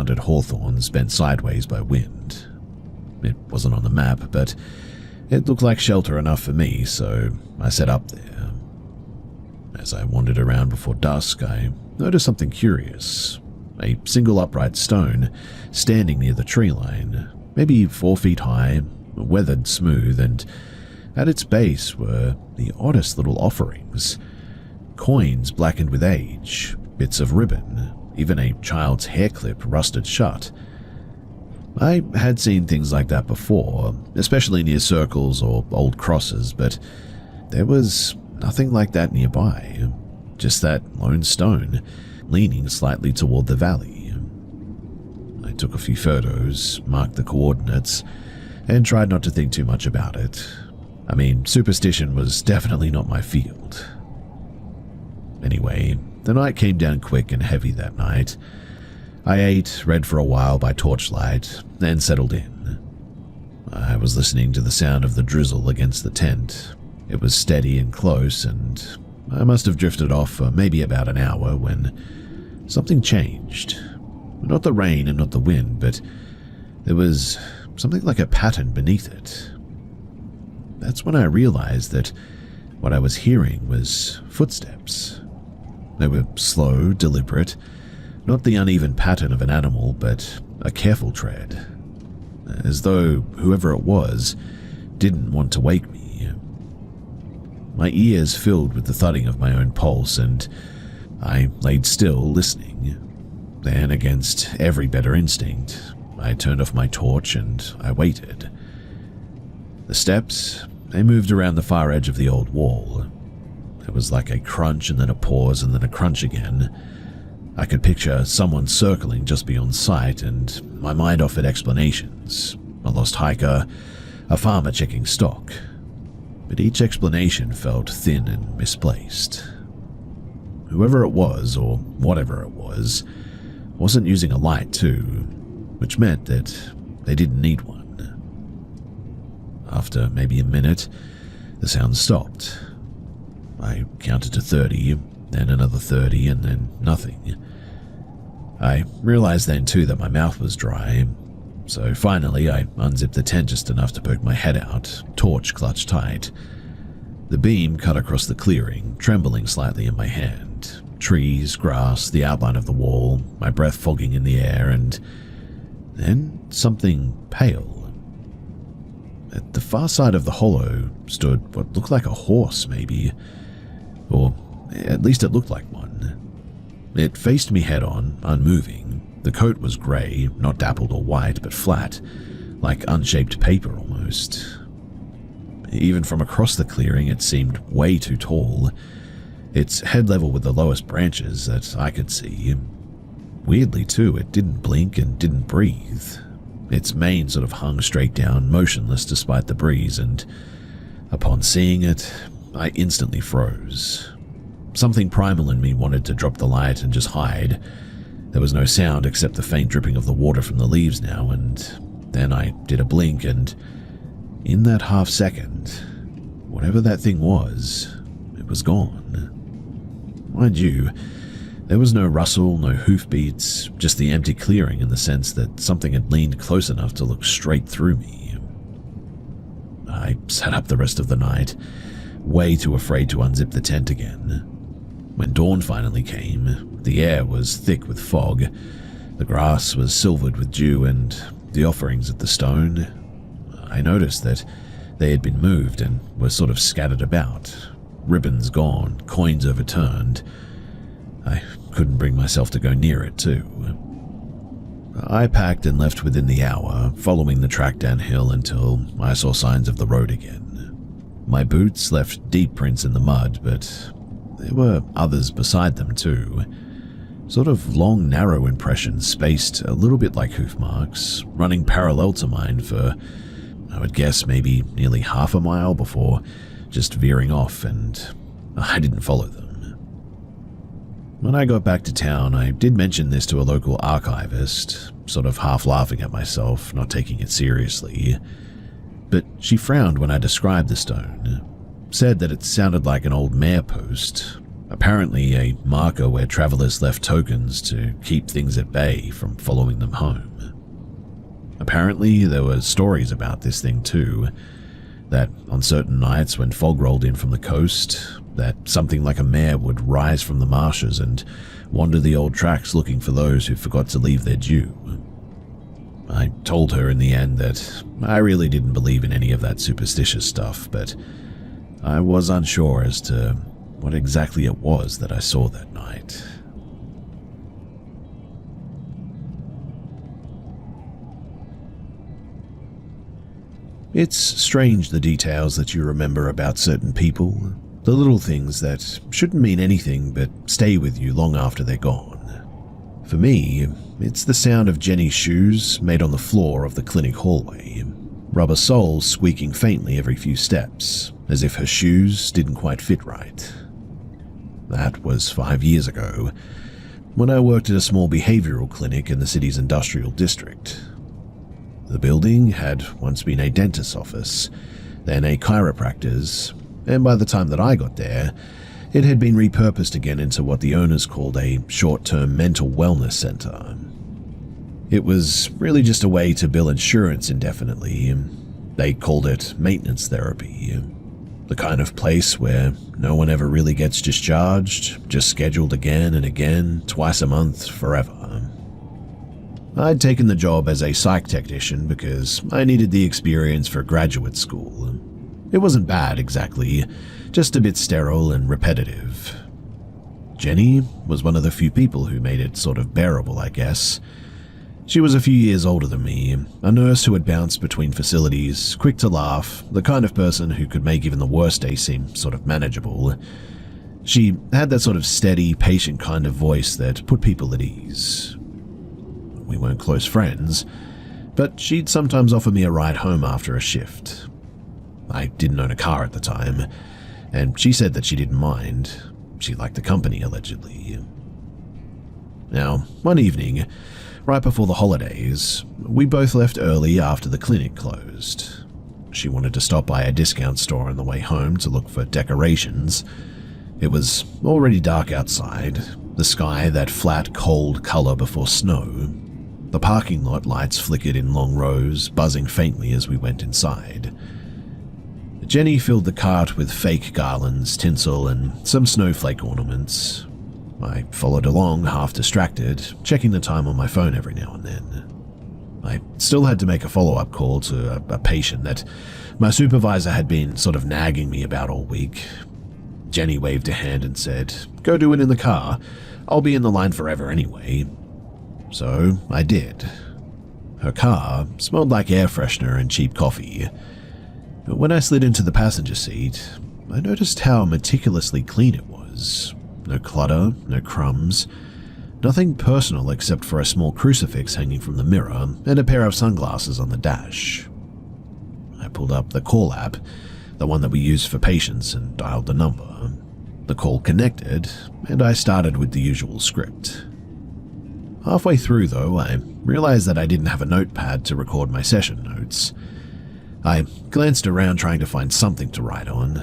rounded hawthorns bent sideways by wind. It wasn't on the map, but it looked like shelter enough for me, so I set up there. As I wandered around before dusk, I noticed something curious. A single upright stone standing near the tree line, maybe 4 feet high, weathered smooth, and at its base were the oddest little offerings. Coins blackened with age, bits of ribbon, even a child's hair clip rusted shut. I had seen things like that before, especially near circles or old crosses, but there was nothing like that nearby, just that lone stone, leaning slightly toward the valley. I took a few photos, marked the coordinates, and tried not to think too much about it. I mean, superstition was definitely not my field. Anyway, the night came down quick and heavy that night. I ate, read for a while by torchlight, then settled in. I was listening to the sound of the drizzle against the tent. It was steady and close, and I must have drifted off for maybe about an hour when something changed. Not the rain and not the wind, but there was something like a pattern beneath it. That's when I realized that what I was hearing was footsteps. They were slow, deliberate, not the uneven pattern of an animal, but a careful tread, as though whoever it was didn't want to wake me. My ears filled with the thudding of my own pulse, and I laid still, listening. Then, against every better instinct, I turned off my torch and I waited. The steps, they moved around the far edge of the old wall. It was like a crunch and then a pause and then a crunch again. I could picture someone circling just beyond sight, and my mind offered explanations. A lost hiker, a farmer checking stock. But each explanation felt thin and misplaced. Whoever it was, or whatever it was, wasn't using a light too, which meant that they didn't need one. After maybe a minute, the sound stopped. I counted to 30, then another 30, and then nothing. I realized then too that my mouth was dry, so finally I unzipped the tent just enough to poke my head out, torch clutched tight. The beam cut across the clearing, trembling slightly in my hand. Trees, grass, the outline of the wall, my breath fogging in the air, and then something pale. At the far side of the hollow stood what looked like a horse, maybe. Or at least it looked like one. It faced me head-on, unmoving. The coat was grey, not dappled or white, but flat, like unshaped paper almost. Even from across the clearing, it seemed way too tall. Its head level with the lowest branches that I could see. Weirdly, too, it didn't blink and didn't breathe. Its mane sort of hung straight down, motionless despite the breeze, and upon seeing it, I instantly froze. Something primal in me wanted to drop the light and just hide. There was no sound except the faint dripping of the water from the leaves now, and then I did a blink, and in that half second, whatever that thing was, it was gone. Mind you, there was no rustle, no hoofbeats, just the empty clearing in the sense that something had leaned close enough to look straight through me. I sat up the rest of the night, way too afraid to unzip the tent again. When dawn finally came, the air was thick with fog, the grass was silvered with dew, and the offerings at the stone, I noticed that they had been moved and were sort of scattered about, ribbons gone, coins overturned. I couldn't bring myself to go near it, too. I packed and left within the hour, following the track downhill until I saw signs of the road again. My boots left deep prints in the mud, but there were others beside them, too. Sort of long, narrow impressions spaced a little bit like hoof marks, running parallel to mine for, I would guess, maybe nearly half a mile before just veering off, and I didn't follow them. When I got back to town, I did mention this to a local archivist, sort of half laughing at myself, not taking it seriously. But she frowned when I described the stone, said that it sounded like an old mayor post, apparently a marker where travelers left tokens to keep things at bay from following them home. Apparently, there were stories about this thing too, that on certain nights when fog rolled in from the coast, that something like a mare would rise from the marshes and wander the old tracks looking for those who forgot to leave their due. I told her in the end that I really didn't believe in any of that superstitious stuff, but I was unsure as to what exactly it was that I saw that night. It's strange the details that you remember about certain people, the little things that shouldn't mean anything but stay with you long after they're gone. For me, it's the sound of Jenny's shoes made on the floor of the clinic hallway, rubber soles squeaking faintly every few steps, as if her shoes didn't quite fit right. That was 5 years ago, when I worked at a small behavioral clinic in the city's industrial district. The building had once been a dentist's office, then a chiropractor's, and by the time that I got there, it had been repurposed again into what the owners called a short-term mental wellness center. It was really just a way to bill insurance indefinitely. They called it maintenance therapy, the kind of place where no one ever really gets discharged, just scheduled again and again, twice a month, forever. I'd taken the job as a psych technician because I needed the experience for graduate school. It wasn't bad exactly, just a bit sterile and repetitive. Jenny was one of the few people who made it sort of bearable, I guess. She was a few years older than me, a nurse who had bounced between facilities, quick to laugh, the kind of person who could make even the worst day seem sort of manageable. She had that sort of steady, patient kind of voice that put people at ease. We weren't close friends, but she'd sometimes offer me a ride home after a shift. I didn't own a car at the time, and she said that she didn't mind. She liked the company, allegedly. Now, one evening, right before the holidays, we both left early after the clinic closed. She wanted to stop by a discount store on the way home to look for decorations. It was already dark outside, the sky that flat, cold color before snow. The parking lot lights flickered in long rows, buzzing faintly as we went inside. Jenny filled the cart with fake garlands, tinsel, and some snowflake ornaments. I followed along, half distracted, checking the time on my phone every now and then. I still had to make a follow-up call to a patient that my supervisor had been sort of nagging me about all week. Jenny waved a hand and said, "Go do it in the car. I'll be in the line forever anyway." So I did. Her car smelled like air freshener and cheap coffee. But when I slid into the passenger seat, I noticed how meticulously clean it was. No clutter, no crumbs, nothing personal except for a small crucifix hanging from the mirror and a pair of sunglasses on the dash. I pulled up the call app, the one that we use for patients, and dialed the number. The call connected, and I started with the usual script. Halfway through, though, I realized that I didn't have a notepad to record my session notes. I glanced around trying to find something to write on.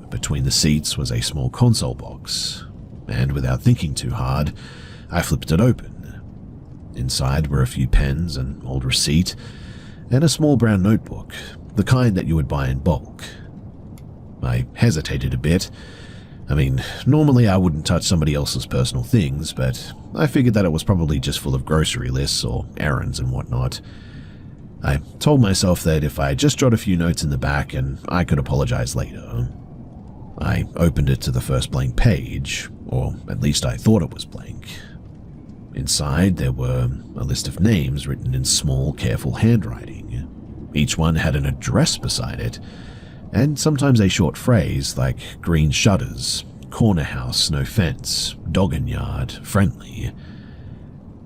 Between the seats was a small console box, and without thinking too hard, I flipped it open. Inside were a few pens, an old receipt, and a small brown notebook, the kind that you would buy in bulk. I hesitated a bit. I mean, normally I wouldn't touch somebody else's personal things, but I figured that it was probably just full of grocery lists or errands and whatnot. I told myself that if I just jot a few notes in the back and I could apologize later. I opened it to the first blank page, or at least I thought it was blank. Inside there were a list of names written in small, careful handwriting. Each one had an address beside it, and sometimes a short phrase like green shutters, corner house, no fence, doggin yard, friendly.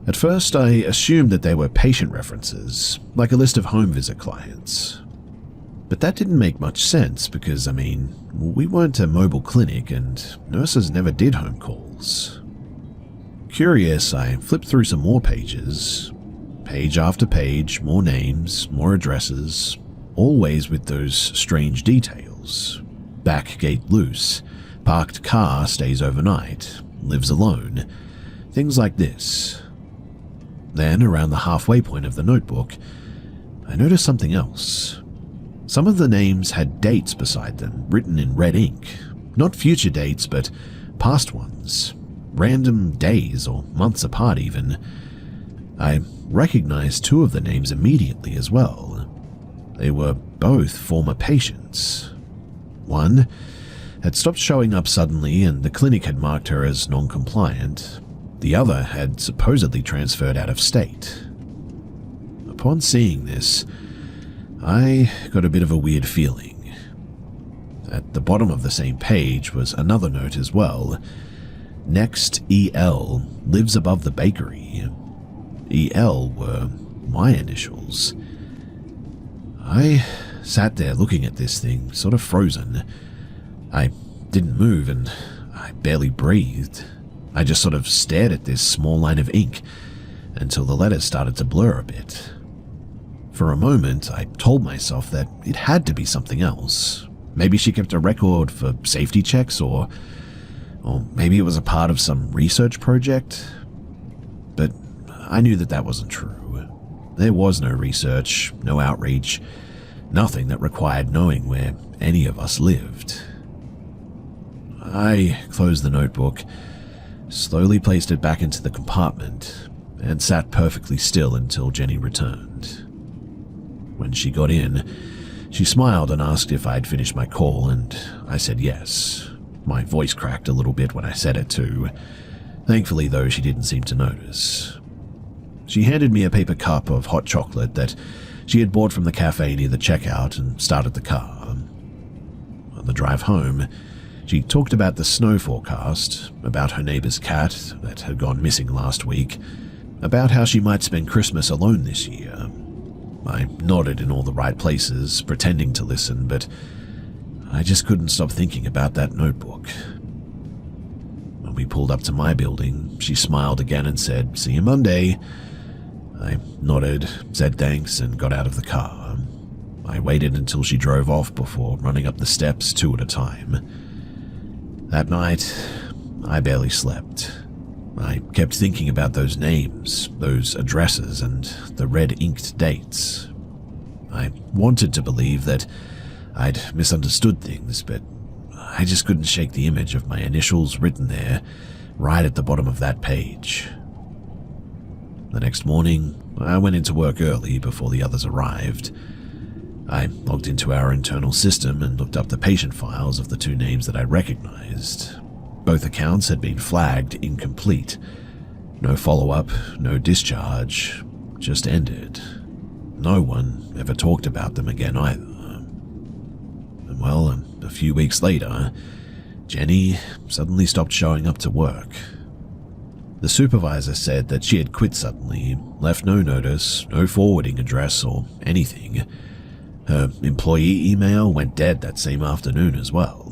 At first I assumed that they were patient references, like a list of home visit clients. But that didn't make much sense because, we weren't a mobile clinic and nurses never did home calls. Curious, I flipped through some more pages. Page after page, more names, more addresses, always with those strange details. Back gate loose, parked car stays overnight, lives alone, things like this. Then, around the halfway point of the notebook, I noticed something else. Some of the names had dates beside them, written in red ink. Not future dates, but past ones. Random days or months apart even. I recognized two of the names immediately as well. They were both former patients. One had stopped showing up suddenly and the clinic had marked her as non-compliant. The other had supposedly transferred out of state. Upon seeing this, I got a bit of a weird feeling. At the bottom of the same page was another note as well. Next EL lives above the bakery. EL were my initials. I sat there looking at this thing, sort of frozen. I didn't move and I barely breathed. I just sort of stared at this small line of ink until the letters started to blur a bit. For a moment, I told myself that it had to be something else. Maybe she kept a record for safety checks or maybe it was a part of some research project. But I knew that that wasn't true. There was no research, no outreach, nothing that required knowing where any of us lived. I closed the notebook, slowly placed it back into the compartment, and sat perfectly still until Jenny returned. When she got in, she smiled and asked if I'd finished my call, and I said yes. My voice cracked a little bit when I said it too. Thankfully, though, she didn't seem to notice. She handed me a paper cup of hot chocolate that she had bought from the cafe near the checkout and started the car. On the drive home, she talked about the snow forecast, about her neighbor's cat that had gone missing last week, about how she might spend Christmas alone this year. I nodded in all the right places, pretending to listen, but I just couldn't stop thinking about that notebook. When we pulled up to my building, she smiled again and said, "See you Monday." I nodded, said thanks, and got out of the car. I waited until she drove off before running up the steps 2 at a time. That night, I barely slept. I kept thinking about those names, those addresses, and the red-inked dates. I wanted to believe that I'd misunderstood things, but I just couldn't shake the image of my initials written there, right at the bottom of that page. The next morning, I went into work early before the others arrived. I logged into our internal system and looked up the patient files of the 2 names that I recognized. Both accounts had been flagged incomplete. No follow-up, no discharge, just ended. No one ever talked about them again either. And well, a few weeks later, Jenny suddenly stopped showing up to work. The supervisor said that she had quit suddenly, left no notice, no forwarding address or anything. Her employee email went dead that same afternoon as well.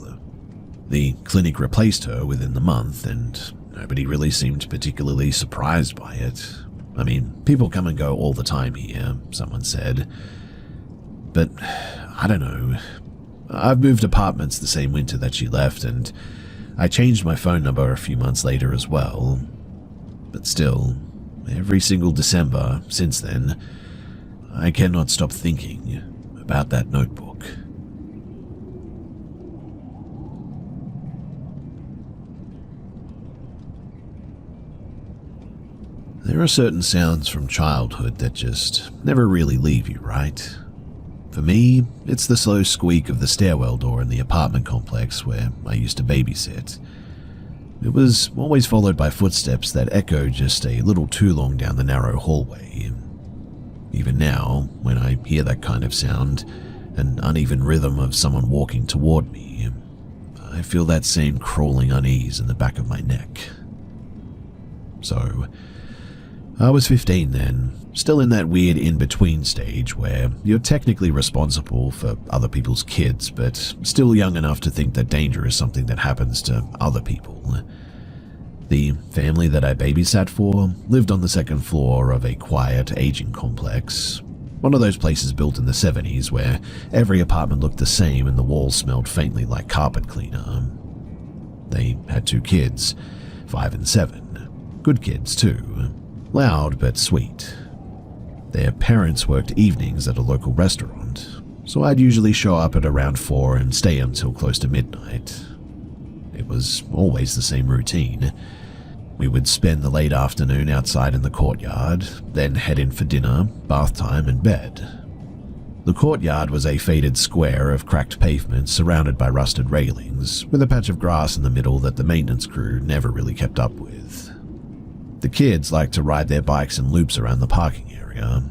The clinic replaced her within the month, and nobody really seemed particularly surprised by it. I mean, people come and go all the time here, someone said. But, I don't know. I've moved apartments the same winter that she left, and I changed my phone number a few months later as well. But still, every single December since then, I cannot stop thinking about that notebook. There are certain sounds from childhood that just never really leave you, right? For me, it's the slow squeak of the stairwell door in the apartment complex where I used to babysit. It was always followed by footsteps that echoed just a little too long down the narrow hallway. Even now, when I hear that kind of sound, an uneven rhythm of someone walking toward me, I feel that same crawling unease in the back of my neck. So, I was 15 then, still in that weird in-between stage where you're technically responsible for other people's kids, but still young enough to think that danger is something that happens to other people. The family that I babysat for lived on the 2nd floor of a quiet, aging complex. One of those places built in the 70s where every apartment looked the same and the walls smelled faintly like carpet cleaner. They had 2 kids, 5 and 7. Good kids too, loud but sweet. Their parents worked evenings at a local restaurant, so I'd usually show up at around 4 and stay until close to midnight. It was always the same routine. We would spend the late afternoon outside in the courtyard, then head in for dinner, bath time, and bed. The courtyard was a faded square of cracked pavement surrounded by rusted railings, with a patch of grass in the middle that the maintenance crew never really kept up with. The kids liked to ride their bikes in loops around the parking area.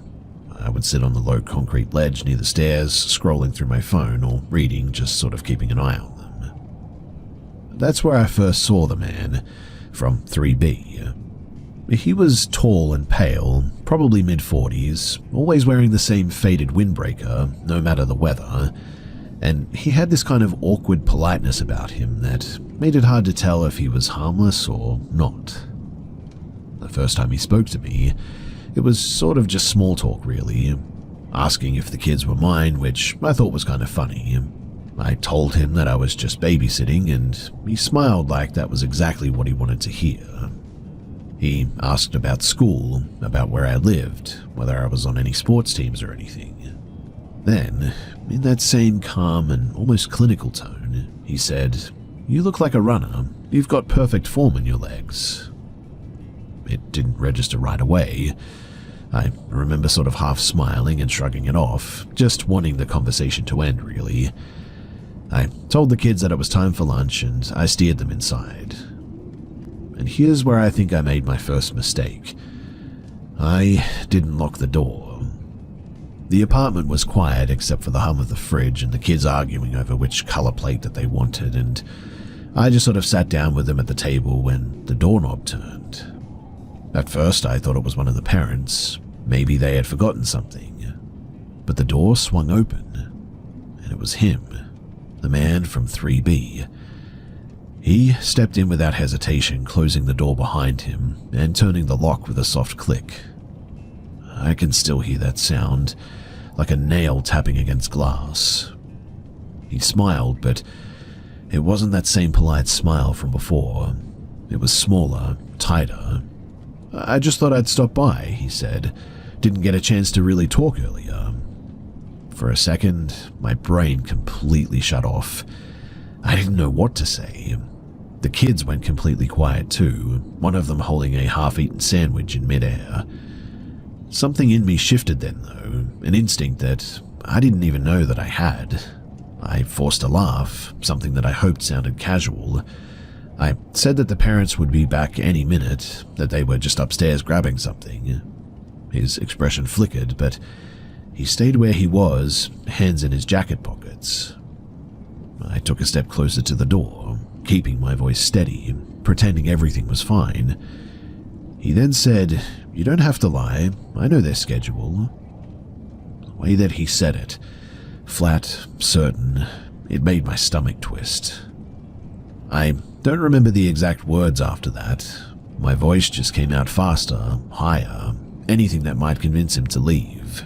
I would sit on the low concrete ledge near the stairs, scrolling through my phone or reading, just sort of keeping an eye on them. That's where I first saw the man, from 3B. He was tall and pale, probably mid-40s, always wearing the same faded windbreaker, no matter the weather, and he had this kind of awkward politeness about him that made it hard to tell if he was harmless or not. The first time he spoke to me, it was sort of just small talk really, asking if the kids were mine, which I thought was kind of funny. I told him that I was just babysitting, and he smiled like that was exactly what he wanted to hear. He asked about school, about where I lived, whether I was on any sports teams or anything. Then, in that same calm and almost clinical tone, he said, "You look like a runner. You've got perfect form in your legs." It didn't register right away. I remember sort of half smiling and shrugging it off, just wanting the conversation to end really. I told the kids that it was time for lunch and I steered them inside. And here's where I think I made my first mistake. I didn't lock the door. The apartment was quiet except for the hum of the fridge and the kids arguing over which color plate that they wanted, and I just sort of sat down with them at the table when the doorknob turned. At first I thought it was one of the parents. Maybe they had forgotten something. But the door swung open, and it was him. The man from 3B. He stepped in without hesitation, closing the door behind him and turning the lock with a soft click. I can still hear that sound, like a nail tapping against glass. He smiled, but it wasn't that same polite smile from before. It was smaller, tighter. "I just thought I'd stop by," he said. "Didn't get a chance to really talk earlier." For a second, my brain completely shut off. I didn't know what to say. The kids went completely quiet too, one of them holding a half-eaten sandwich in midair. Something in me shifted then though, an instinct that I didn't even know that I had. I forced a laugh, something that I hoped sounded casual. I said that the parents would be back any minute, that they were just upstairs grabbing something. His expression flickered, but he stayed where he was, hands in his jacket pockets. I took a step closer to the door, keeping my voice steady, pretending everything was fine. He then said, "You don't have to lie, I know their schedule." The way that he said it, flat, certain, it made my stomach twist. I don't remember the exact words after that. My voice just came out faster, higher, anything that might convince him to leave.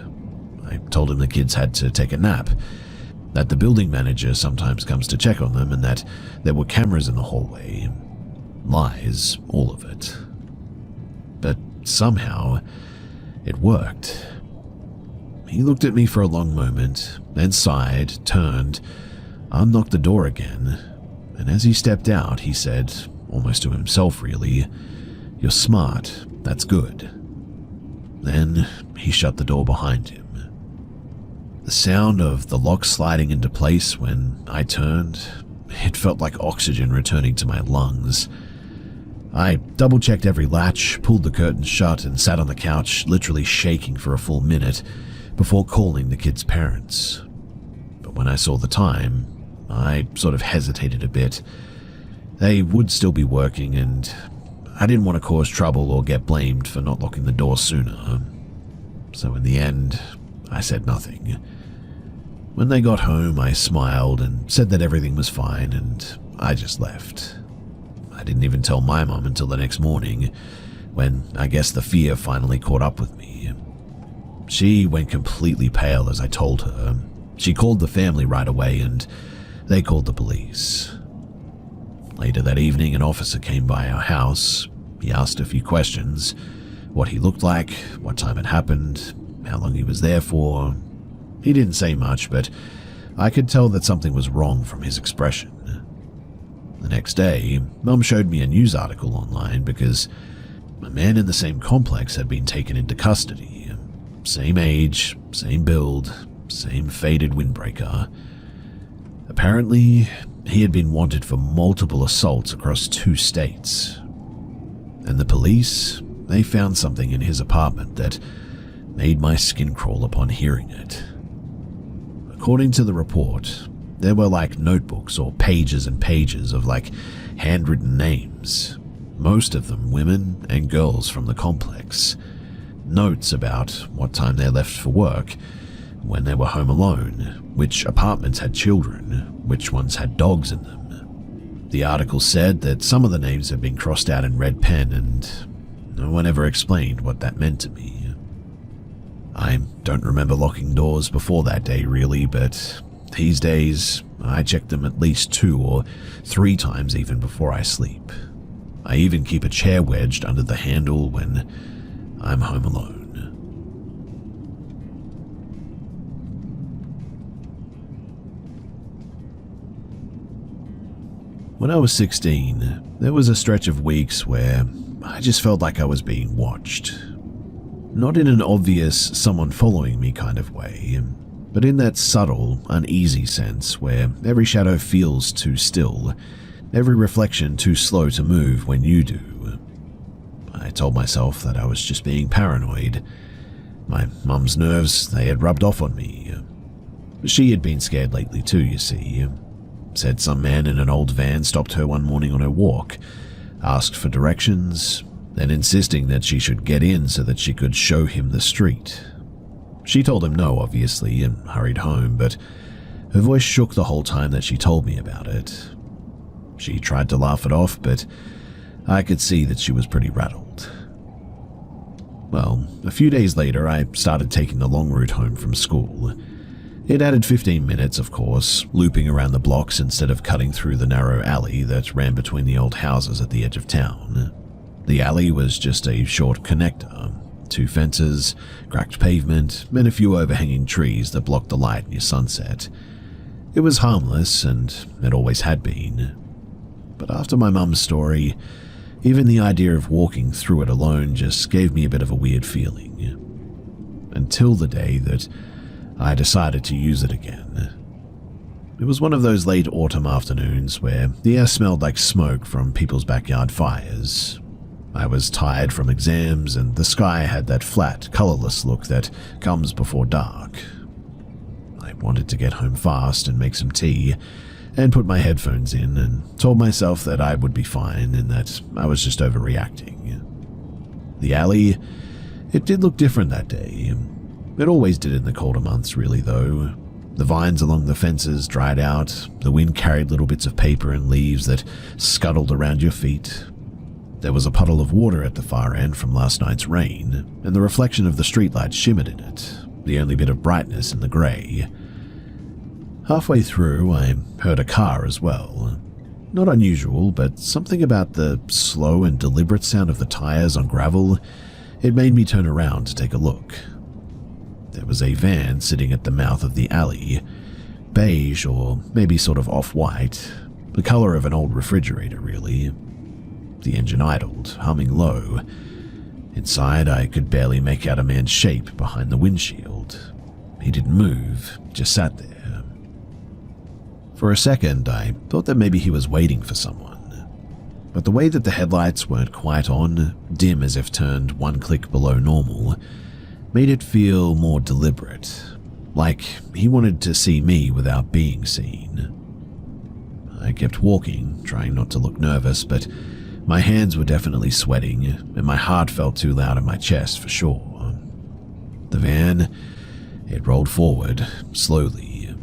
I told him the kids had to take a nap, that the building manager sometimes comes to check on them, and that there were cameras in the hallway. Lies, all of it. But somehow, it worked. He looked at me for a long moment, then sighed, turned, unlocked the door again, and as he stepped out, he said, almost to himself really, "You're smart, that's good." Then he shut the door behind him. The sound of the lock sliding into place when I turned, it felt like oxygen returning to my lungs. I double-checked every latch, pulled the curtains shut, and sat on the couch, literally shaking for a full minute, before calling the kids' parents. But when I saw the time, I sort of hesitated a bit. They would still be working, and I didn't want to cause trouble or get blamed for not locking the door sooner. So in the end, I said nothing. When they got home, I smiled and said that everything was fine, and I just left. I didn't even tell my mom until the next morning, when I guess the fear finally caught up with me. She went completely pale as I told her. She called the family right away, and they called the police. Later that evening, an officer came by our house. He asked a few questions: what he looked like, what time it happened, how long he was there for. He didn't say much, but I could tell that something was wrong from his expression. The next day, Mum showed me a news article online because a man in the same complex had been taken into custody. Same age, same build, same faded windbreaker. Apparently, he had been wanted for multiple assaults across 2 states. And the police, they found something in his apartment that made my skin crawl upon hearing it. According to the report, there were notebooks or pages and pages of handwritten names, most of them women and girls from the complex. Notes about what time they left for work, when they were home alone, which apartments had children, which ones had dogs in them. The article said that some of the names had been crossed out in red pen, and no one ever explained what that meant to me. I don't remember locking doors before that day really, but these days I check them at least 2 or 3 times even before I sleep. I even keep a chair wedged under the handle when I'm home alone. When I was 16, there was a stretch of weeks where I just felt like I was being watched. Not in an obvious someone following me kind of way, but in that subtle, uneasy sense where every shadow feels too still, every reflection too slow to move when you do. I told myself that I was just being paranoid. My mum's nerves, they had rubbed off on me. She had been scared lately too, you see. Said some man in an old van stopped her one morning on her walk, asked for directions, then insisting that she should get in so that she could show him the street. She told him no, obviously, and hurried home, but her voice shook the whole time that she told me about it. She tried to laugh it off, but I could see that she was pretty rattled. Well, a few days later, I started taking the long route home from school. It added 15 minutes, of course, looping around the blocks instead of cutting through the narrow alley that ran between the old houses at the edge of town. The alley was just a short connector, 2 fences, cracked pavement, and a few overhanging trees that blocked the light near sunset. It was harmless, and it always had been. But after my mum's story, even the idea of walking through it alone just gave me a bit of a weird feeling. Until the day that I decided to use it again. It was one of those late autumn afternoons where the air smelled like smoke from people's backyard fires. I was tired from exams, and the sky had that flat, colorless look that comes before dark. I wanted to get home fast and make some tea, and put my headphones in, and told myself that I would be fine and that I was just overreacting. The alley, it did look different that day. It always did in the colder months, really, though. The vines along the fences dried out, the wind carried little bits of paper and leaves that scuttled around your feet. There was a puddle of water at the far end from last night's rain, and the reflection of the streetlight shimmered in it, the only bit of brightness in the grey. Halfway through, I heard a car as well. Not unusual, but something about the slow and deliberate sound of the tires on gravel, it made me turn around to take a look. There was a van sitting at the mouth of the alley, beige or maybe sort of off-white, the color of an old refrigerator, really. The engine idled, humming low. Inside, I could barely make out a man's shape behind the windshield. He didn't move, just sat there. For a second, I thought that maybe he was waiting for someone. But the way that the headlights weren't quite on, dim as if turned 1 click below normal, made it feel more deliberate, like he wanted to see me without being seen. I kept walking, trying not to look nervous, but my hands were definitely sweating, and my heart felt too loud in my chest for sure. The van, it rolled forward, slowly.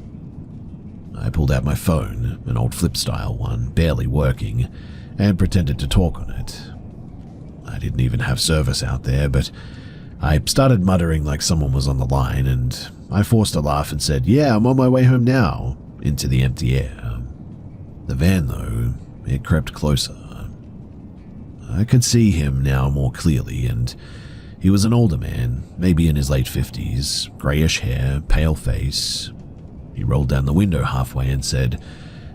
I pulled out my phone, an old flip-style one, barely working, and pretended to talk on it. I didn't even have service out there, but I started muttering like someone was on the line, and I forced a laugh and said, "Yeah, I'm on my way home now," into the empty air. The van, though, it crept closer. I could see him now more clearly, and he was an older man, maybe in his late 50s, greyish hair, pale face. He rolled down the window halfway and said,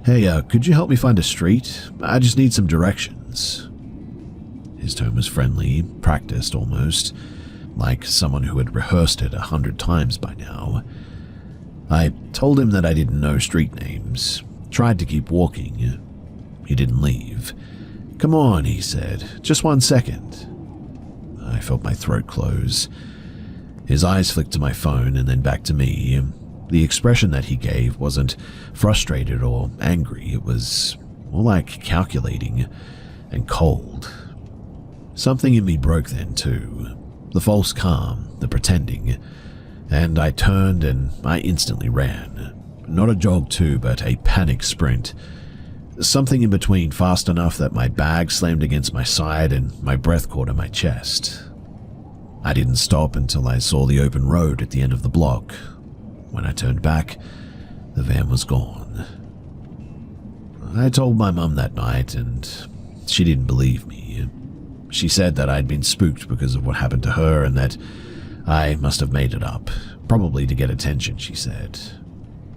"Hey, could you help me find a street? I just need some directions." His tone was friendly, practiced almost, like someone who had rehearsed it 100 times by now. I told him that I didn't know street names, tried to keep walking. He didn't leave. "Come on," he said, "just 1 second." I felt my throat close. His eyes flicked to my phone and then back to me. The expression that he gave wasn't frustrated or angry, it was more like calculating and cold. Something in me broke then too. The false calm, the pretending. And I turned and I instantly ran. Not a jog too, but a panic sprint. Something in between, fast enough that my bag slammed against my side and my breath caught in my chest. I didn't stop until I saw the open road at the end of the block. When I turned back, the van was gone. I told my mum that night and she didn't believe me. She said that I'd been spooked because of what happened to her and that I must have made it up, probably to get attention, she said.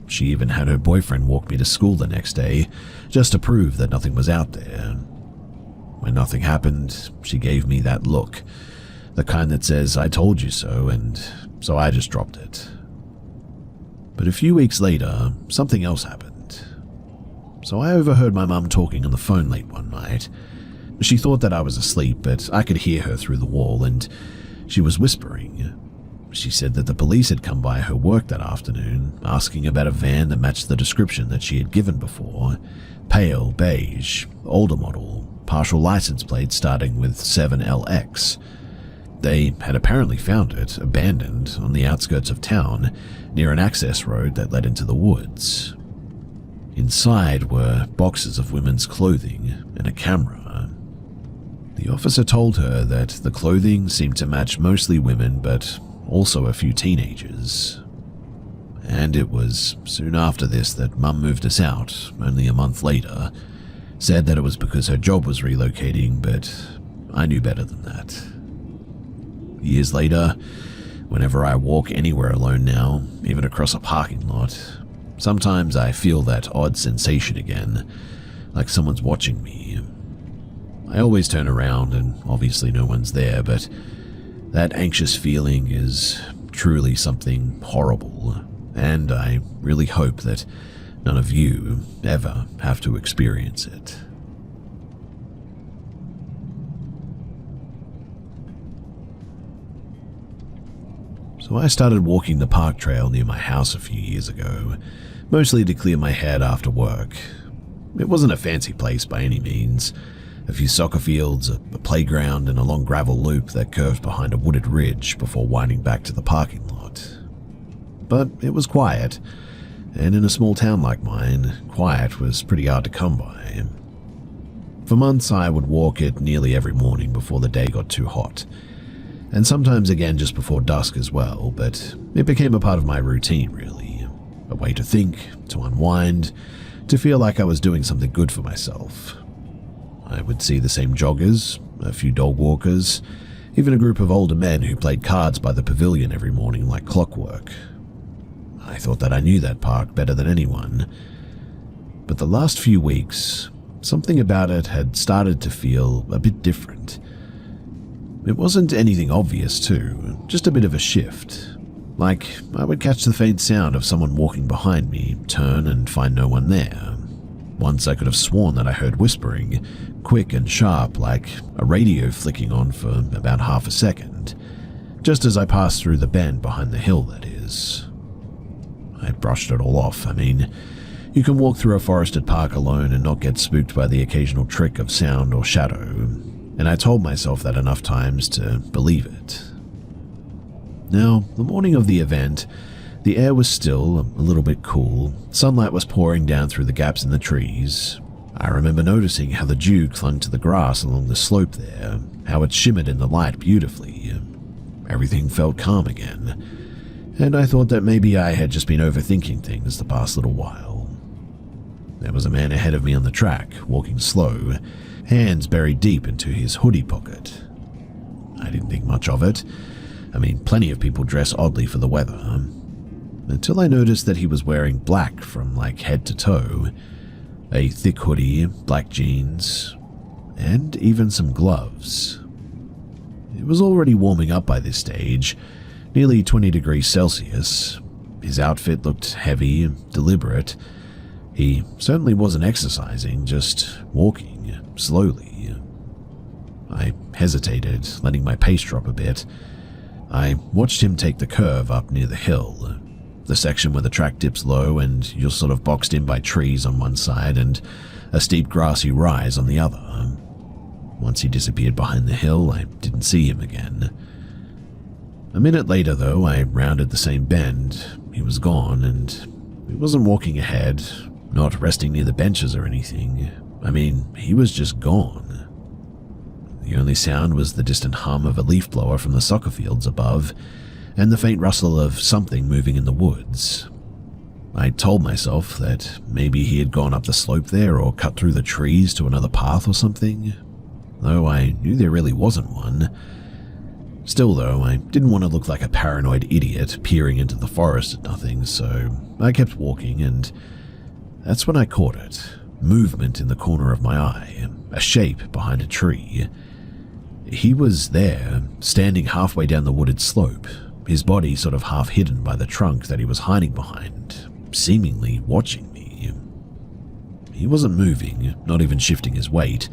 She even had her boyfriend walk me to school the next day, just to prove that nothing was out there. When nothing happened, she gave me that look, the kind that says, "I told you so," and so I just dropped it. But a few weeks later, something else happened. So I overheard my mum talking on the phone late one night. She thought that I was asleep, but I could hear her through the wall, and she was whispering. She said that the police had come by her work that afternoon, asking about a van that matched the description that she had given before. Pale, beige, older model, partial license plate starting with 7LX. They had apparently found it abandoned on the outskirts of town, near an access road that led into the woods. Inside were boxes of women's clothing and a camera. The officer told her that the clothing seemed to match mostly women, but also a few teenagers. And it was soon after this that Mum moved us out, only a month later. Said that it was because her job was relocating, but I knew better than that. Years later, whenever I walk anywhere alone now, even across a parking lot, sometimes I feel that odd sensation again, like someone's watching me. I always turn around and obviously no one's there, but that anxious feeling is truly something horrible, and I really hope that none of you ever have to experience it. So I started walking the park trail near my house a few years ago, mostly to clear my head after work. It wasn't a fancy place by any means. A few soccer fields, a playground, and a long gravel loop that curved behind a wooded ridge before winding back to the parking lot. But it was quiet, and in a small town like mine, quiet was pretty hard to come by. For months I would walk it nearly every morning before the day got too hot, and sometimes again just before dusk as well, but it became a part of my routine really. A way to think, to unwind, to feel like I was doing something good for myself. I would see the same joggers, a few dog walkers, even a group of older men who played cards by the pavilion every morning like clockwork. I thought that I knew that park better than anyone. But the last few weeks, something about it had started to feel a bit different. It wasn't anything obvious too, just a bit of a shift. Like I would catch the faint sound of someone walking behind me, turn and find no one there. Once I could have sworn that I heard whispering, quick and sharp like a radio flicking on for about half a second, just as I passed through the bend behind the hill, that is. I brushed it all off. I mean, you can walk through a forested park alone and not get spooked by the occasional trick of sound or shadow, and I told myself that enough times to believe it. Now, the morning of the event, the air was still a little bit cool. Sunlight was pouring down through the gaps in the trees. I remember noticing how the dew clung to the grass along the slope there, how it shimmered in the light beautifully. Everything felt calm again, and I thought that maybe I had just been overthinking things the past little while. There was a man ahead of me on the track, walking slow, hands buried deep into his hoodie pocket. I didn't think much of it. I mean, plenty of people dress oddly for the weather. Until I noticed that he was wearing black from head to toe. A thick hoodie, black jeans, and even some gloves. It was already warming up by this stage, nearly 20 degrees Celsius. His outfit looked heavy and deliberate. He certainly wasn't exercising, just walking slowly. I hesitated, letting my pace drop a bit. I watched him take the curve up near the hill, the section where the track dips low and you're sort of boxed in by trees on one side and a steep grassy rise on the other. Once he disappeared behind the hill, I didn't see him again. A minute later, though, I rounded the same bend. He was gone, and he wasn't walking ahead, not resting near the benches or anything. I mean, he was just gone. The only sound was the distant hum of a leaf blower from the soccer fields above, and the faint rustle of something moving in the woods. I told myself that maybe he had gone up the slope there or cut through the trees to another path or something, though I knew there really wasn't one. Still, though, I didn't want to look like a paranoid idiot peering into the forest at nothing, so I kept walking, and that's when I caught it. Movement in the corner of my eye, a shape behind a tree. He was there, standing halfway down the wooded slope, his body sort of half hidden by the trunk that he was hiding behind, seemingly watching me. He wasn't moving, not even shifting his weight,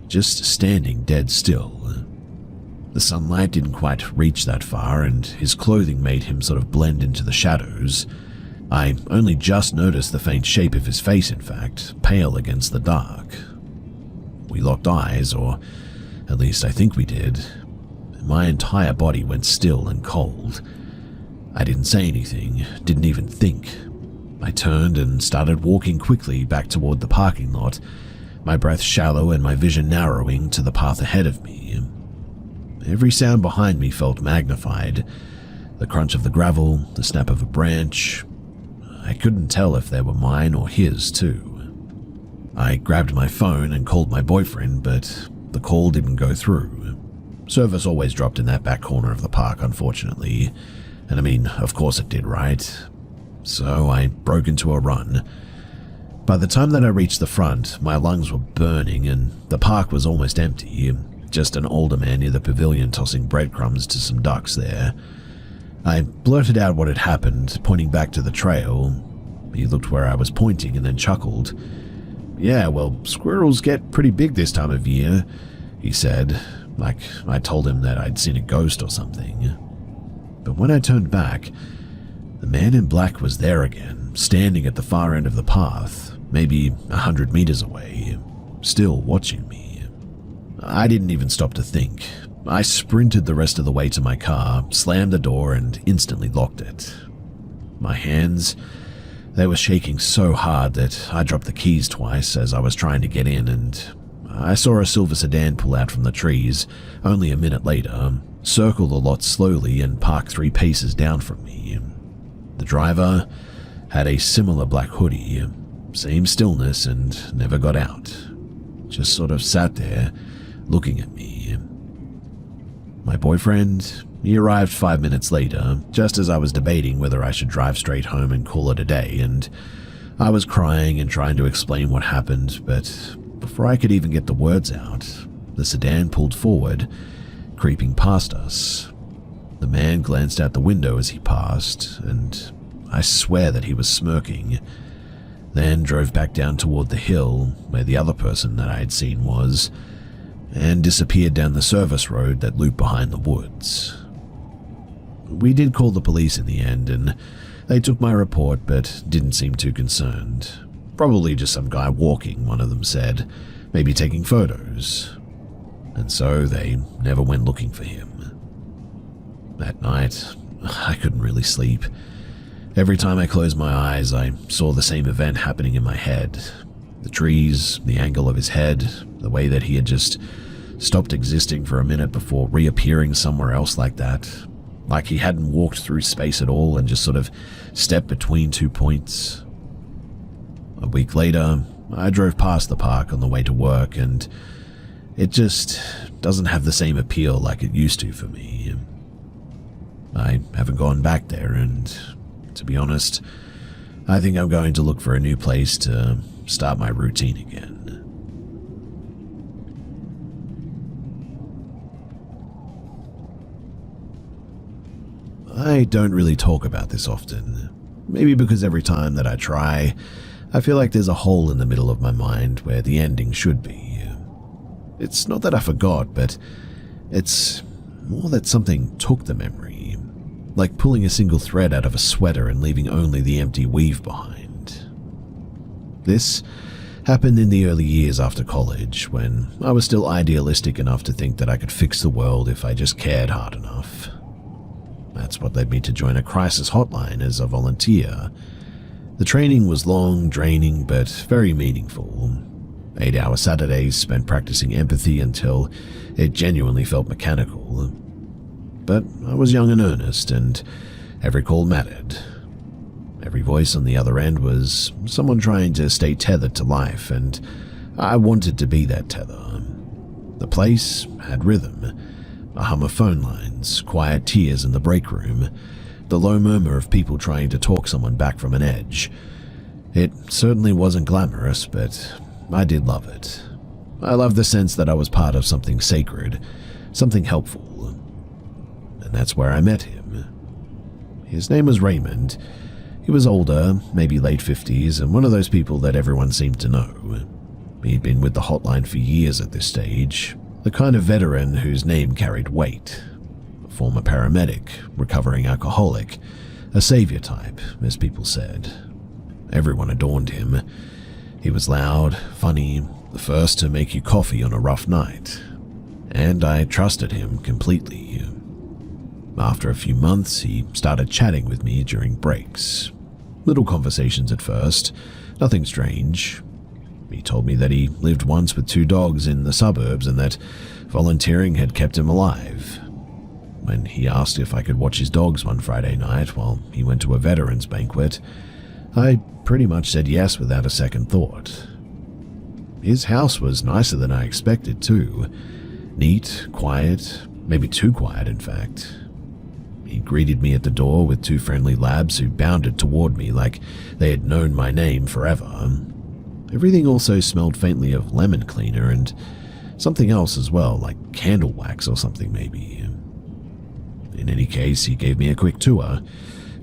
just standing dead still. The sunlight didn't quite reach that far, and his clothing made him sort of blend into the shadows. I only just noticed the faint shape of his face, in fact, pale against the dark. We locked eyes, or at least I think we did. My entire body went still and cold. I didn't say anything, didn't even think. I turned and started walking quickly back toward the parking lot, my breath shallow and my vision narrowing to the path ahead of me. Every sound behind me felt magnified. The crunch of the gravel, the snap of a branch. I couldn't tell if they were mine or his, too. I grabbed my phone and called my boyfriend, but the call didn't go through. Service always dropped in that back corner of the park, unfortunately. And I mean, of course it did, right? So I broke into a run. By the time that I reached the front, my lungs were burning and the park was almost empty. Just an older man near the pavilion tossing breadcrumbs to some ducks there. I blurted out what had happened, pointing back to the trail. He looked where I was pointing and then chuckled. "Yeah, well, squirrels get pretty big this time of year," he said, like I told him that I'd seen a ghost or something. But when I turned back, the man in black was there again, standing at the far end of the path, maybe 100 meters away, still watching me. I didn't even stop to think. I sprinted the rest of the way to my car, slammed the door, and instantly locked it. My hands, they were shaking so hard that I dropped the keys twice as I was trying to get in, and I saw a silver sedan pull out from the trees only a minute later, circle the lot slowly, and park 3 paces down from me. The driver had a similar black hoodie, same stillness, and never got out. Just sort of sat there, looking at me. My boyfriend, he arrived 5 minutes later, just as I was debating whether I should drive straight home and call it a day, and I was crying and trying to explain what happened, but before I could even get the words out, the sedan pulled forward, creeping past us. The man glanced out the window as he passed, and I swear that he was smirking, then drove back down toward the hill where the other person that I had seen was, and disappeared down the service road that looped behind the woods. We did call the police in the end, and they took my report but didn't seem too concerned. Probably just some guy walking, one of them said, maybe taking photos. And so they never went looking for him. That night, I couldn't really sleep. Every time I closed my eyes, I saw the same event happening in my head. The trees, the angle of his head, the way that he had just stopped existing for a minute before reappearing somewhere else like that. Like he hadn't walked through space at all and just sort of stepped between 2 points. A week later, I drove past the park on the way to work, and it just doesn't have the same appeal like it used to for me. I haven't gone back there, and to be honest, I think I'm going to look for a new place to start my routine again. I don't really talk about this often, maybe because every time that I try, I feel like there's a hole in the middle of my mind where the ending should be. It's not that I forgot, but it's more that something took the memory, like pulling a single thread out of a sweater and leaving only the empty weave behind. This happened in the early years after college, when I was still idealistic enough to think that I could fix the world if I just cared hard enough. That's what led me to join a crisis hotline as a volunteer. The training was long, draining, but very meaningful. 8-hour Saturdays spent practicing empathy until it genuinely felt mechanical. But I was young and earnest, and every call mattered. Every voice on the other end was someone trying to stay tethered to life, and I wanted to be that tether. The place had rhythm. A hum of phone lines, quiet tears in the break room, the low murmur of people trying to talk someone back from an edge. It certainly wasn't glamorous, but I did love it. I loved the sense that I was part of something sacred, something helpful. And that's where I met him. His name was Raymond. He was older, maybe late 50s, and one of those people that everyone seemed to know. He'd been with the hotline for years at this stage, the kind of veteran whose name carried weight. A former paramedic, recovering alcoholic, a savior type, as people said. Everyone adored him. He was loud, funny, the first to make you coffee on a rough night. And I trusted him completely. After a few months, he started chatting with me during breaks. Little conversations at first, nothing strange. He told me that he lived once with 2 dogs in the suburbs and that volunteering had kept him alive. When he asked if I could watch his dogs one Friday night while he went to a veterans banquet, I pretty much said yes without a second thought. His house was nicer than I expected too. Neat, quiet, maybe too quiet in fact. He greeted me at the door with 2 friendly labs who bounded toward me like they had known my name forever. Everything also smelled faintly of lemon cleaner and something else as well, like candle wax or something maybe. In any case, he gave me a quick tour,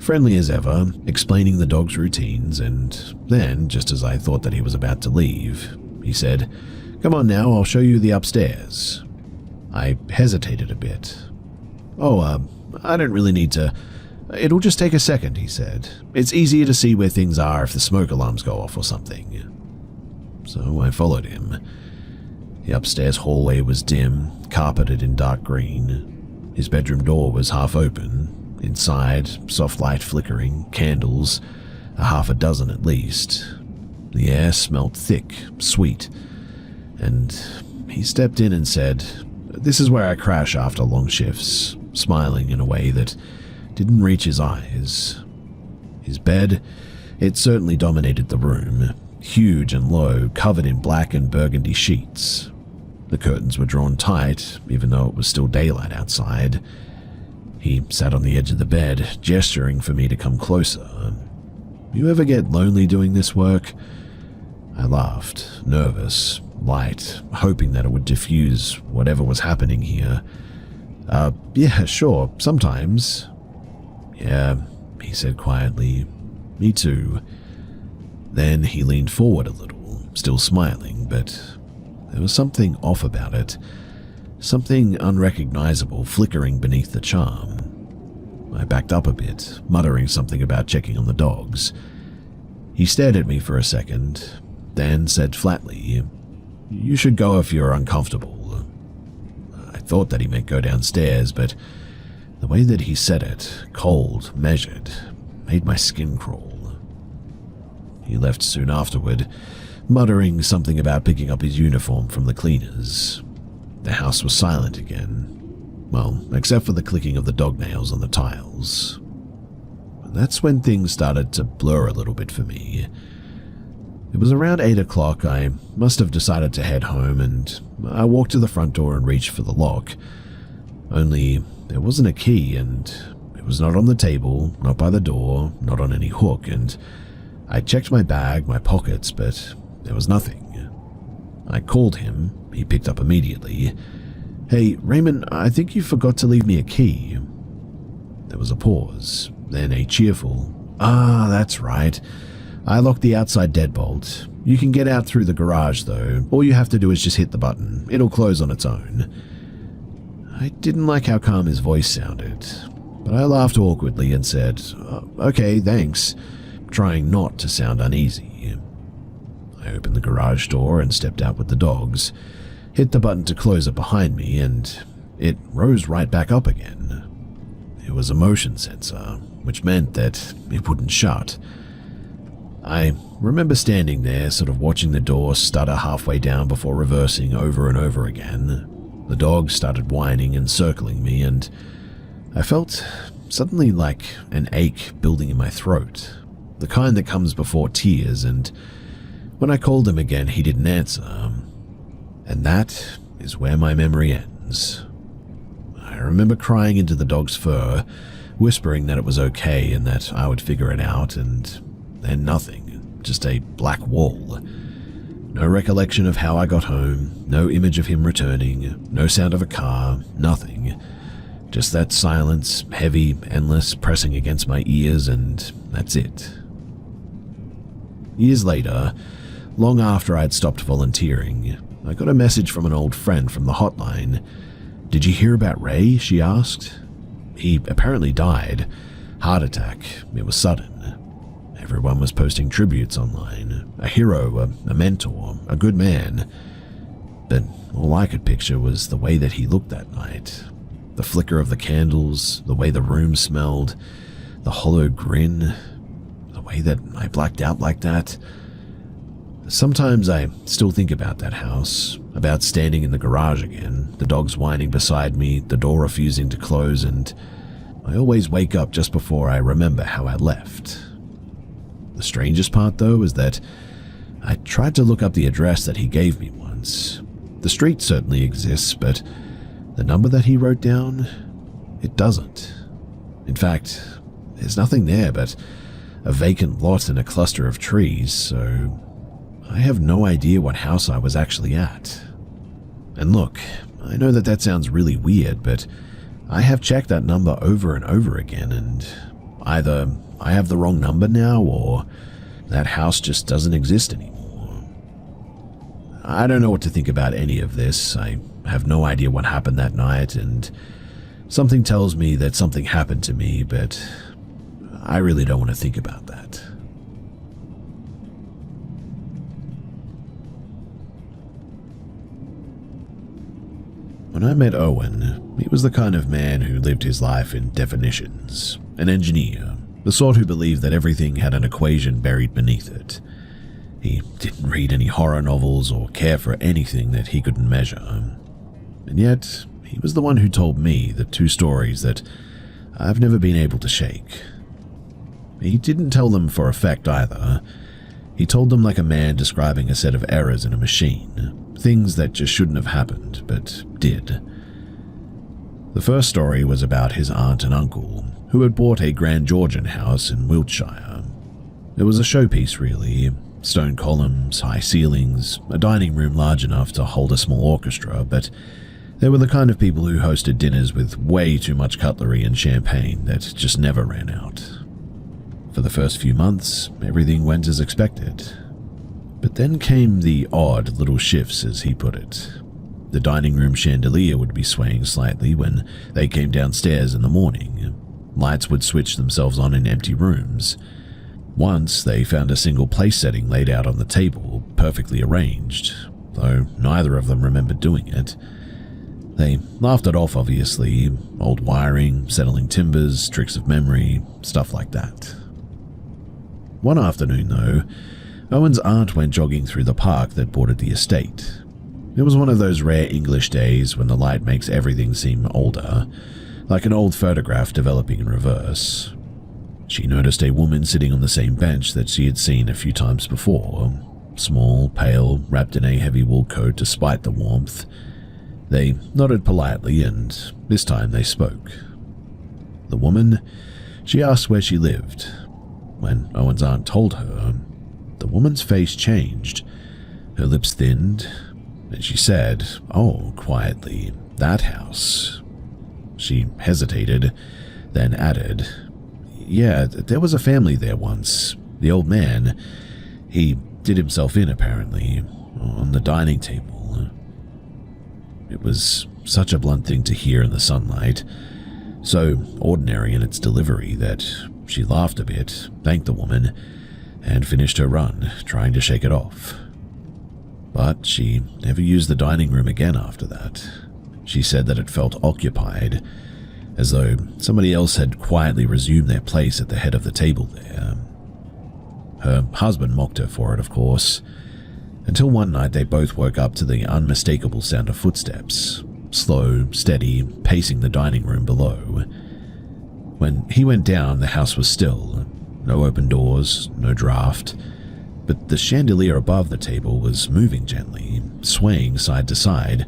friendly as ever, explaining the dog's routines, and then, just as I thought that he was about to leave, he said, "Come on now, I'll show you the upstairs." I hesitated a bit. I don't really need to. It'll just take a second, he said. It's easier to see where things are if the smoke alarms go off or something. So I followed him. The upstairs hallway was dim, carpeted in dark green. His bedroom door was half open. Inside, soft light flickering, candles, a half a dozen at least. The air smelled thick, sweet. And he stepped in and said, "This is where I crash after long shifts," smiling in a way that didn't reach his eyes. His bed, it certainly dominated the room, huge and low, covered in black and burgundy sheets. The curtains were drawn tight, even though it was still daylight outside. He sat on the edge of the bed, gesturing for me to come closer. "You ever get lonely doing this work?" I laughed, nervous, light, hoping that it would diffuse whatever was happening here. Yeah, sure, sometimes." "Yeah," he said quietly. "Me too." Then he leaned forward a little, still smiling, but there was something off about it, something unrecognizable flickering beneath the charm. I backed up a bit, muttering something about checking on the dogs. He stared at me for a second, then said flatly, "You should go if you're uncomfortable." I thought that he meant go downstairs, but the way that he said it, cold, measured, made my skin crawl. He left soon afterward, muttering something about picking up his uniform from the cleaners. The house was silent again. Well, except for the clicking of the dog nails on the tiles. And that's when things started to blur a little bit for me. It was around 8 o'clock. I must have decided to head home, and I walked to the front door and reached for the lock. Only there wasn't a key, and it was not on the table, not by the door, not on any hook, and I checked my bag, my pockets, but there was nothing. I called him. He picked up immediately. "Hey, Raymond, I think you forgot to leave me a key." There was a pause, then a cheerful, "Ah, that's right. I locked the outside deadbolt. You can get out through the garage, though. All you have to do is just hit the button. It'll close on its own." I didn't like how calm his voice sounded, but I laughed awkwardly and said, "Okay, thanks," trying not to sound uneasy. I opened the garage door and stepped out with the dogs, hit the button to close it behind me, and it rose right back up again. It was a motion sensor, which meant that it wouldn't shut. I remember standing there, sort of watching the door stutter halfway down before reversing over and over again. The dogs started whining and circling me, and I felt suddenly like an ache building in my throat, the kind that comes before tears, and when I called him again, he didn't answer. And that is where my memory ends. I remember crying into the dog's fur, whispering that it was okay and that I would figure it out, and then nothing, just a black wall. No recollection of how I got home, no image of him returning, no sound of a car, nothing. Just that silence, heavy, endless, pressing against my ears, and that's it. Years later, long after I'd stopped volunteering, I got a message from an old friend from the hotline. "Did you hear about Ray?" she asked. "He apparently died. Heart attack. It was sudden." Everyone was posting tributes online. A hero, a mentor, a good man. But all I could picture was the way that he looked that night. The flicker of the candles, the way the room smelled, the hollow grin, the way that I blacked out like that. Sometimes I still think about that house, about standing in the garage again, the dogs whining beside me, the door refusing to close, and I always wake up just before I remember how I left. The strangest part, though, is that I tried to look up the address that he gave me once. The street certainly exists, but the number that he wrote down, it doesn't. In fact, there's nothing there but a vacant lot and a cluster of trees, so I have no idea what house I was actually at. And look, I know that that sounds really weird, but I have checked that number over and over again, and either I have the wrong number now, or that house just doesn't exist anymore. I don't know what to think about any of this. I have no idea what happened that night, and something tells me that something happened to me, but I really don't want to think about that. When I met Owen, he was the kind of man who lived his life in definitions, an engineer, the sort who believed that everything had an equation buried beneath it. He didn't read any horror novels or care for anything that he couldn't measure. And yet, he was the one who told me the two stories that I've never been able to shake. He didn't tell them for effect either. He told them like a man describing a set of errors in a machine. Things that just shouldn't have happened, but did. The first story was about his aunt and uncle, who had bought a Grand Georgian house in Wiltshire. It was a showpiece, really. Stone columns, high ceilings, a dining room large enough to hold a small orchestra, but they were the kind of people who hosted dinners with way too much cutlery and champagne that just never ran out. For the first few months, everything went as expected. But then came the odd little shifts, as he put it. The dining room chandelier would be swaying slightly when they came downstairs in the morning. Lights would switch themselves on in empty rooms. Once, they found a single place setting laid out on the table, perfectly arranged, though neither of them remembered doing it. They laughed it off, obviously. Old wiring, settling timbers, tricks of memory, stuff like that. One afternoon, though, Owen's aunt went jogging through the park that bordered the estate. It was one of those rare English days when the light makes everything seem older, like an old photograph developing in reverse. She noticed a woman sitting on the same bench that she had seen a few times before. small, pale, wrapped in a heavy wool coat despite the warmth. They nodded politely, and this time they spoke. The woman, she asked where she lived. When Owen's aunt told her, the woman's face changed. Her lips thinned, and she said, "Oh," quietly, "that house." She hesitated, then added, "Yeah, there was a family there once. The old man, he did himself in, apparently, on the dining table." It was such a blunt thing to hear in the sunlight, so ordinary in its delivery that she laughed a bit, thanked the woman, and finished her run, trying to shake it off. But she never used the dining room again after that. She said that it felt occupied, as though somebody else had quietly resumed their place at the head of the table there. Her husband mocked her for it, of course, until one night they both woke up to the unmistakable sound of footsteps, slow, steady, pacing the dining room below. When he went down, the house was still. No open doors, no draft, but the chandelier above the table was moving gently, swaying side to side,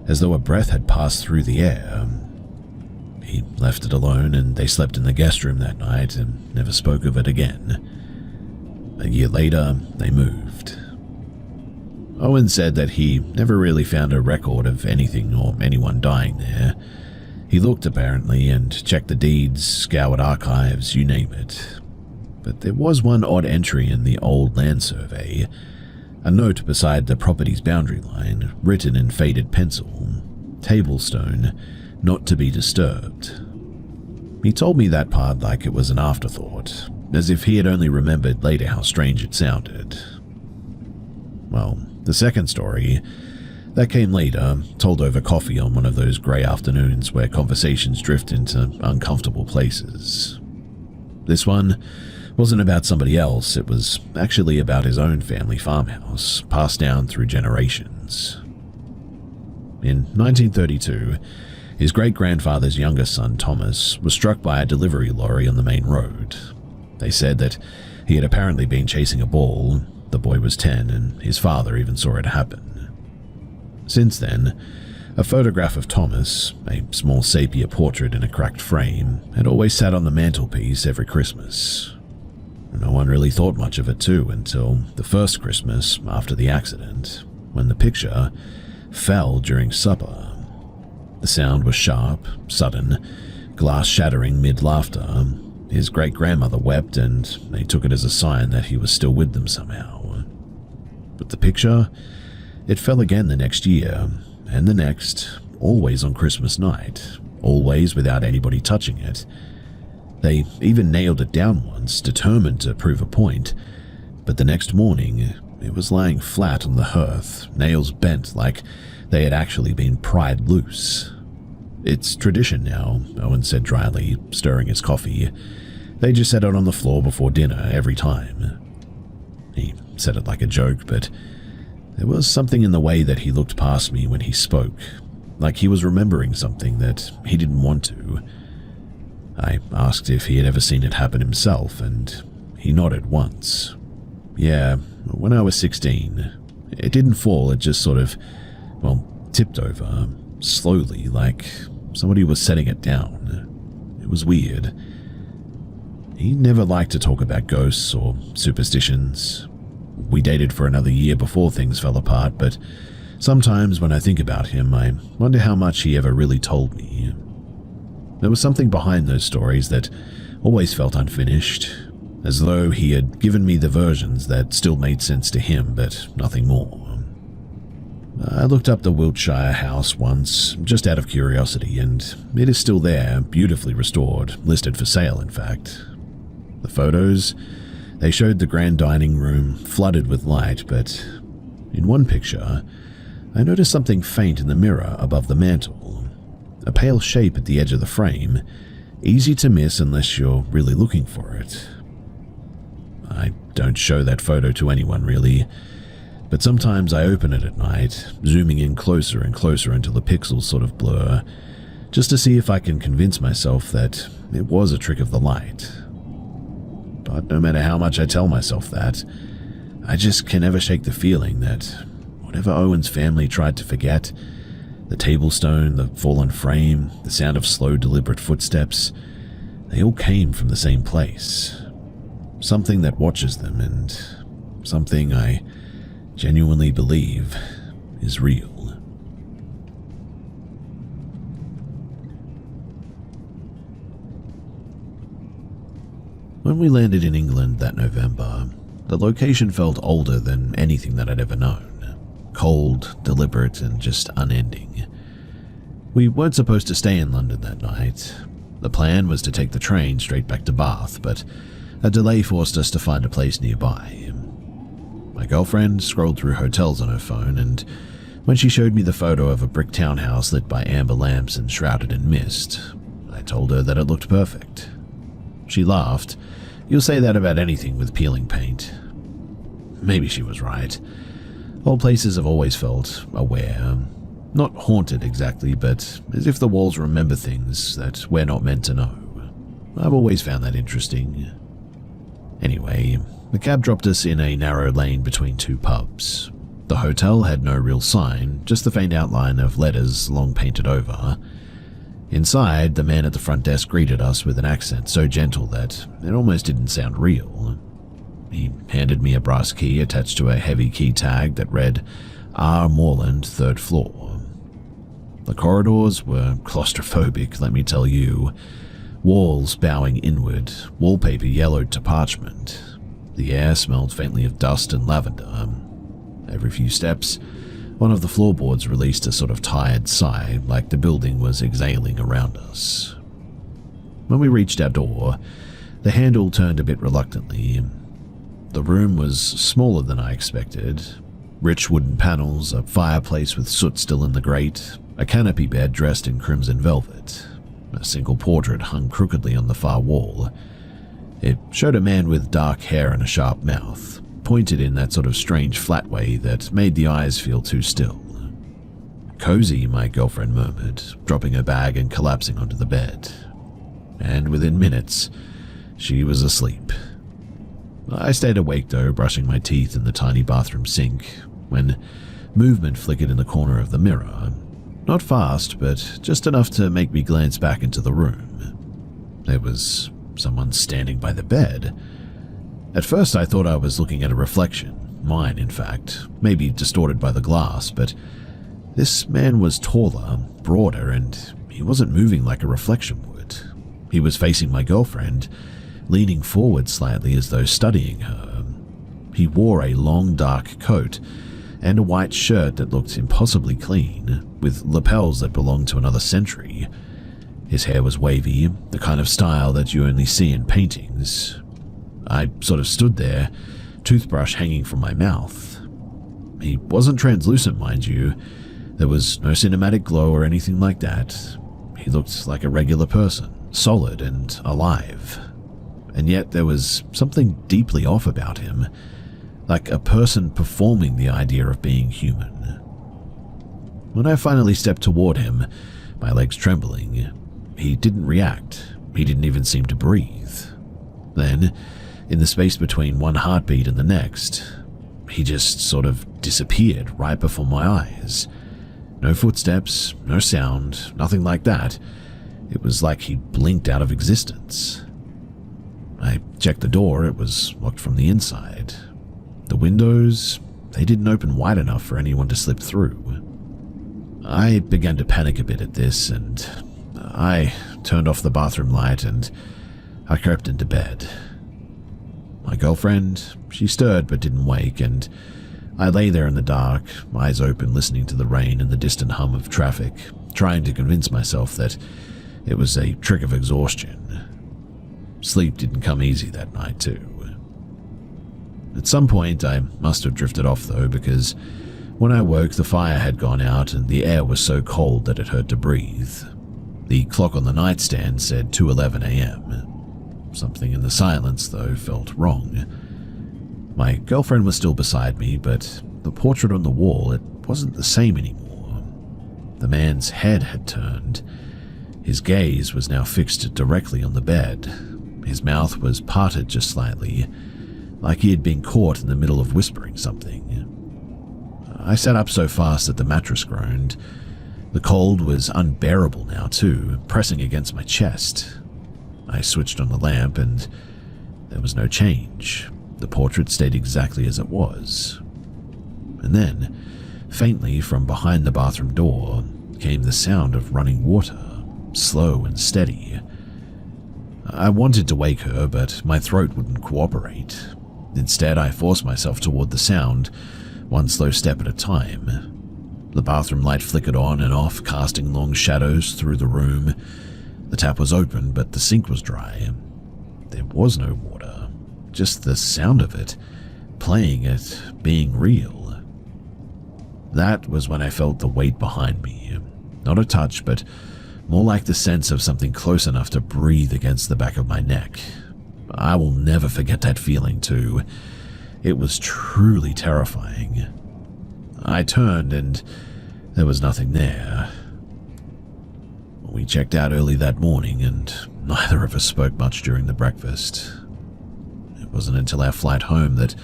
as though a breath had passed through the air. He left it alone, and they slept in the guest room that night and never spoke of it again. A year later, they moved. Owen said that he never really found a record of anything or anyone dying there. He looked, apparently, and checked the deeds, scoured archives, you name it. But there was one odd entry in the old land survey, a note beside the property's boundary line, written in faded pencil, "Tablestone, not to be disturbed." He told me that part like it was an afterthought, as if he had only remembered later how strange it sounded. Well, the second story, that came later, told over coffee on one of those grey afternoons where conversations drift into uncomfortable places. This one wasn't about somebody else, it was actually about his own family farmhouse, passed down through generations. In 1932, his great-grandfather's youngest son, Thomas, was struck by a delivery lorry on the main road. They said that he had apparently been chasing a ball. The boy was 10, and his father even saw it happen. Since then, a photograph of Thomas, a small sepia portrait in a cracked frame, had always sat on the mantelpiece every Christmas. No one really thought much of it too until the first Christmas after the accident, when the picture fell during supper. The sound was sharp, sudden, glass shattering mid-laughter. His great-grandmother wept, and they took it as a sign that he was still with them somehow. But the picture, it fell again the next year, and the next, always on Christmas night, always without anybody touching it. They even nailed it down once, determined to prove a point, but the next morning, it was lying flat on the hearth, nails bent like they had actually been pried loose. "It's tradition now," Owen said dryly, stirring his coffee. "They just set it on the floor before dinner every time." He said it like a joke, but there was something in the way that he looked past me when he spoke, like he was remembering something that he didn't want to. I asked if he had ever seen it happen himself, and he nodded once. "Yeah, when I was 16. It didn't fall, it just sort of, tipped over, slowly, like somebody was setting it down. It was weird." He never liked to talk about ghosts or superstitions. We dated for another year before things fell apart, but sometimes when I think about him, I wonder how much he ever really told me. There was something behind those stories that always felt unfinished, as though he had given me the versions that still made sense to him, but nothing more. I looked up the Wiltshire house once, just out of curiosity, and it is still there, beautifully restored, listed for sale, in fact. The photos, they showed the grand dining room flooded with light, but in one picture, I noticed something faint in the mirror above the mantel. A pale shape at the edge of the frame, easy to miss unless you're really looking for it. I don't show that photo to anyone, really, but sometimes I open it at night, zooming in closer and closer until the pixels sort of blur, just to see if I can convince myself that it was a trick of the light. But no matter how much I tell myself that, I just can never shake the feeling that whatever Owen's family tried to forget, the table stone, the fallen frame, the sound of slow, deliberate footsteps, they all came from the same place. Something that watches them, and something I genuinely believe is real. When we landed in England that November, the location felt older than anything that I'd ever known. Cold, deliberate, and just unending. We weren't supposed to stay in London that night. The plan was to take the train straight back to Bath, but a delay forced us to find a place nearby. My girlfriend scrolled through hotels on her phone, and when she showed me the photo of a brick townhouse lit by amber lamps and shrouded in mist, I told her that it looked perfect. She laughed. You'll say that about anything with peeling paint. Maybe she was right. Old places have always felt aware. Not haunted exactly, but as if the walls remember things that we're not meant to know. I've always found that interesting. Anyway, the cab dropped us in a narrow lane between two pubs. The hotel had no real sign, just the faint outline of letters long painted over. Inside, the man at the front desk greeted us with an accent so gentle that it almost didn't sound real. He handed me a brass key attached to a heavy key tag that read, R. Moreland, 3rd floor. The corridors were claustrophobic, let me tell you. Walls bowing inward, wallpaper yellowed to parchment. The air smelled faintly of dust and lavender. Every few steps, one of the floorboards released a sort of tired sigh, like the building was exhaling around us. When we reached our door, the handle turned a bit reluctantly. The room was smaller than I expected. Rich wooden panels, a fireplace with soot still in the grate, a canopy bed dressed in crimson velvet. A single portrait hung crookedly on the far wall. It showed a man with dark hair and a sharp mouth, pointed in that sort of strange flat way that made the eyes feel too still. Cozy, my girlfriend murmured, dropping her bag and collapsing onto the bed. And within minutes, she was asleep. I stayed awake though, brushing my teeth in the tiny bathroom sink, when movement flickered in the corner of the mirror. Not fast, but just enough to make me glance back into the room. There was someone standing by the bed. At first I thought I was looking at a reflection, mine in fact, maybe distorted by the glass, but this man was taller, broader, and he wasn't moving like a reflection would. He was facing my girlfriend, leaning forward slightly as though studying her. He wore a long dark coat and a white shirt that looked impossibly clean, with lapels that belonged to another century. His hair was wavy, the kind of style that you only see in paintings. I sort of stood there, toothbrush hanging from my mouth. He wasn't translucent, mind you. There was no cinematic glow or anything like that. He looked like a regular person, solid and alive. And yet there was something deeply off about him, like a person performing the idea of being human. When I finally stepped toward him, my legs trembling, he didn't react. He didn't even seem to breathe. Then, in the space between one heartbeat and the next, he just sort of disappeared right before my eyes. No footsteps, no sound, nothing like that. It was like he blinked out of existence. I checked the door. It was locked from the inside. The windows, they didn't open wide enough for anyone to slip through. I began to panic a bit at this, and I turned off the bathroom light and I crept into bed. My girlfriend, she stirred but didn't wake, and I lay there in the dark, eyes open, listening to the rain and the distant hum of traffic, trying to convince myself that it was a trick of exhaustion. Sleep didn't come easy that night, too. At some point, I must have drifted off, though, because when I woke, the fire had gone out and the air was so cold that it hurt to breathe. The clock on the nightstand said 2:11 a.m. Something in the silence, though, felt wrong. My girlfriend was still beside me, but the portrait on the wall, it wasn't the same anymore. The man's head had turned. His gaze was now fixed directly on the bed. His mouth was parted just slightly, like he had been caught in the middle of whispering something. I sat up so fast that the mattress groaned. The cold was unbearable now too, pressing against my chest. I switched on the lamp and there was no change. The portrait stayed exactly as it was. And then, faintly from behind the bathroom door, came the sound of running water, slow and steady. I wanted to wake her, but my throat wouldn't cooperate. Instead, I forced myself toward the sound, one slow step at a time. The bathroom light flickered on and off, casting long shadows through the room. The tap was open, but the sink was dry. There was no water, just the sound of it, playing it, being real. That was when I felt the weight behind me. Not a touch, but more like the sense of something close enough to breathe against the back of my neck. I will never forget that feeling too. It was truly terrifying. I turned and there was nothing there. We checked out early that morning and neither of us spoke much during the breakfast. It wasn't until our flight home that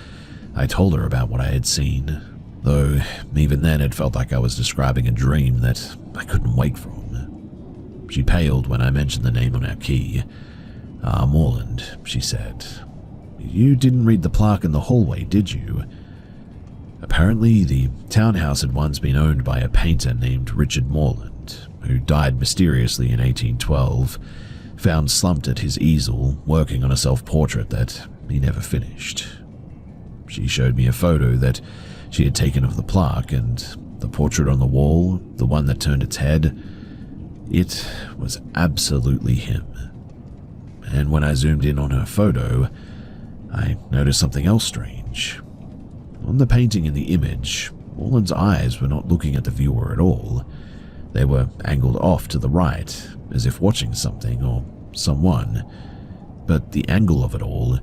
I told her about what I had seen, though even then it felt like I was describing a dream that I couldn't wake from. She paled when I mentioned the name on our key. Morland, she said. You didn't read the plaque in the hallway, did you? Apparently, the townhouse had once been owned by a painter named Richard Morland, who died mysteriously in 1812, found slumped at his easel, working on a self-portrait that he never finished. She showed me a photo that she had taken of the plaque, and the portrait on the wall, the one that turned its head, it was absolutely him. And when I zoomed in on her photo, I noticed something else strange. On the painting in the image, Morland's eyes were not looking at the viewer at all. They were angled off to the right, as if watching something or someone. But the angle of it all,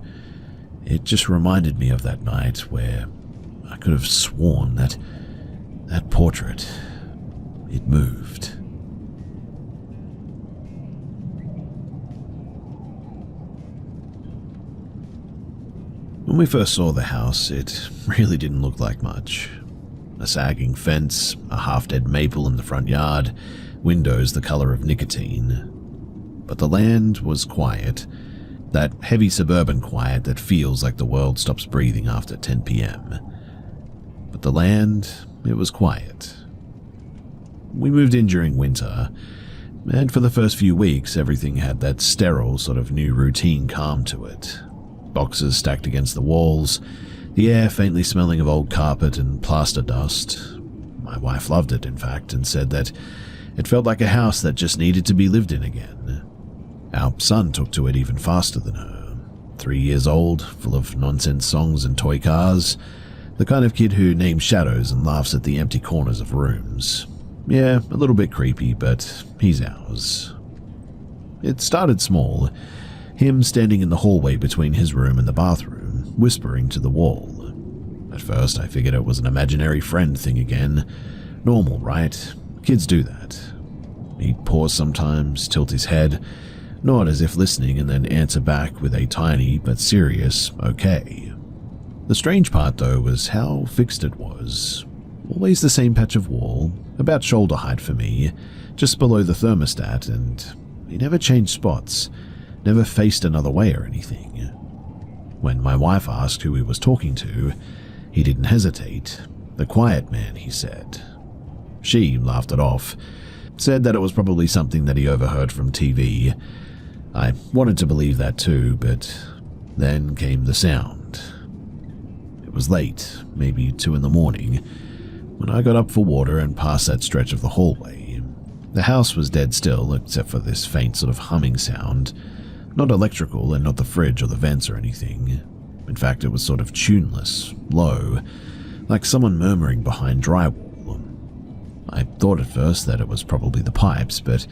it just reminded me of that night where I could have sworn that portrait, it moved. When we first saw the house, it really didn't look like much. A sagging fence, a half-dead maple in the front yard, windows the color of nicotine. But the land was quiet, that heavy suburban quiet that feels like the world stops breathing after 10 p.m. But the land, it was quiet. We moved in during winter, and for the first few weeks everything had that sterile sort of new routine calm to it. Boxes stacked against the walls, the air faintly smelling of old carpet and plaster dust. My wife loved it, in fact, and said that it felt like a house that just needed to be lived in again. Our son took to it even faster than her. 3 years old, full of nonsense songs and toy cars, the kind of kid who names shadows and laughs at the empty corners of rooms. Yeah, a little bit creepy, but he's ours. It started small, him standing in the hallway between his room and the bathroom, whispering to the wall. At first, I figured it was an imaginary friend thing again. Normal, right? Kids do that. He'd pause sometimes, tilt his head, nod as if listening, and then answer back with a tiny but serious okay. The strange part, though, was how fixed it was. Always the same patch of wall, about shoulder height for me, just below the thermostat, and he never changed spots. Never faced another way or anything. When my wife asked who he was talking to, he didn't hesitate. The quiet man, he said. She laughed it off, said that it was probably something that he overheard from TV. I wanted to believe that too, but then came the sound. It was late, maybe 2 in the morning, when I got up for water and passed that stretch of the hallway. The house was dead still, except for this faint sort of humming sound. Not electrical and not the fridge or the vents or anything. In fact, it was sort of tuneless, low, like someone murmuring behind drywall. I thought at first that it was probably the pipes, but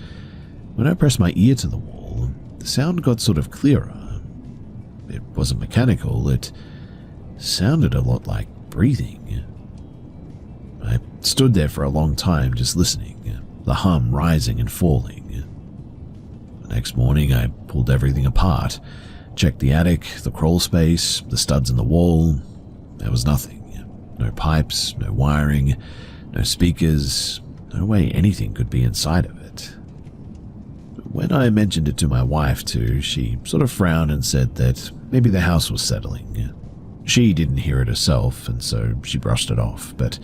when I pressed my ear to the wall, the sound got sort of clearer. It wasn't mechanical, it sounded a lot like breathing. I stood there for a long time just listening, the hum rising and falling. The next morning, I pulled everything apart, Checked the attic, the crawl space, the studs in the wall. There was nothing. No pipes, no wiring, no speakers, no way anything could be inside of it. When I mentioned it to my wife too, she sort of frowned and said that maybe the house was settling. She didn't hear it herself, and so she brushed it off, but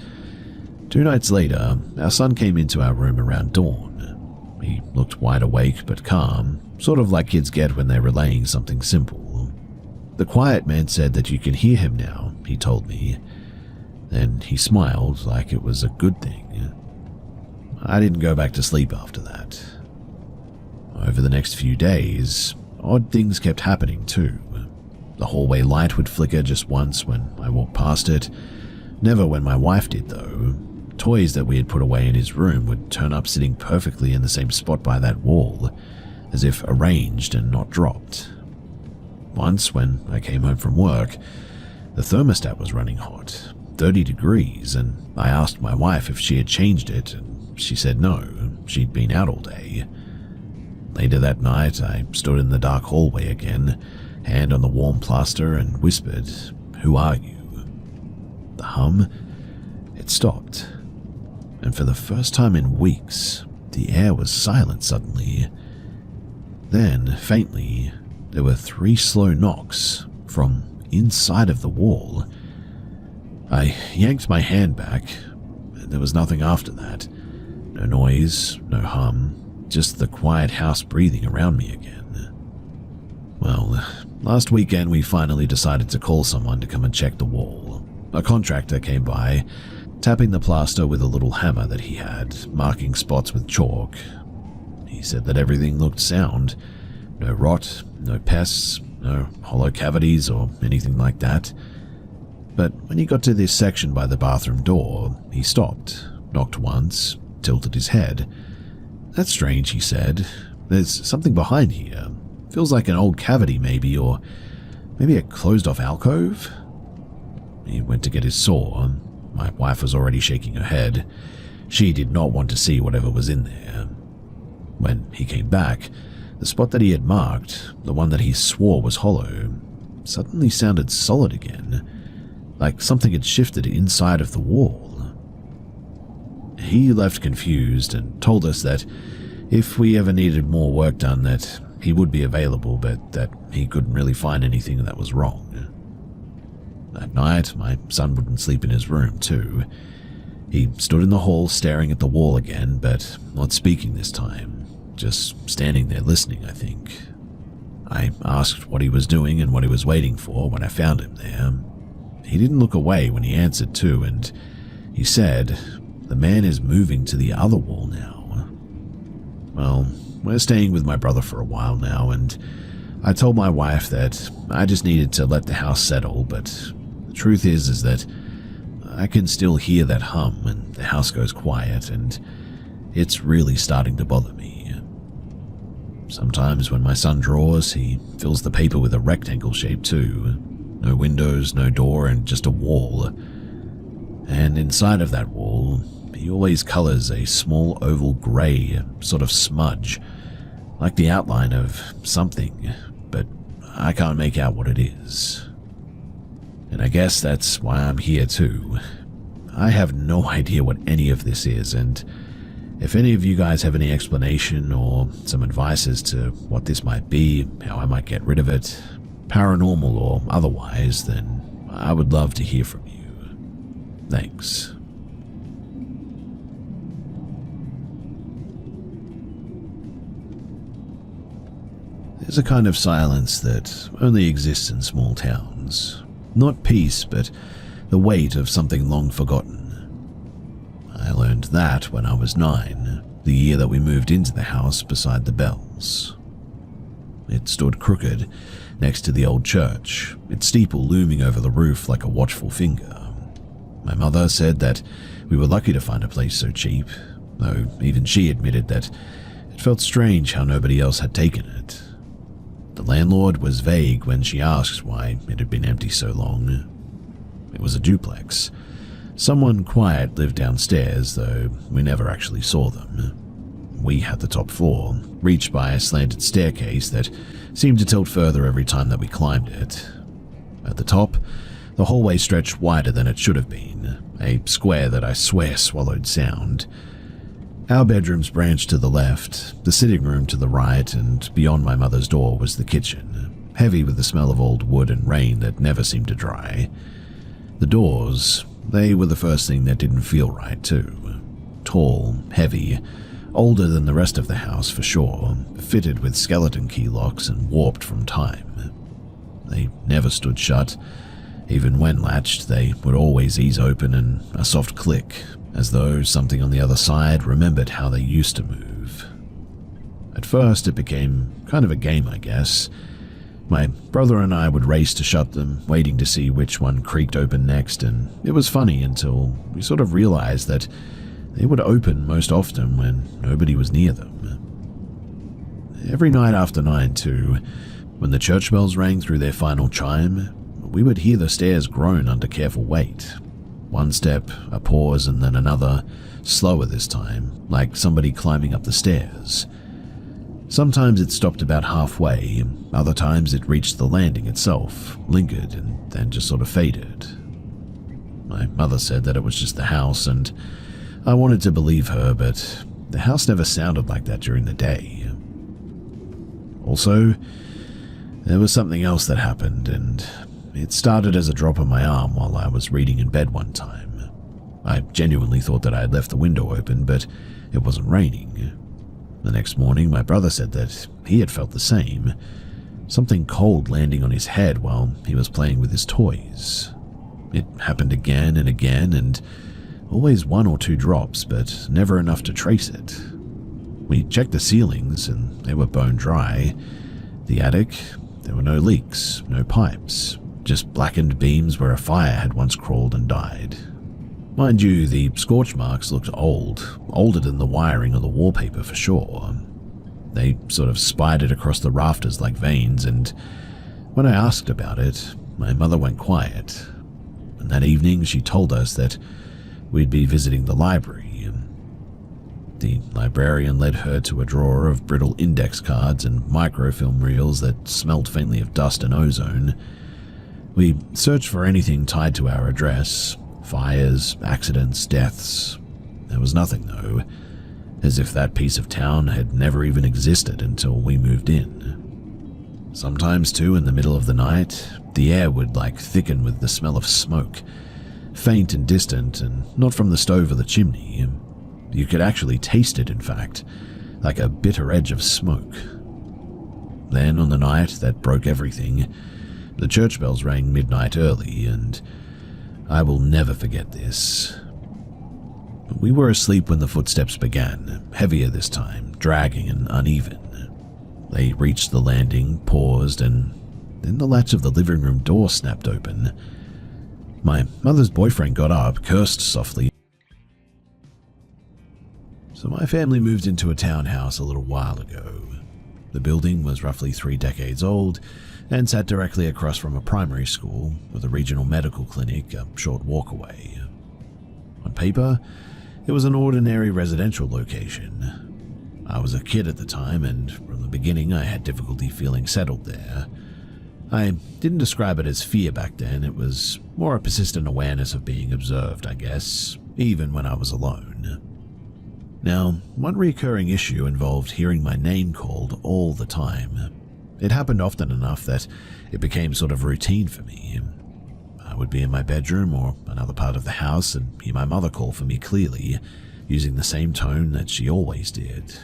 2 nights later, our son came into our room around dawn. He looked wide awake but calm, sort of like kids get when they're relaying something simple. The quiet man said that you can hear him now, he told me. Then he smiled like it was a good thing. I didn't go back to sleep after that. Over the next few days, odd things kept happening too. The hallway light would flicker just once when I walked past it. Never when my wife did, though. Toys that we had put away in his room would turn up sitting perfectly in the same spot by that wall, as if arranged and not dropped. Once, when I came home from work, the thermostat was running hot, 30 degrees, and I asked my wife if she had changed it, and she said no, she'd been out all day. Later that night, I stood in the dark hallway again, hand on the warm plaster, and whispered, "Who are you?" The hum, it stopped, and for the first time in weeks, the air was silent suddenly. Then, faintly, there were 3 slow knocks from inside of the wall. I yanked my hand back, and there was nothing after that. No noise, no hum, just the quiet house breathing around me again. Well, last weekend we finally decided to call someone to come and check the wall. A contractor came by, tapping the plaster with a little hammer that he had, marking spots with chalk. He said that everything looked sound. No rot, no pests, no hollow cavities or anything like that. But when he got to this section by the bathroom door, he stopped, knocked once, tilted his head. "That's strange," he said. "There's something behind here. Feels like an old cavity maybe, or maybe a closed-off alcove." He went to get his saw. My wife was already shaking her head. She did not want to see whatever was in there. When he came back, the spot that he had marked, the one that he swore was hollow, suddenly sounded solid again, like something had shifted inside of the wall. He left confused and told us that if we ever needed more work done, that he would be available, but that he couldn't really find anything that was wrong. That night, my son wouldn't sleep in his room too. He stood in the hall staring at the wall again, but not speaking this time, just standing there listening, I think. I asked what he was doing and what he was waiting for when I found him there. He didn't look away when he answered too, and he said, "The man is moving to the other wall now." Well, we're staying with my brother for a while now, and I told my wife that I just needed to let the house settle, but the truth is that I can still hear that hum when the house goes quiet, and it's really starting to bother me. Sometimes when my son draws, he fills the paper with a rectangle shape too. No windows, no door, and just a wall. And inside of that wall, he always colors a small oval gray sort of smudge, like the outline of something, but I can't make out what it is. And I guess that's why I'm here too. I have no idea what any of this is, and if any of you guys have any explanation or some advice as to what this might be, how I might get rid of it, paranormal or otherwise, then I would love to hear from you. Thanks. There's a kind of silence that only exists in small towns. Not peace, but the weight of something long forgotten. I learned that when I was 9, the year that we moved into the house beside the Bells. It stood crooked next to the old church, its steeple looming over the roof like a watchful finger. My mother said that we were lucky to find a place so cheap, though even she admitted that it felt strange how nobody else had taken it. The landlord was vague when she asked why it had been empty so long. It was a duplex. Someone quiet lived downstairs, though we never actually saw them. we had the top floor, reached by a slanted staircase that seemed to tilt further every time that we climbed it. At the top, the hallway stretched wider than it should have been, a square that I swear swallowed sound. Our bedrooms branched to the left, the sitting room to the right, and beyond my mother's door was the kitchen, heavy with the smell of old wood and rain that never seemed to dry. The doors, they were the first thing that didn't feel right too. Tall, heavy, older than the rest of the house for sure, fitted with skeleton key locks and warped from time. They never stood shut. Even when latched, they would always ease open in a soft click, as though something on the other side remembered how they used to move. At first, it became kind of a game, I guess. My brother and I would race to shut them, waiting to see which one creaked open next, and it was funny until we sort of realized that they would open most often when nobody was near them. Every night after 9 too, when the church bells rang through their final chime, we would hear the stairs groan under careful weight. One step, a pause, and then another, slower this time, like somebody climbing up the stairs. Sometimes it stopped about halfway, other times it reached the landing itself, lingered, and then just sort of faded. My mother said that it was just the house, and I wanted to believe her, but the house never sounded like that during the day. Also, there was something else that happened, and it started as a drop on my arm while I was reading in bed one time. I genuinely thought that I had left the window open, but it wasn't raining. The next morning, my brother said that he had felt the same, something cold landing on his head while he was playing with his toys. It happened again and again, and always 1 or 2 drops, but never enough to trace it. We checked the ceilings, and they were bone dry. The attic, there were no leaks, no pipes, just blackened beams where a fire had once crawled and died. Mind you, the scorch marks looked old, older than the wiring or the wallpaper for sure. They sort of spidered across the rafters like veins, and when I asked about it, my mother went quiet. And that evening she told us that we'd be visiting the library. The librarian led her to a drawer of brittle index cards and microfilm reels that smelled faintly of dust and ozone. We searched for anything tied to our address, fires, accidents, deaths. There was nothing, though, as if that piece of town had never even existed until we moved in. Sometimes, too, in the middle of the night, the air would thicken with the smell of smoke, faint and distant, and not from the stove or the chimney. You could actually taste it, in fact, like a bitter edge of smoke. Then, on the night that broke everything, the church bells rang midnight early, and I will never forget this. We were asleep when the footsteps began, heavier this time, dragging and uneven. They reached the landing, paused, and then the latch of the living room door snapped open. My mother's boyfriend got up, cursed softly. So my family moved into a townhouse a little while ago. The building was roughly 3 decades old and sat directly across from a primary school with a regional medical clinic a short walk away. On paper, it was an ordinary residential location. I was a kid at the time, and from the beginning I had difficulty feeling settled there. I didn't describe it as fear back then, it was more a persistent awareness of being observed, I guess, even when I was alone. Now, one recurring issue involved hearing my name called all the time. It happened often enough that it became sort of routine for me. I would be in my bedroom or another part of the house and hear my mother call for me clearly, using the same tone that she always did.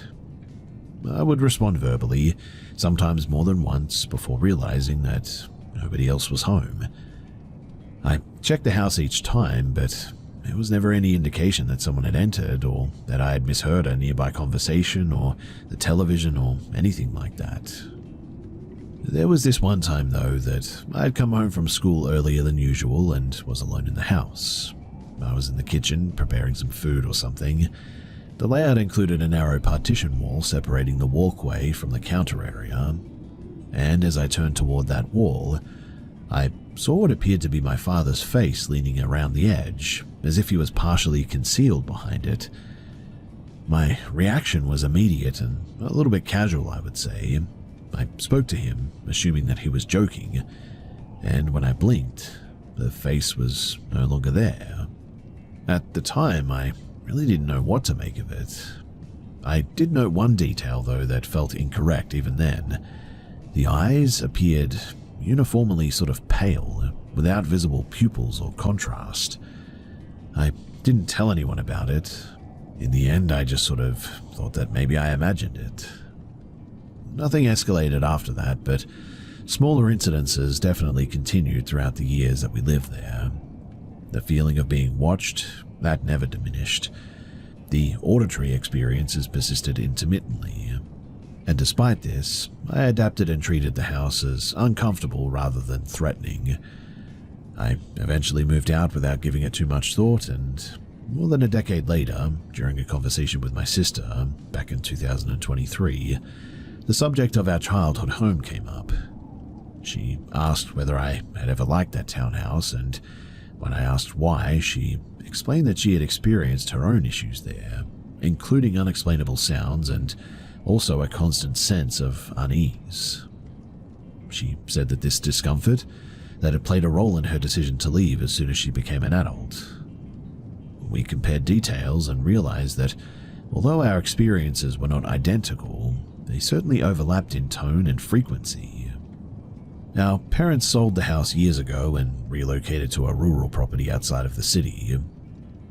I would respond verbally, sometimes more than once, before realizing that nobody else was home. I checked the house each time, but there was never any indication that someone had entered or that I had misheard a nearby conversation or the television or anything like that. There was this one time, though, that I had come home from school earlier than usual and was alone in the house. I was in the kitchen preparing some food or something. The layout included a narrow partition wall separating the walkway from the counter area, and as I turned toward that wall, I saw what appeared to be my father's face leaning around the edge, as if he was partially concealed behind it. My reaction was immediate and a little bit casual, I would say. I spoke to him, assuming that he was joking, and when I blinked, the face was no longer there. At the time, I really didn't know what to make of it. I did note one detail, though, that felt incorrect even then. The eyes appeared uniformly sort of pale, without visible pupils or contrast. I didn't tell anyone about it. In the end, I just sort of thought that maybe I imagined it. Nothing escalated after that, but smaller incidences definitely continued throughout the years that we lived there. The feeling of being watched, that never diminished. The auditory experiences persisted intermittently. And despite this, I adapted and treated the house as uncomfortable rather than threatening. I eventually moved out without giving it too much thought, and more than a decade later, during a conversation with my sister back in 2023, the subject of our childhood home came up. She asked whether I had ever liked that townhouse, and when I asked why, she explained that she had experienced her own issues there, including unexplainable sounds and also a constant sense of unease. She said that this discomfort that had played a role in her decision to leave as soon as she became an adult. We compared details and realized that although our experiences were not identical, they certainly overlapped in tone and frequency. Our parents sold the house years ago and relocated to a rural property outside of the city.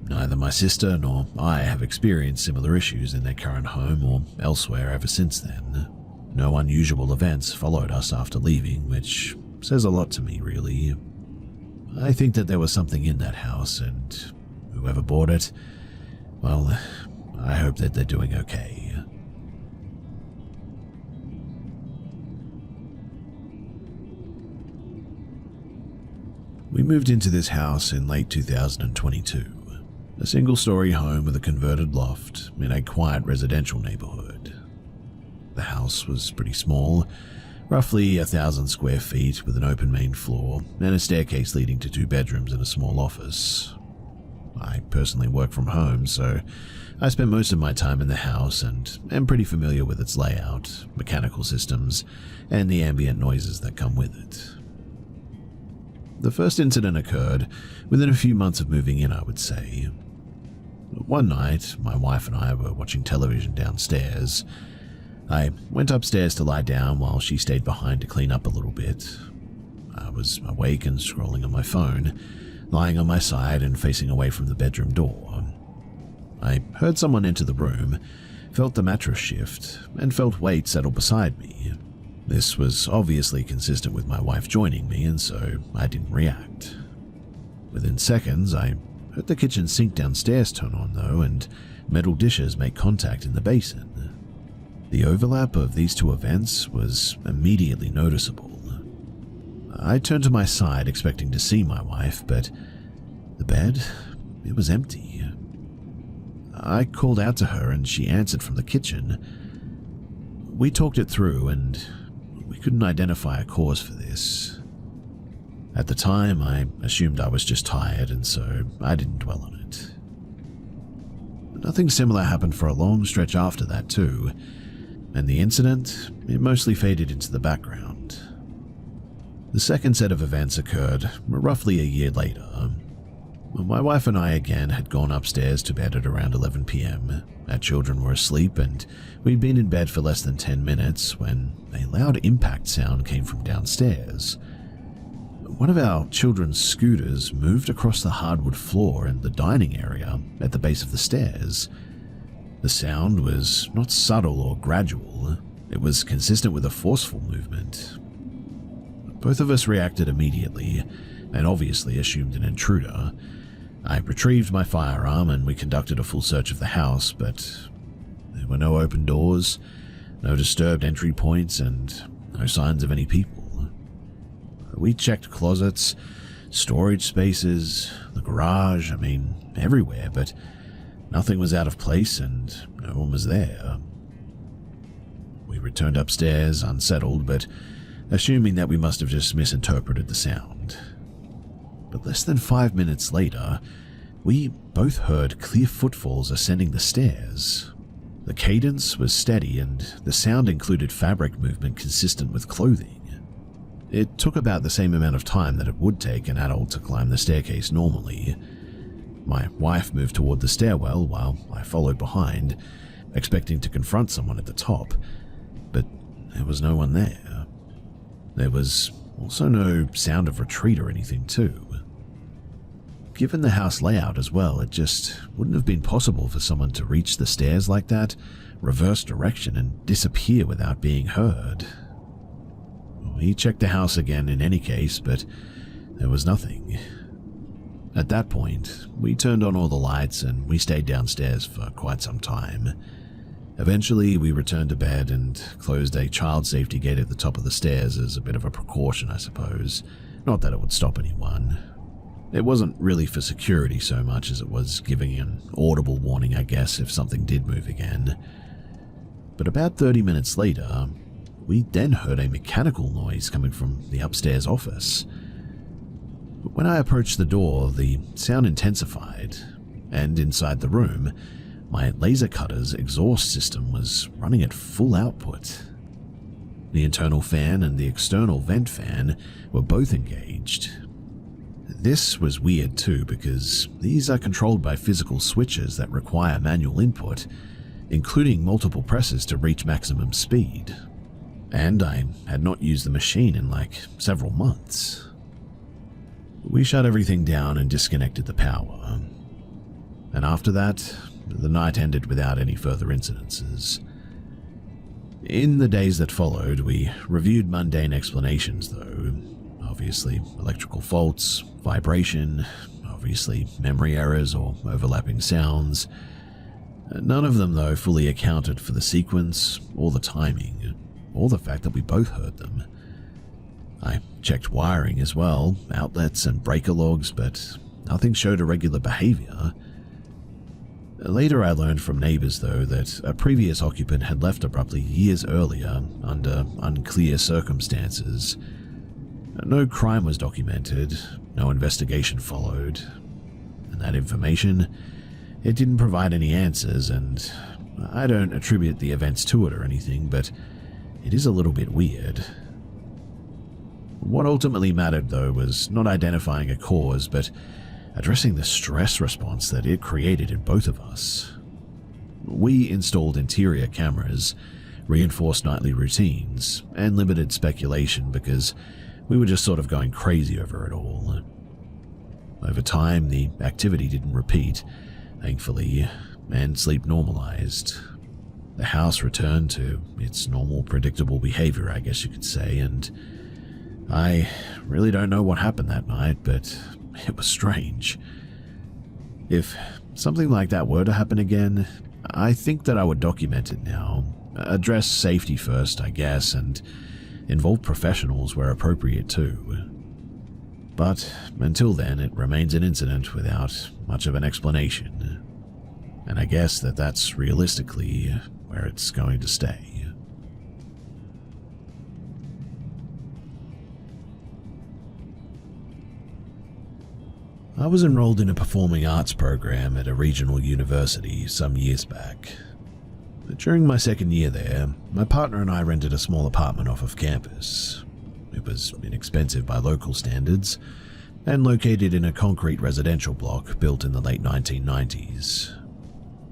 Neither my sister nor I have experienced similar issues in their current home or elsewhere ever since then. No unusual events followed us after leaving, which says a lot to me, really. I think that there was something in that house, and whoever bought it, well, I hope that they're doing okay. We moved into this house in late 2022, a single-story home with a converted loft in a quiet residential neighborhood. The house was pretty small, roughly 1,000 square feet, with an open main floor and a staircase leading to 2 bedrooms and a small office. I personally work from home, so I spent most of my time in the house and am pretty familiar with its layout, mechanical systems, and the ambient noises that come with it. The first incident occurred within a few months of moving in, I would say. One night, my wife and I were watching television downstairs. I went upstairs to lie down while she stayed behind to clean up a little bit. I was awake and scrolling on my phone, lying on my side and facing away from the bedroom door. I heard someone enter the room, felt the mattress shift, and felt weight settle beside me. This was obviously consistent with my wife joining me, and so I didn't react. Within seconds, I heard the kitchen sink downstairs turn on, though, and metal dishes make contact in the basin. The overlap of these two events was immediately noticeable. I turned to my side expecting to see my wife, but the bed, it was empty. I called out to her and she answered from the kitchen. We talked it through and we couldn't identify a cause for this. At the time, I assumed I was just tired, and so I didn't dwell on it. Nothing similar happened for a long stretch after that too, and the incident, it mostly faded into the background. The second set of events occurred roughly a year later. My wife and I again had gone upstairs to bed at around 11 p.m. Our children were asleep and we'd been in bed for less than 10 minutes when a loud impact sound came from downstairs. One of our children's scooters moved across the hardwood floor in the dining area at the base of the stairs. The sound was not subtle or gradual. It was consistent with a forceful movement. Both of us reacted immediately and obviously assumed an intruder. I retrieved my firearm and we conducted a full search of the house, but there were no open doors, no disturbed entry points, and no signs of any people. We checked closets, storage spaces, the garage, everywhere, but nothing was out of place and no one was there. We returned upstairs, unsettled, but assuming that we must have just misinterpreted the sound. But less than 5 minutes later, we both heard clear footfalls ascending the stairs, The cadence was steady and the sound included fabric movement consistent with clothing. It took about the same amount of time that it would take an adult to climb the staircase normally. My wife moved toward the stairwell while I followed behind, expecting to confront someone at the top, but there was no one there. There was also no sound of retreat or anything too. Given the house layout as well, it just wouldn't have been possible for someone to reach the stairs like that, reverse direction, and disappear without being heard. We checked the house again in any case, but there was nothing. At that point, we turned on all the lights and we stayed downstairs for quite some time. Eventually, we returned to bed and closed a child safety gate at the top of the stairs as a bit of a precaution, I suppose. Not that it would stop anyone. It wasn't really for security so much as it was giving an audible warning, I guess, if something did move again. But about 30 minutes later, we then heard a mechanical noise coming from the upstairs office. When I approached the door, the sound intensified, and inside the room, my laser cutter's exhaust system was running at full output. The internal fan and the external vent fan were both engaged. This was weird too, because these are controlled by physical switches that require manual input, including multiple presses to reach maximum speed. And I had not used the machine in like several months. We shut everything down and disconnected the power. And after that, the night ended without any further incidences. In the days that followed, we reviewed mundane explanations though. Obviously, electrical faults, vibration, obviously memory errors or overlapping sounds. None of them, though, fully accounted for the sequence or the timing, or the fact that we both heard them. I checked wiring as well, outlets and breaker logs, but nothing showed irregular behavior. Later I learned from neighbors, though, that a previous occupant had left abruptly years earlier under unclear circumstances. No crime was documented, no investigation followed, and that information, it didn't provide any answers, and I don't attribute the events to it or anything, but it is a little bit weird. What ultimately mattered, though, was not identifying a cause, but addressing the stress response that it created in both of us. We installed interior cameras, reinforced nightly routines, and limited speculation because we were just sort of going crazy over it all. Over time, the activity didn't repeat, thankfully, and sleep normalized. The house returned to its normal, predictable behavior, I guess you could say, and I really don't know what happened that night, but it was strange. If something like that were to happen again, I think that I would document it now, address safety first, I guess, and involve professionals where appropriate too. But until then, it remains an incident without much of an explanation. And I guess that that's realistically where it's going to stay. I was enrolled in a performing arts program at a regional university some years back. During my second year there, my partner and I rented a small apartment off of campus. It was inexpensive by local standards, and located in a concrete residential block built in the late 1990s.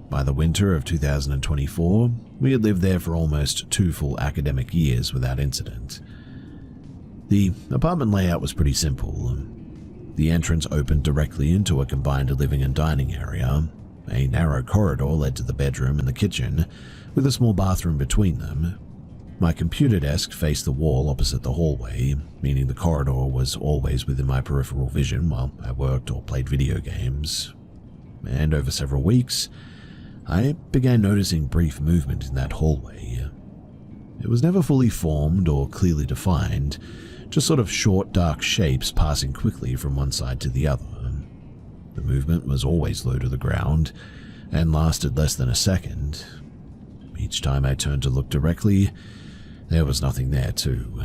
By the winter of 2024, we had lived there for almost 2 full academic years without incident. The apartment layout was pretty simple. The entrance opened directly into a combined living and dining area. A narrow corridor led to the bedroom and the kitchen, with a small bathroom between them. My computer desk faced the wall opposite the hallway, meaning the corridor was always within my peripheral vision while I worked or played video games. And over several weeks, I began noticing brief movement in that hallway. It was never fully formed or clearly defined, just sort of short, dark shapes passing quickly from one side to the other. The movement was always low to the ground and lasted less than a second. Each time I turned to look directly, there was nothing there too.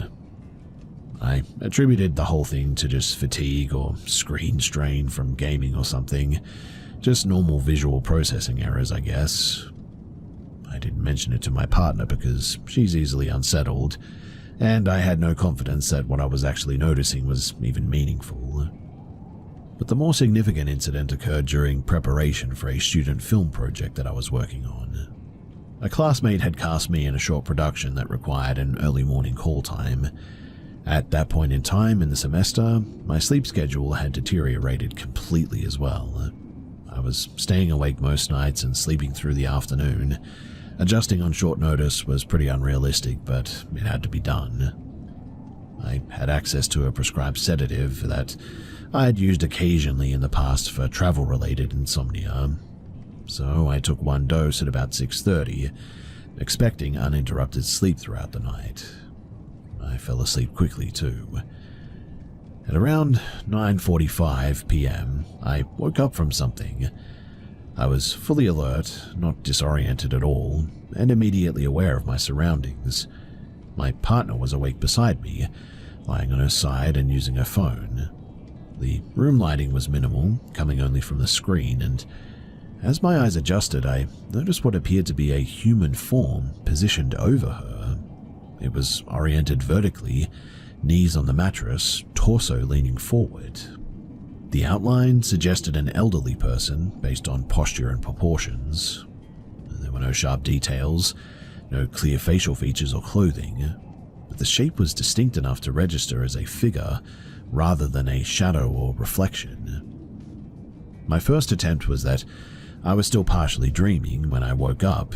I attributed the whole thing to just fatigue or screen strain from gaming or something, just normal visual processing errors, I guess. I didn't mention it to my partner because she's easily unsettled, and I had no confidence that what I was actually noticing was even meaningful. But the more significant incident occurred during preparation for a student film project that I was working on. A classmate had cast me in a short production that required an early morning call time. At that point in time in the semester, my sleep schedule had deteriorated completely as well. I was staying awake most nights and sleeping through the afternoon. Adjusting on short notice was pretty unrealistic, but it had to be done. I had access to a prescribed sedative that I had used occasionally in the past for travel-related insomnia, so I took one dose at about 6:30, expecting uninterrupted sleep throughout the night. I fell asleep quickly too. At around 9:45 p.m., I woke up from something. I was fully alert, not disoriented at all, and immediately aware of my surroundings. My partner was awake beside me, lying on her side and using her phone. The room lighting was minimal, coming only from the screen, and as my eyes adjusted, I noticed what appeared to be a human form positioned over her. It was oriented vertically, knees on the mattress, torso leaning forward. The outline suggested an elderly person based on posture and proportions. There were no sharp details, no clear facial features or clothing, but the shape was distinct enough to register as a figure rather than a shadow or reflection. My first attempt was that I was still partially dreaming when I woke up.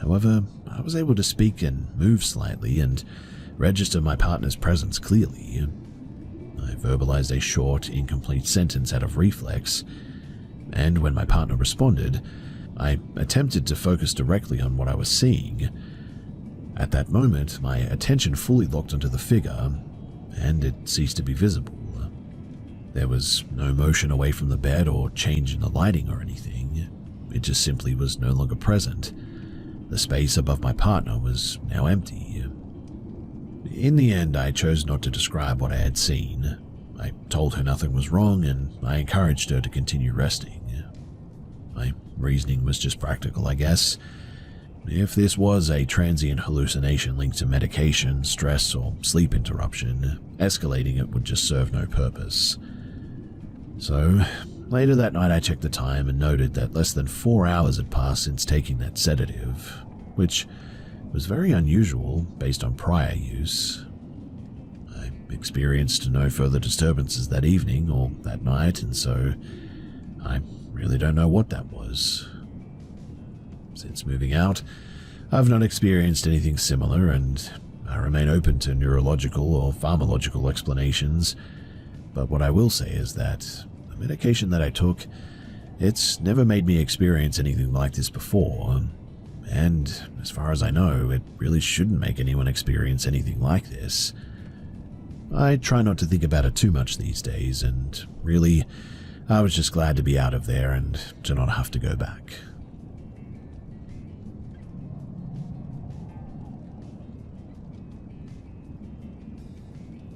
However, I was able to speak and move slightly and register my partner's presence clearly. I verbalized a short, incomplete sentence out of reflex, and when my partner responded, I attempted to focus directly on what I was seeing. At that moment, my attention fully locked onto the figure, and it ceased to be visible. There was no motion away from the bed or change in the lighting or anything. It just simply was no longer present. The space above my partner was now empty. In the end, I chose not to describe what I had seen. I told her nothing was wrong, and I encouraged her to continue resting. My reasoning was just practical, I guess. If this was a transient hallucination linked to medication, stress, or sleep interruption, escalating it would just serve no purpose. So, later that night I checked the time and noted that less than 4 hours had passed since taking that sedative, which was very unusual based on prior use. I experienced no further disturbances that evening or that night, and so I really don't know what that was. Since moving out, I've not experienced anything similar, and I remain open to neurological or pharmacological explanations, but what I will say is that the medication that I took, it's never made me experience anything like this before, and as far as I know, it really shouldn't make anyone experience anything like this. I try not to think about it too much these days, and really, I was just glad to be out of there and to not have to go back.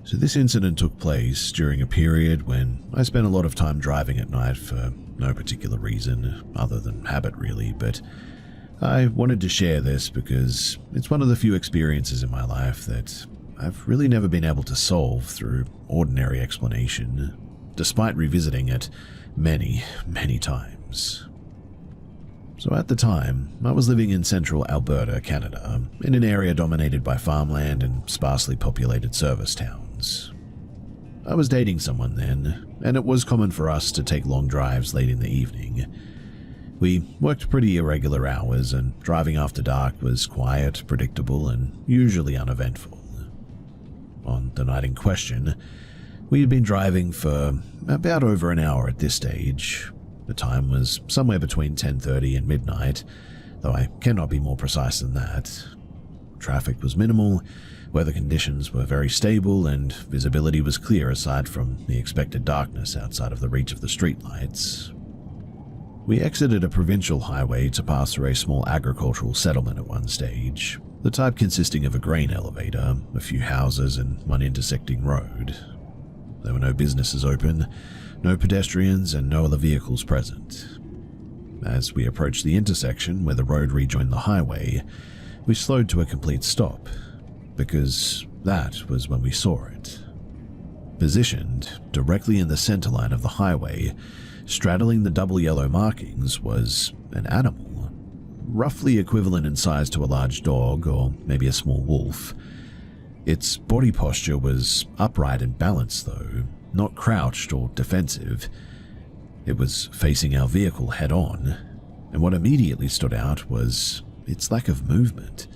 So this incident took place during a period when I spent a lot of time driving at night for no particular reason, other than habit really, but I wanted to share this because it's one of the few experiences in my life that I've really never been able to solve through ordinary explanation, despite revisiting it many, many times. So at the time, I was living in central Alberta, Canada, in an area dominated by farmland and sparsely populated service towns. I was dating someone then, and it was common for us to take long drives late in the evening. We worked pretty irregular hours, and driving after dark was quiet, predictable, and usually uneventful. On the night in question, we had been driving for about over an hour at this stage. The time was somewhere between 10:30 and midnight, though I cannot be more precise than that. Traffic was minimal, weather conditions were very stable, and visibility was clear aside from the expected darkness outside of the reach of the streetlights. We exited a provincial highway to pass through a small agricultural settlement at one stage, the type consisting of a grain elevator, a few houses, and one intersecting road. There were no businesses open, no pedestrians, and no other vehicles present. As we approached the intersection where the road rejoined the highway, we slowed to a complete stop, because that was when we saw it. Positioned directly in the center line of the highway, straddling the double yellow markings, was an animal, roughly equivalent in size to a large dog or maybe a small wolf. Its body posture was upright and balanced though, not crouched or defensive. It was facing our vehicle head-on, and what immediately stood out was its lack of movement.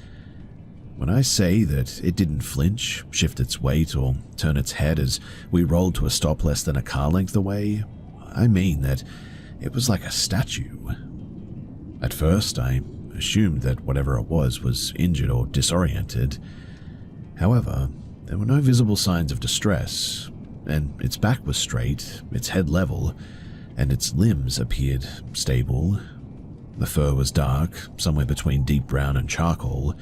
When I say that it didn't flinch, shift its weight, or turn its head as we rolled to a stop less than a car length away, I mean that it was like a statue. At first, I assumed that whatever it was injured or disoriented. However, there were no visible signs of distress, and its back was straight, its head level, and its limbs appeared stable. The fur was dark, somewhere between deep brown and charcoal,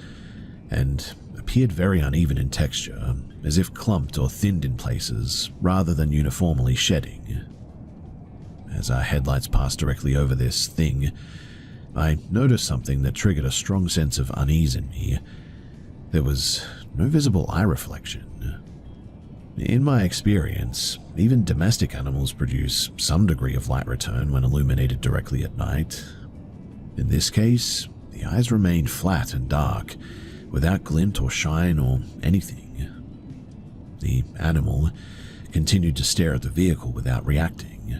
and appeared very uneven in texture, as if clumped or thinned in places, rather than uniformly shedding. As our headlights passed directly over this thing, I noticed something that triggered a strong sense of unease in me. There was no visible eye reflection. In my experience, even domestic animals produce some degree of light return when illuminated directly at night. In this case, the eyes remained flat and dark, without glint or shine or anything. The animal continued to stare at the vehicle without reacting.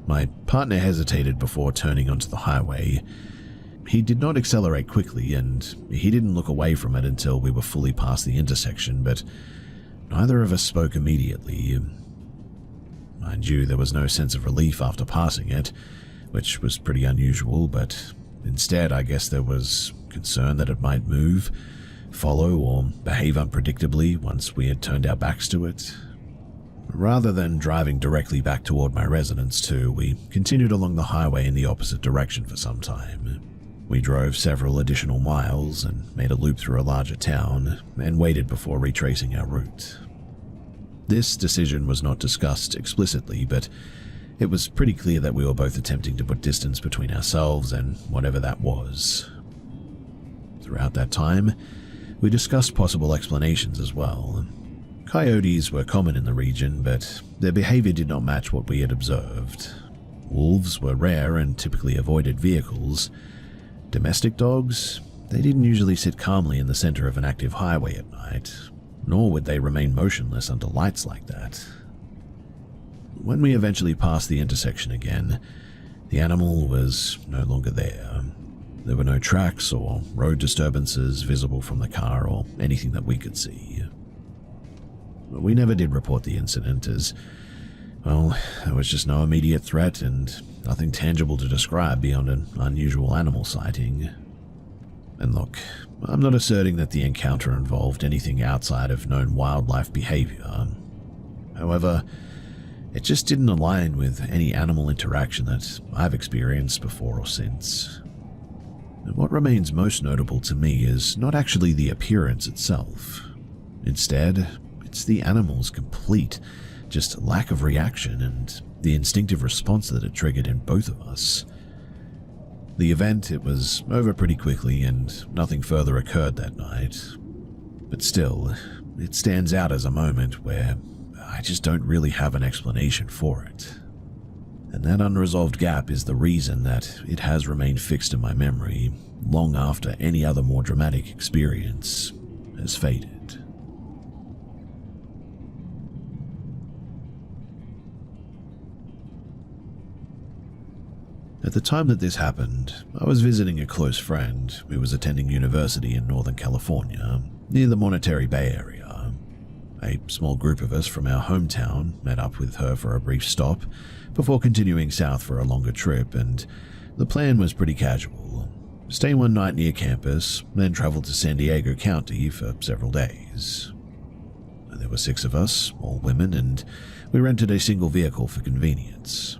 My partner hesitated before turning onto the highway. He did not accelerate quickly, and he didn't look away from it until we were fully past the intersection, but neither of us spoke immediately. Mind you, there was no sense of relief after passing it, which was pretty unusual, but instead I guess there was concern that it might move, follow, or behave unpredictably once we had turned our backs to it. Rather than driving directly back toward my residence too, we continued along the highway in the opposite direction for some time. We drove several additional miles and made a loop through a larger town and waited before retracing our route. This decision was not discussed explicitly, but it was pretty clear that we were both attempting to put distance between ourselves and whatever that was. Throughout that time, we discussed possible explanations as well. Coyotes were common in the region, but their behavior did not match what we had observed. Wolves were rare and typically avoided vehicles. Domestic dogs, they didn't usually sit calmly in the center of an active highway at night, nor would they remain motionless under lights like that. When we eventually passed the intersection again, the animal was no longer there. There were no tracks or road disturbances visible from the car or anything that we could see. We never did report the incident as, well, there was just no immediate threat and nothing tangible to describe beyond an unusual animal sighting. And look, I'm not asserting that the encounter involved anything outside of known wildlife behavior. However, it just didn't align with any animal interaction that I've experienced before or since. And what remains most notable to me is not actually the appearance itself. Instead, it's the animal's complete, just lack of reaction and the instinctive response that it triggered in both of us. The event, it was over pretty quickly and nothing further occurred that night. But still, it stands out as a moment where I just don't really have an explanation for it. And that unresolved gap is the reason that it has remained fixed in my memory long after any other more dramatic experience has faded. At the time that this happened, I was visiting a close friend who was attending university in Northern California, near the Monterey Bay area. A small group of us from our hometown met up with her for a brief stop before continuing south for a longer trip, and the plan was pretty casual. Stay one night near campus, then travel to San Diego County for several days. There were 6 of us, all women, and we rented a single vehicle for convenience.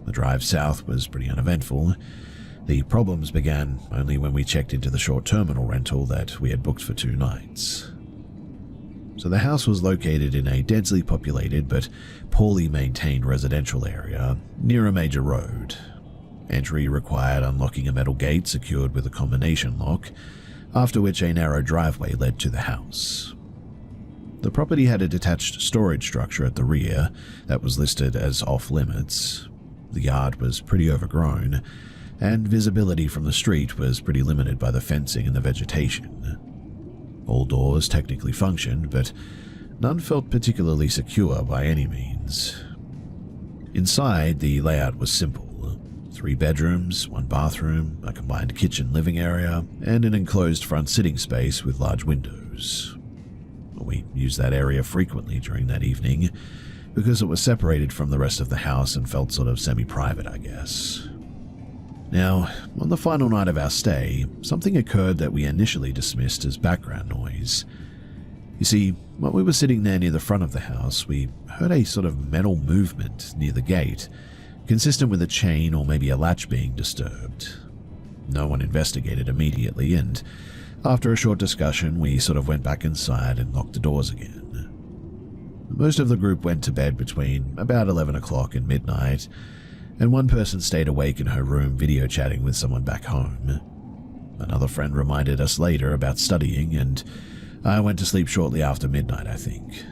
The drive south was pretty uneventful. The problems began only when we checked into the short terminal rental that we had booked for 2 nights. So the house was located in a densely populated but poorly maintained residential area near a major road. Entry required unlocking a metal gate secured with a combination lock, after which a narrow driveway led to the house. The property had a detached storage structure at the rear that was listed as off-limits. The yard was pretty overgrown, and visibility from the street was pretty limited by the fencing and the vegetation. All doors technically functioned, but none felt particularly secure by any means. Inside, the layout was simple. 3 bedrooms, 1 bathroom, a combined kitchen-living area, and an enclosed front sitting space with large windows. We used that area frequently during that evening because it was separated from the rest of the house and felt sort of semi-private, I guess. Now, on the final night of our stay, something occurred that we initially dismissed as background noise. You see, while we were sitting there near the front of the house, we heard a sort of metal movement near the gate, consistent with a chain or maybe a latch being disturbed. No one investigated immediately, and after a short discussion, we sort of went back inside and locked the doors again. Most of the group went to bed between about 11 o'clock and midnight, and one person stayed awake in her room video chatting with someone back home. Another friend reminded us later about studying, and I went to sleep shortly after midnight, I think.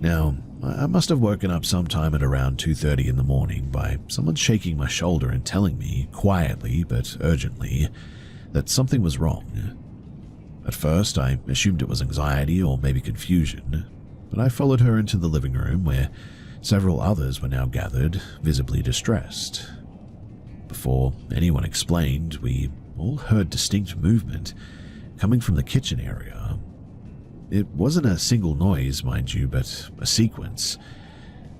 Now, I must have woken up sometime at around 2:30 in the morning by someone shaking my shoulder and telling me, quietly but urgently, that something was wrong. At first, I assumed it was anxiety or maybe confusion, but I followed her into the living room where several others were now gathered, visibly distressed. Before anyone explained, we all heard distinct movement coming from the kitchen area. It wasn't a single noise, mind you, but a sequence.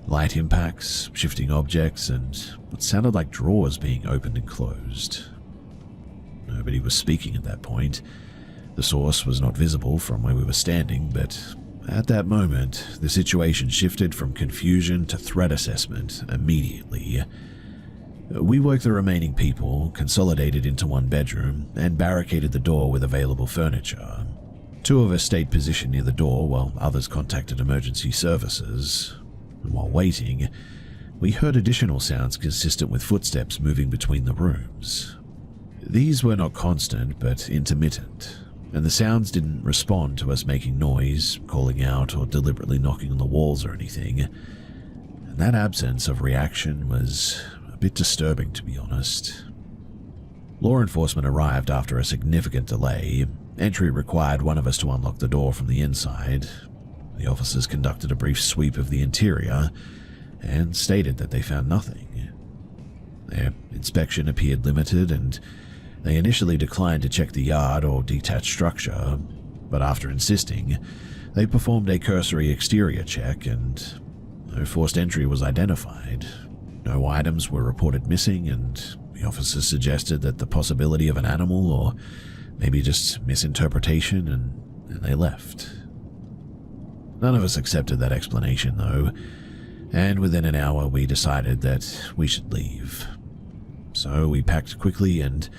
Light impacts, shifting objects, and what sounded like drawers being opened and closed. Nobody was speaking at that point. The source was not visible from where we were standing, but at that moment, the situation shifted from confusion to threat assessment immediately. We woke the remaining people, consolidated into one bedroom, and barricaded the door with available furniture. 2 of us stayed positioned near the door while others contacted emergency services. And while waiting, we heard additional sounds consistent with footsteps moving between the rooms. These were not constant, but intermittent, and the sounds didn't respond to us making noise, calling out, or deliberately knocking on the walls or anything. And that absence of reaction was a bit disturbing, to be honest. Law enforcement arrived after a significant delay. Entry required one of us to unlock the door from the inside. The officers conducted a brief sweep of the interior and stated that they found nothing. Their inspection appeared limited, and they initially declined to check the yard or detached structure, but after insisting, they performed a cursory exterior check and no forced entry was identified. No items were reported missing, and the officers suggested that the possibility of an animal or maybe just misinterpretation, and they left. None of us accepted that explanation, though, and within an hour we decided that we should leave. So we packed quickly and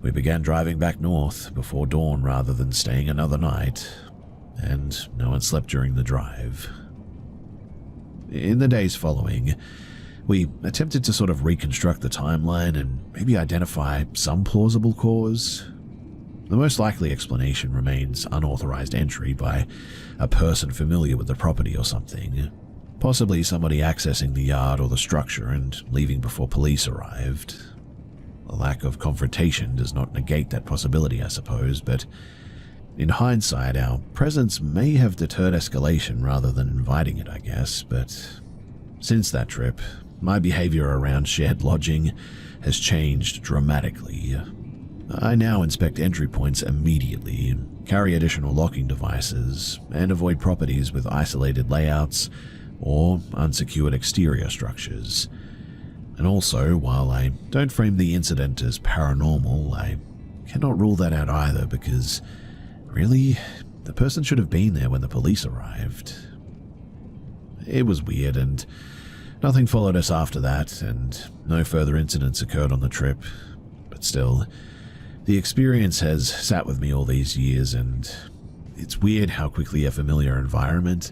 we began driving back north before dawn rather than staying another night, and no one slept during the drive. In the days following, we attempted to sort of reconstruct the timeline and maybe identify some plausible cause. The most likely explanation remains unauthorized entry by a person familiar with the property or something, possibly somebody accessing the yard or the structure and leaving before police arrived. A lack of confrontation does not negate that possibility, I suppose, but in hindsight, our presence may have deterred escalation rather than inviting it, I guess, but since that trip, my behavior around shared lodging has changed dramatically. I now inspect entry points immediately, carry additional locking devices, and avoid properties with isolated layouts or unsecured exterior structures. And also, while I don't frame the incident as paranormal, I cannot rule that out either because, really, the person should have been there when the police arrived. It was weird, and nothing followed us after that, and no further incidents occurred on the trip. But still, the experience has sat with me all these years, and it's weird how quickly a familiar environment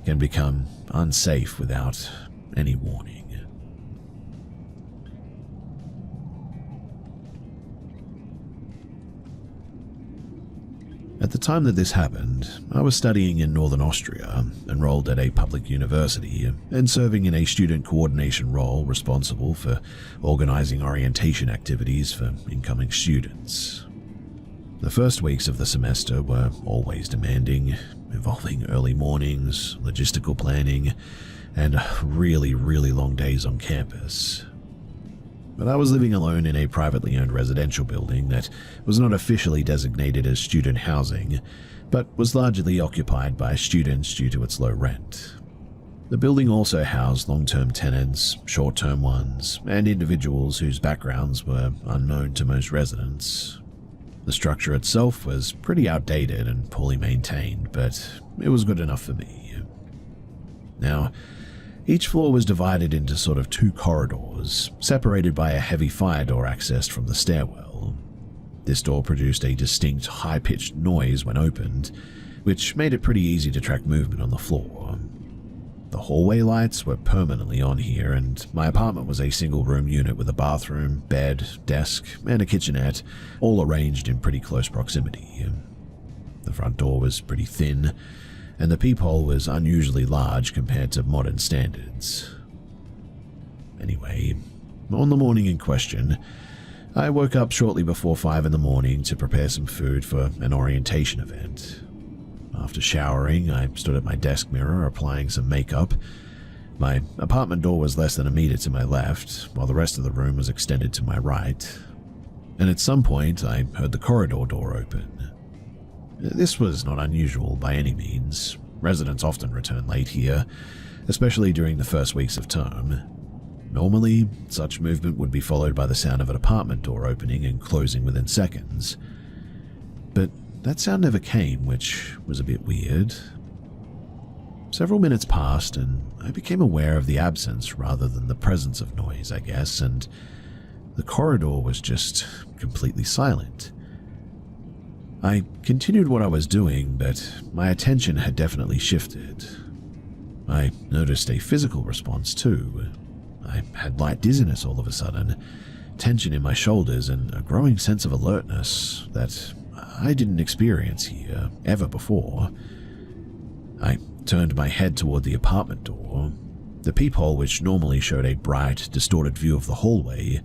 can become unsafe without any warning. time that this happened, I was studying in northern Austria, enrolled at a public university, and serving in a student coordination role responsible for organizing orientation activities for incoming students. The first weeks of the semester were always demanding, involving early mornings, logistical planning, and really, really long days on campus. But I was living alone in a privately owned residential building that was not officially designated as student housing, but was largely occupied by students due to its low rent. The building also housed long-term tenants, short-term ones, and individuals whose backgrounds were unknown to most residents. The structure itself was pretty outdated and poorly maintained, but it was good enough for me. Now, each floor was divided into sort of two corridors, separated by a heavy fire door accessed from the stairwell. This door produced a distinct, high-pitched noise when opened, which made it pretty easy to track movement on the floor. The hallway lights were permanently on here, and my apartment was a single-room unit with a bathroom, bed, desk, and a kitchenette, all arranged in pretty close proximity. The front door was pretty thin, and the peephole was unusually large compared to modern standards. Anyway, on the morning in question, I woke up shortly before 5 in the morning to prepare some food for an orientation event. After showering, I stood at my desk mirror applying some makeup. My apartment door was less than a meter to my left, while the rest of the room was extended to my right. And at some point, I heard the corridor door open. This was not unusual by any means. Residents often return late here, especially during the first weeks of term. Normally, such movement would be followed by the sound of an apartment door opening and closing within seconds. But that sound never came, which was a bit weird. Several minutes passed, and I became aware of the absence rather than the presence of noise, I guess, and the corridor was just completely silent. I continued what I was doing, but my attention had definitely shifted. I noticed a physical response too. I had light dizziness all of a sudden, tension in my shoulders, and a growing sense of alertness that I didn't experience here ever before. I turned my head toward the apartment door. The peephole, which normally showed a bright, distorted view of the hallway,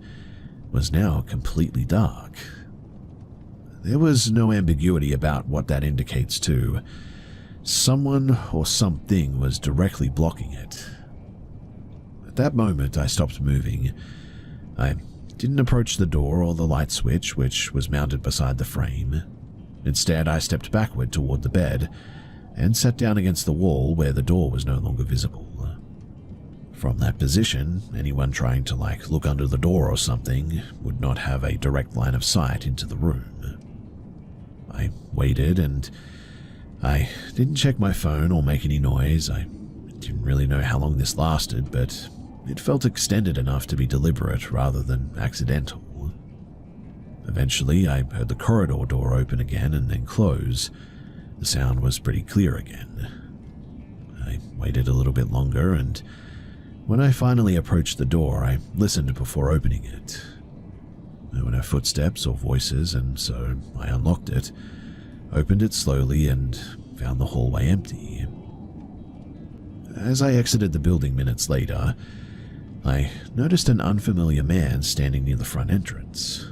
was now completely dark. There was no ambiguity about what that indicates too. Someone or something was directly blocking it. At that moment, I stopped moving. I didn't approach the door or the light switch, which was mounted beside the frame. Instead, I stepped backward toward the bed and sat down against the wall where the door was no longer visible. From that position, anyone trying to look under the door or something would not have a direct line of sight into the room. I waited, and I didn't check my phone or make any noise. I didn't really know how long this lasted, but it felt extended enough to be deliberate rather than accidental. Eventually, I heard the corridor door open again and then close. The sound was pretty clear again. I waited a little bit longer, and when I finally approached the door, I listened before opening it. There were no footsteps or voices, and so I unlocked it, opened it slowly, and found the hallway empty. As I exited the building minutes later, I noticed an unfamiliar man standing near the front entrance.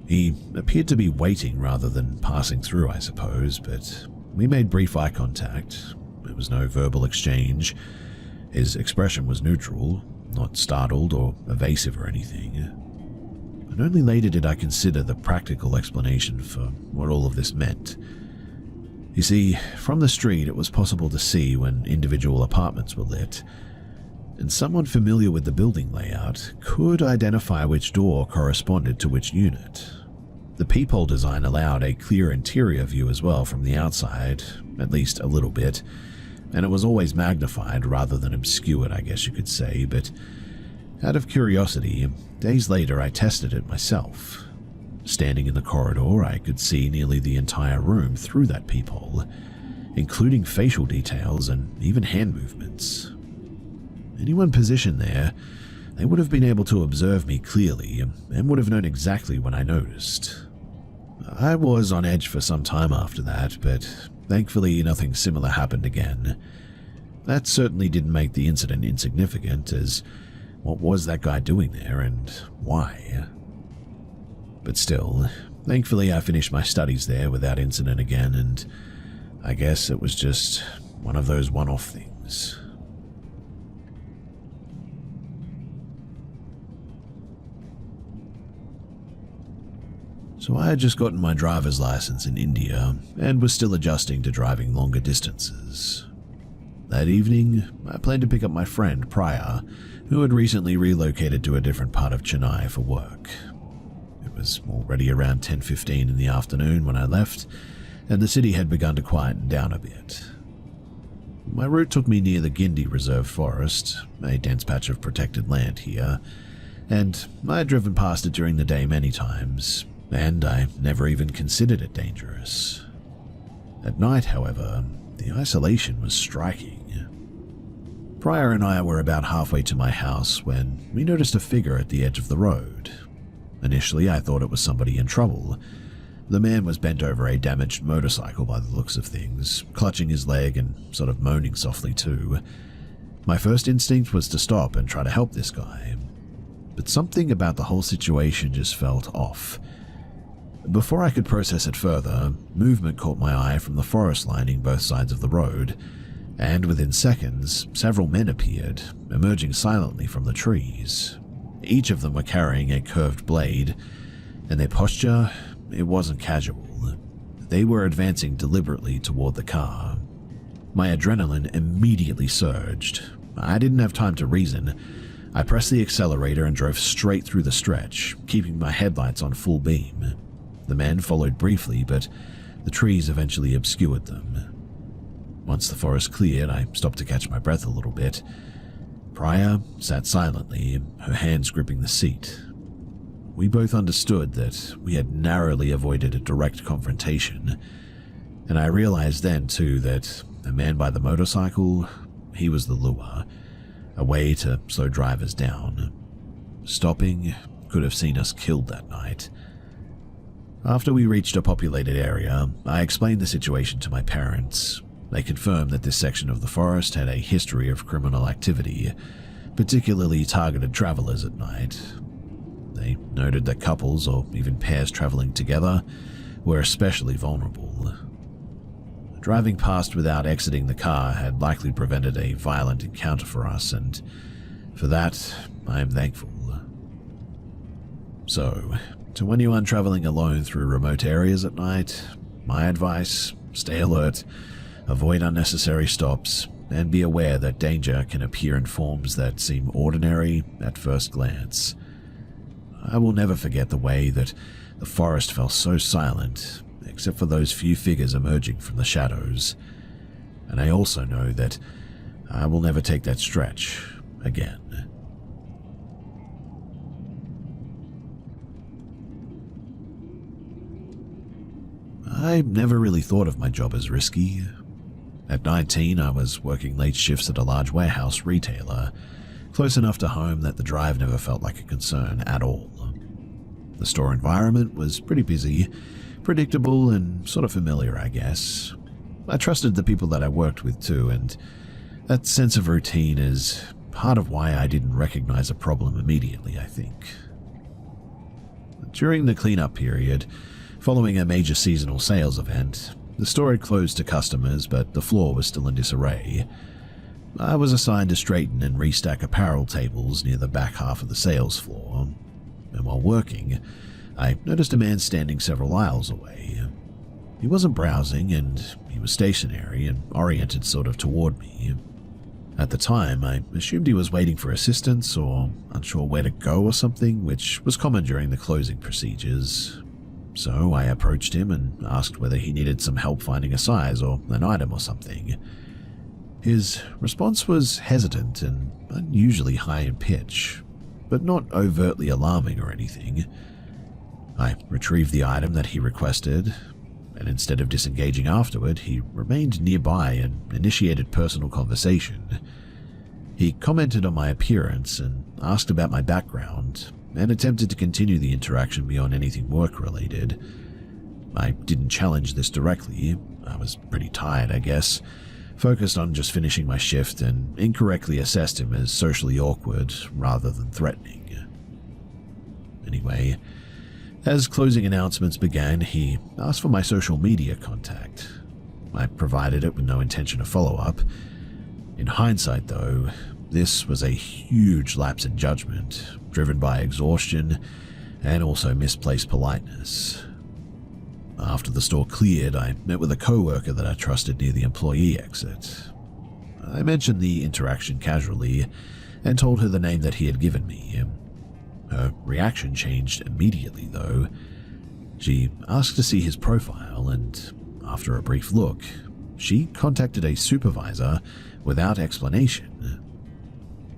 He appeared to be waiting rather than passing through, I suppose, but we made brief eye contact. There was no verbal exchange. His expression was neutral, not startled or evasive or anything. And only later did I consider the practical explanation for what all of this meant. You see, from the street it was possible to see when individual apartments were lit, and someone familiar with the building layout could identify which door corresponded to which unit. The peephole design allowed a clear interior view as well from the outside, at least a little bit, and it was always magnified rather than obscured, I guess you could say, but out of curiosity, days later I tested it myself. Standing in the corridor, I could see nearly the entire room through that peephole, including facial details and even hand movements. Anyone positioned there, they would have been able to observe me clearly and would have known exactly when I noticed. I was on edge for some time after that, but thankfully nothing similar happened again. That certainly didn't make the incident insignificant, as what was that guy doing there and why? But still, thankfully I finished my studies there without incident again, and I guess it was just one of those one-off things. So I had just gotten my driver's license in India and was still adjusting to driving longer distances. That evening, I planned to pick up my friend Priya, who had recently relocated to a different part of Chennai for work. It was already around 10:15 in the afternoon when I left, and the city had begun to quieten down a bit. My route took me near the Gindi Reserve Forest, a dense patch of protected land here, and I had driven past it during the day many times, and I never even considered it dangerous. At night, however, the isolation was striking. Priya and I were about halfway to my house when we noticed a figure at the edge of the road. Initially, I thought it was somebody in trouble. The man was bent over a damaged motorcycle by the looks of things, clutching his leg and sort of moaning softly too. My first instinct was to stop and try to help this guy, but something about the whole situation just felt off. Before I could process it further, movement caught my eye from the forest lining both sides of the road, and within seconds, several men appeared, emerging silently from the trees. Each of them were carrying a curved blade, and their posture, it wasn't casual. They were advancing deliberately toward the car. My adrenaline immediately surged. I didn't have time to reason. I pressed the accelerator and drove straight through the stretch, keeping my headlights on full beam. The men followed briefly, but the trees eventually obscured them. Once the forest cleared, I stopped to catch my breath a little bit. Priya sat silently, her hands gripping the seat. We both understood that we had narrowly avoided a direct confrontation, and I realized then, too, that the man by the motorcycle, he was the lure, a way to slow drivers down. Stopping could have seen us killed that night. After we reached a populated area, I explained the situation to my parents. They confirmed that this section of the forest had a history of criminal activity, particularly targeted travelers at night. They noted that couples, or even pairs traveling together, were especially vulnerable. Driving past without exiting the car had likely prevented a violent encounter for us, and for that, I am thankful. So, to anyone traveling alone through remote areas at night, my advice: stay alert, avoid unnecessary stops, and be aware that danger can appear in forms that seem ordinary at first glance. I will never forget the way that the forest fell so silent, except for those few figures emerging from the shadows. And I also know that I will never take that stretch again. I never really thought of my job as risky. At 19, I was working late shifts at a large warehouse retailer, close enough to home that the drive never felt like a concern at all. The store environment was pretty busy, predictable, and sort of familiar, I guess. I trusted the people that I worked with too, and that sense of routine is part of why I didn't recognize a problem immediately, I think. During the cleanup period, following a major seasonal sales event, the store had closed to customers, but the floor was still in disarray. I was assigned to straighten and restack apparel tables near the back half of the sales floor, and while working, I noticed a man standing several aisles away. He wasn't browsing, and he was stationary and oriented sort of toward me. At the time, I assumed he was waiting for assistance or unsure where to go or something, which was common during the closing procedures. So I approached him and asked whether he needed some help finding a size or an item or something. His response was hesitant and unusually high in pitch, but not overtly alarming or anything. I retrieved the item that he requested, and instead of disengaging afterward, he remained nearby and initiated personal conversation. He commented on my appearance and asked about my background, and attempted to continue the interaction beyond anything work-related. I didn't challenge this directly. I was pretty tired, I guess, focused on just finishing my shift, and incorrectly assessed him as socially awkward rather than threatening. Anyway, as closing announcements began, he asked for my social media contact. I provided it with no intention of follow-up. In hindsight, though, this was a huge lapse in judgment, driven by exhaustion and also misplaced politeness. After the store cleared, I met with a co-worker that I trusted near the employee exit. I mentioned the interaction casually and told her the name that he had given me. Her reaction changed immediately, though. She asked to see his profile, and after a brief look, she contacted a supervisor without explanation.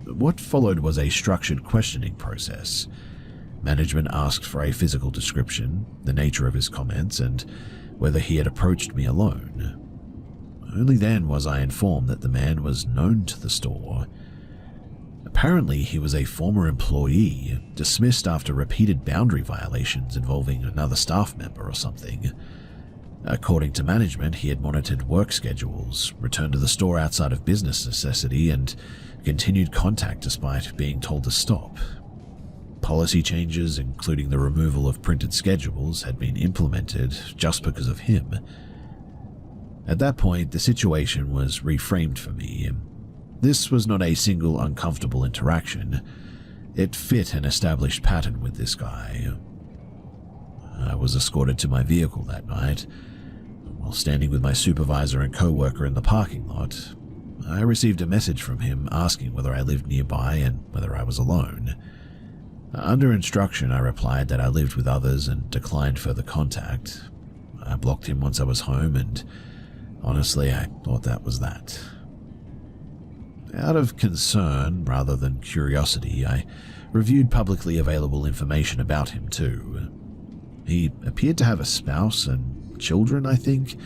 What followed was a structured questioning process. Management asked for a physical description, the nature of his comments, and whether he had approached me alone. Only then was I informed that the man was known to the store. Apparently, he was a former employee, dismissed after repeated boundary violations involving another staff member or something. According to management, he had monitored work schedules, returned to the store outside of business necessity, and continued contact despite being told to stop. Policy changes, including the removal of printed schedules, had been implemented just because of him. At that point, the situation was reframed for me. This was not a single uncomfortable interaction. It fit an established pattern with this guy. I was escorted to my vehicle that night. While standing with my supervisor and co-worker in the parking lot, I received a message from him asking whether I lived nearby and whether I was alone. Under instruction, I replied that I lived with others and declined further contact. I blocked him once I was home, and honestly, I thought that was that. Out of concern rather than curiosity, I reviewed publicly available information about him too. He appeared to have a spouse and children, I think.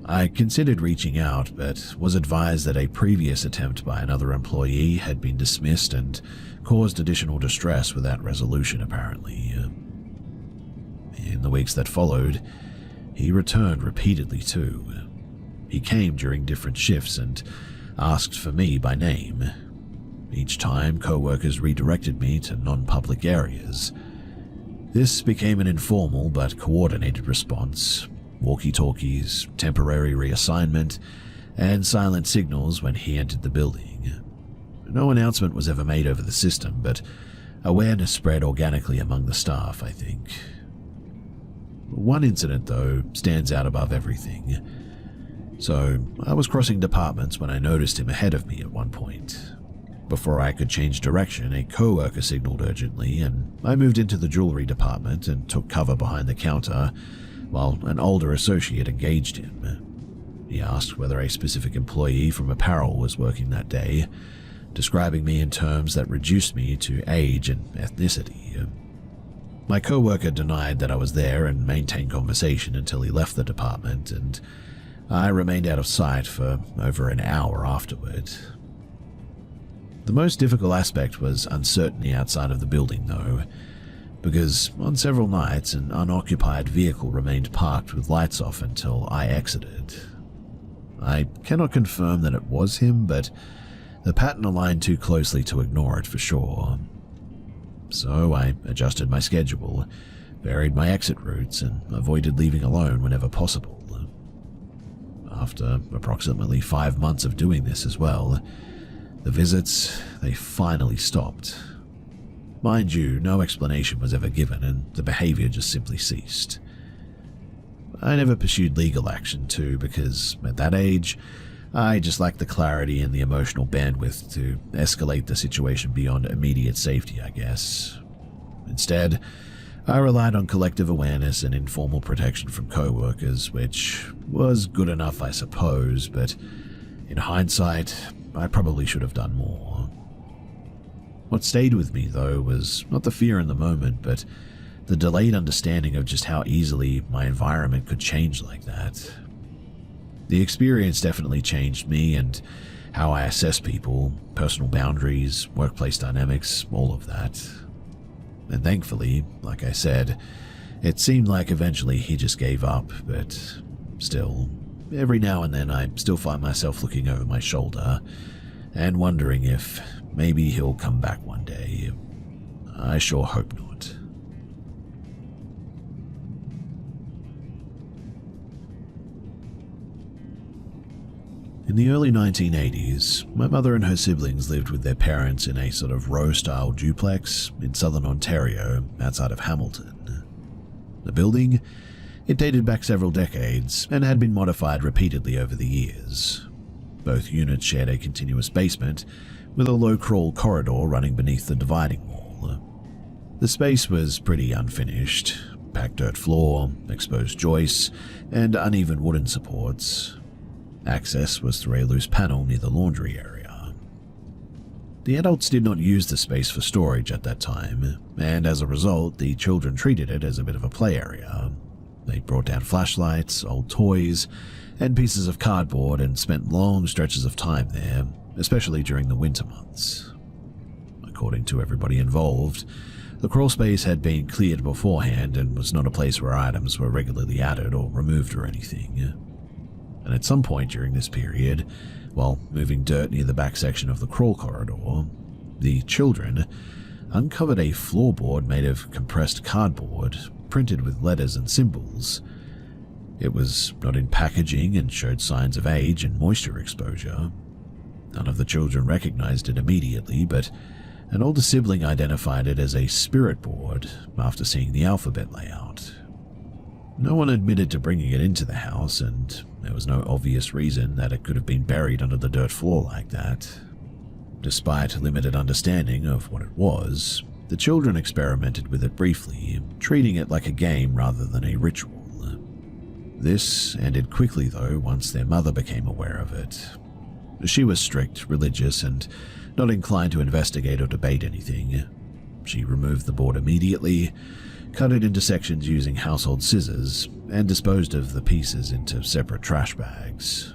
I considered reaching out, but was advised that a previous attempt by another employee had been dismissed and caused additional distress without resolution, apparently. In the weeks that followed, he returned repeatedly too. He came during different shifts and asked for me by name. Each time, co-workers redirected me to non-public areas. This became an informal but coordinated response. Walkie-talkies, temporary reassignment, and silent signals when he entered the building. No announcement was ever made over the system, but awareness spread organically among the staff, I think. One incident, though, stands out above everything. So, I was crossing departments when I noticed him ahead of me at one point. Before I could change direction, a co-worker signaled urgently, and I moved into the jewelry department and took cover behind the counter, while an older associate engaged him. He asked whether a specific employee from apparel was working that day, describing me in terms that reduced me to age and ethnicity. My co-worker denied that I was there and maintained conversation until he left the department, and I remained out of sight for over an hour afterward. The most difficult aspect was uncertainty outside of the building, though, because on several nights an unoccupied vehicle remained parked with lights off until I exited. I cannot confirm that it was him, but the pattern aligned too closely to ignore it for sure. So I adjusted my schedule, varied my exit routes, and avoided leaving alone whenever possible. After approximately 5 months of doing this as well, the visits, they finally stopped. Mind you, no explanation was ever given, and the behavior just simply ceased. I never pursued legal action too, because at that age, I just lacked the clarity and the emotional bandwidth to escalate the situation beyond immediate safety, I guess. Instead, I relied on collective awareness and informal protection from co-workers, which was good enough, I suppose, but in hindsight, I probably should have done more. What stayed with me, though, was not the fear in the moment, but the delayed understanding of just how easily my environment could change like that. The experience definitely changed me and how I assess people, personal boundaries, workplace dynamics, all of that. And thankfully, like I said, It seemed like eventually he just gave up, but still, every now and then I still find myself looking over my shoulder and wondering if maybe he'll come back one day. I sure hope not. In the early 1980s, my mother and her siblings lived with their parents in a sort of row-style duplex in southern Ontario outside of Hamilton. The building, it dated back several decades and had been modified repeatedly over the years. Both units shared a continuous basement with a low-crawl corridor running beneath the dividing wall. The space was pretty unfinished, packed dirt floor, exposed joists, and uneven wooden supports. Access was through a loose panel near the laundry area. The adults did not use the space for storage at that time, and as a result, the children treated it as a bit of a play area. They brought down flashlights, old toys, and pieces of cardboard and spent long stretches of time there, especially during the winter months. According to everybody involved, the crawl space had been cleared beforehand and was not a place where items were regularly added or removed or anything. And at some point during this period, while moving dirt near the back section of the crawl corridor, the children uncovered a floorboard made of compressed cardboard printed with letters and symbols. It was not in packaging and showed signs of age and moisture exposure. None of the children recognized it immediately, but an older sibling identified it as a spirit board after seeing the alphabet layout. No one admitted to bringing it into the house, and there was no obvious reason that it could have been buried under the dirt floor like that. Despite limited understanding of what it was, the children experimented with it briefly, treating it like a game rather than a ritual. This ended quickly though once their mother became aware of it. She was strict, religious, and not inclined to investigate or debate anything. She removed the board immediately, cut it into sections using household scissors, and disposed of the pieces into separate trash bags.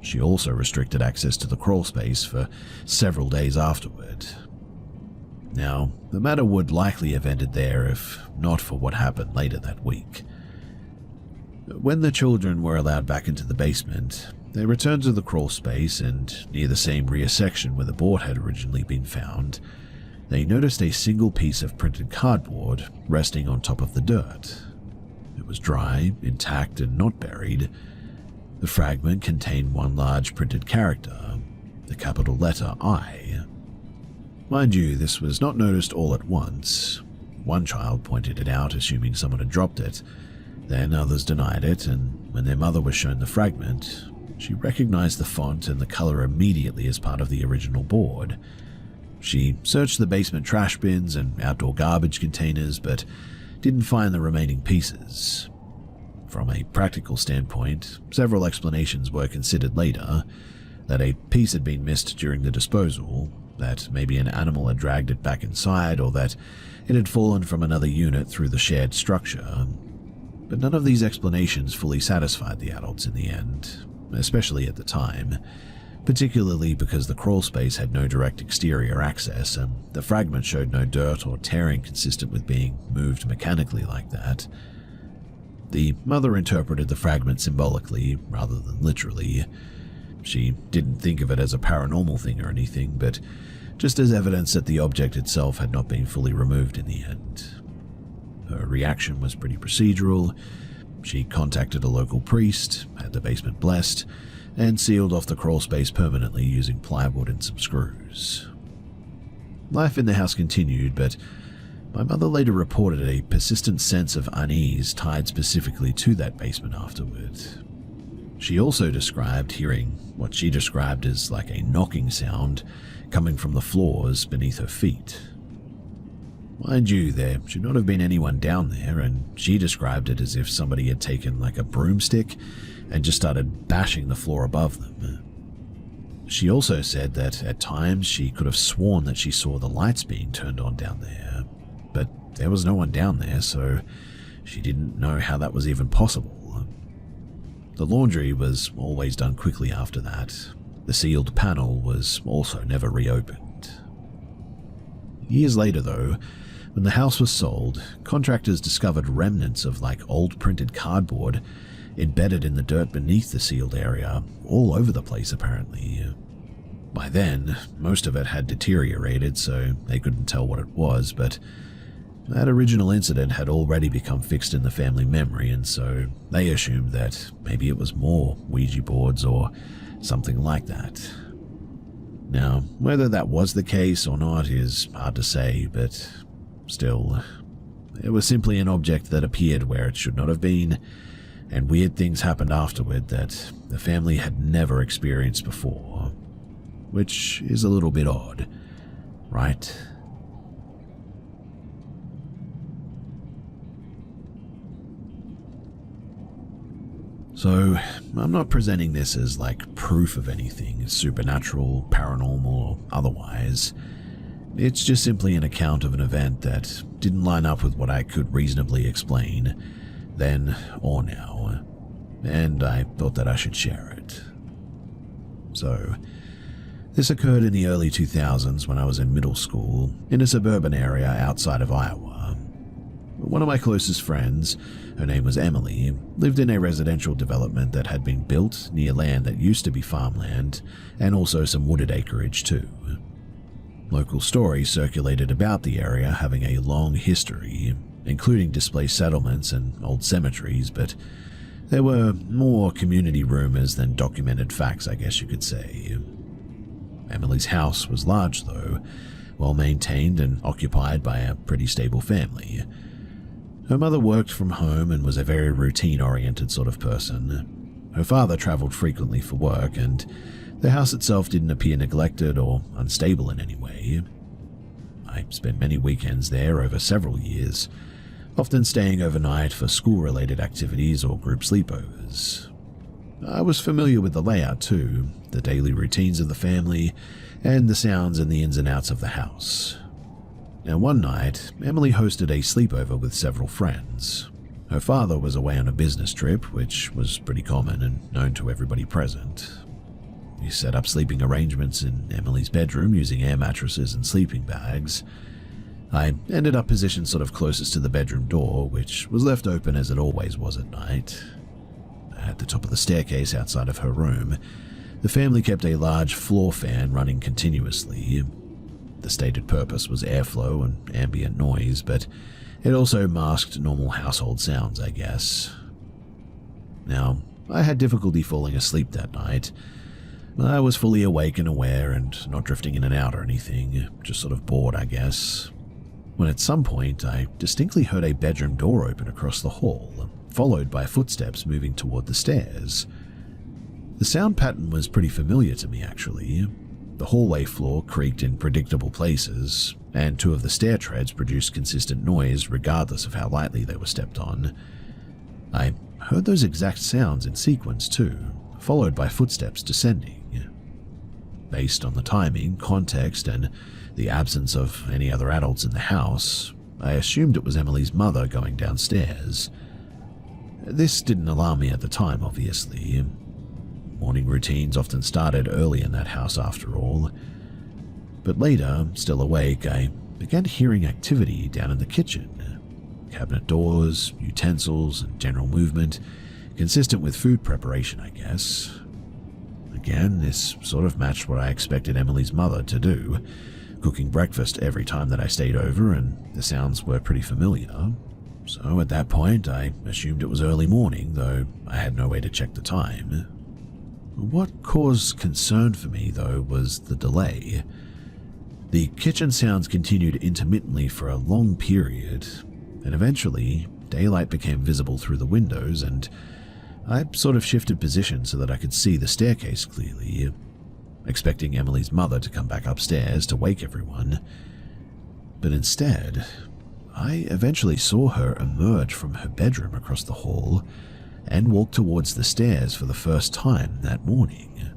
She also restricted access to the crawl space for several days afterward. Now, the matter would likely have ended there if not for what happened later that week. When the children were allowed back into the basement, they returned to the crawl space, and near the same rear section where the board had originally been found, they noticed a single piece of printed cardboard resting on top of the dirt. It was dry, intact, and not buried. The fragment contained one large printed character, the capital letter I. Mind you, this was not noticed all at once. One child pointed it out, assuming someone had dropped it. Then others denied it, and when their mother was shown the fragment, she recognized the font and the color immediately as part of the original board. She searched the basement trash bins and outdoor garbage containers, but didn't find the remaining pieces. From a practical standpoint, several explanations were considered later: that a piece had been missed during the disposal, that maybe an animal had dragged it back inside, or that it had fallen from another unit through the shared structure. But none of these explanations fully satisfied the adults in the end, especially at the time, particularly because the crawl space had no direct exterior access and the fragment showed no dirt or tearing consistent with being moved mechanically like that. The mother interpreted the fragment symbolically rather than literally. She didn't think of it as a paranormal thing or anything, but just as evidence that the object itself had not been fully removed in the end. Her reaction was pretty procedural. She contacted a local priest, had the basement blessed, and sealed off the crawl space permanently using plywood and some screws. Life in the house continued, but my mother later reported a persistent sense of unease tied specifically to that basement afterward. She also described hearing what she described as like a knocking sound coming from the floors beneath her feet. Mind you, there should not have been anyone down there, and she described it as if somebody had taken like a broomstick and just started bashing the floor above them. She also said that at times she could have sworn that she saw the lights being turned on down there, but there was no one down there, so she didn't know how that was even possible. The laundry was always done quickly after that. The sealed panel was also never reopened. Years later, though, When the house was sold, contractors discovered remnants of old printed cardboard embedded in the dirt beneath the sealed area, all over the place apparently. By then, most of it had deteriorated, so they couldn't tell what it was, but that original incident had already become fixed in the family memory, and so they assumed that maybe it was more Ouija boards or something like that. Now, whether that was the case or not is hard to say, but still, it was simply an object that appeared where it should not have been, and weird things happened afterward that the family had never experienced before, which is a little bit odd, right? So, I'm not presenting this as proof of anything supernatural, paranormal, or otherwise. It's just simply an account of an event that didn't line up with what I could reasonably explain, then or now, and I thought that I should share it. So, this occurred in the early 2000s when I was in middle school, in a suburban area outside of Iowa. One of my closest friends, her name was Emily, lived in a residential development that had been built near land that used to be farmland, and also some wooded acreage too. Local stories circulated about the area having a long history, including displaced settlements and old cemeteries, but there were more community rumors than documented facts, I guess you could say. Emily's house was large though, well maintained and occupied by a pretty stable family. Her mother worked from home and was a very routine-oriented sort of person. Her father traveled frequently for work, and the house itself didn't appear neglected or unstable in any way. I spent many weekends there over several years, often staying overnight for school-related activities or group sleepovers. I was familiar with the layout too, the daily routines of the family, and the sounds and the ins and outs of the house. Now one night, Emily hosted a sleepover with several friends. Her father was away on a business trip, which was pretty common and known to everybody present. We set up sleeping arrangements in Emily's bedroom using air mattresses and sleeping bags. I ended up positioned sort of closest to the bedroom door, which was left open as it always was at night. At the top of the staircase outside of her room, the family kept a large floor fan running continuously. The stated purpose was airflow and ambient noise, but it also masked normal household sounds, I guess. Now, I had difficulty falling asleep that night. I was fully awake and aware and not drifting in and out or anything, just sort of bored, I guess. When at some point, I distinctly heard a bedroom door open across the hall, followed by footsteps moving toward the stairs. The sound pattern was pretty familiar to me, actually. The hallway floor creaked in predictable places, and two of the stair treads produced consistent noise regardless of how lightly they were stepped on. I heard those exact sounds in sequence too, followed by footsteps descending. Based on the timing, context, and the absence of any other adults in the house, I assumed it was Emily's mother going downstairs. This didn't alarm me at the time, obviously. Morning routines often started early in that house after all. But later, still awake, I began hearing activity down in the kitchen. Cabinet doors, utensils, and general movement, consistent with food preparation, I guess. Again, this sort of matched what I expected Emily's mother to do, cooking breakfast every time that I stayed over, and the sounds were pretty familiar. So at that point, I assumed it was early morning, though I had no way to check the time. What caused concern for me, though, was the delay. The kitchen sounds continued intermittently for a long period, and eventually, daylight became visible through the windows, and I sort of shifted position so that I could see the staircase clearly, expecting Emily's mother to come back upstairs to wake everyone. But instead, I eventually saw her emerge from her bedroom across the hall and walk towards the stairs for the first time that morning.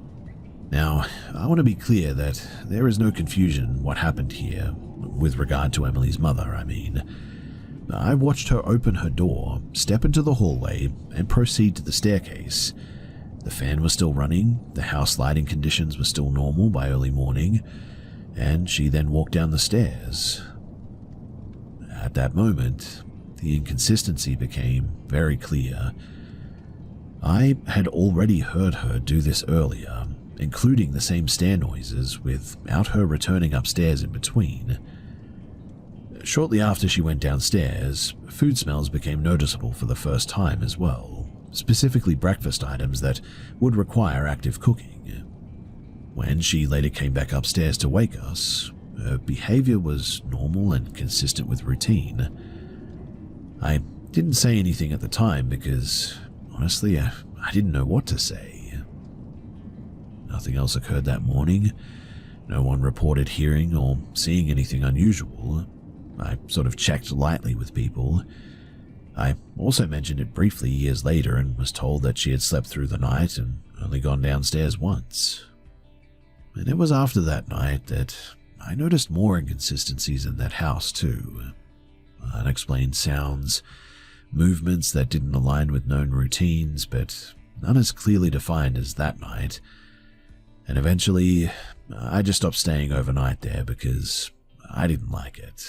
Now, I want to be clear that there is no confusion what happened here, with regard to Emily's mother, I mean. I watched her open her door, step into the hallway, and proceed to the staircase. The fan was still running, the house lighting conditions were still normal by early morning, and she then walked down the stairs. At that moment, the inconsistency became very clear. I had already heard her do this earlier, including the same stair noises, without her returning upstairs in between. Shortly after she went downstairs, food smells became noticeable for the first time as well, specifically breakfast items that would require active cooking. When she later came back upstairs to wake us, her behavior was normal and consistent with routine. I didn't say anything at the time because, honestly, I didn't know what to say. Nothing else occurred that morning. No one reported hearing or seeing anything unusual. I sort of checked lightly with people. I also mentioned it briefly years later and was told that she had slept through the night and only gone downstairs once. And it was after that night that I noticed more inconsistencies in that house too. Unexplained sounds, movements that didn't align with known routines, but none as clearly defined as that night. And eventually, I just stopped staying overnight there because I didn't like it.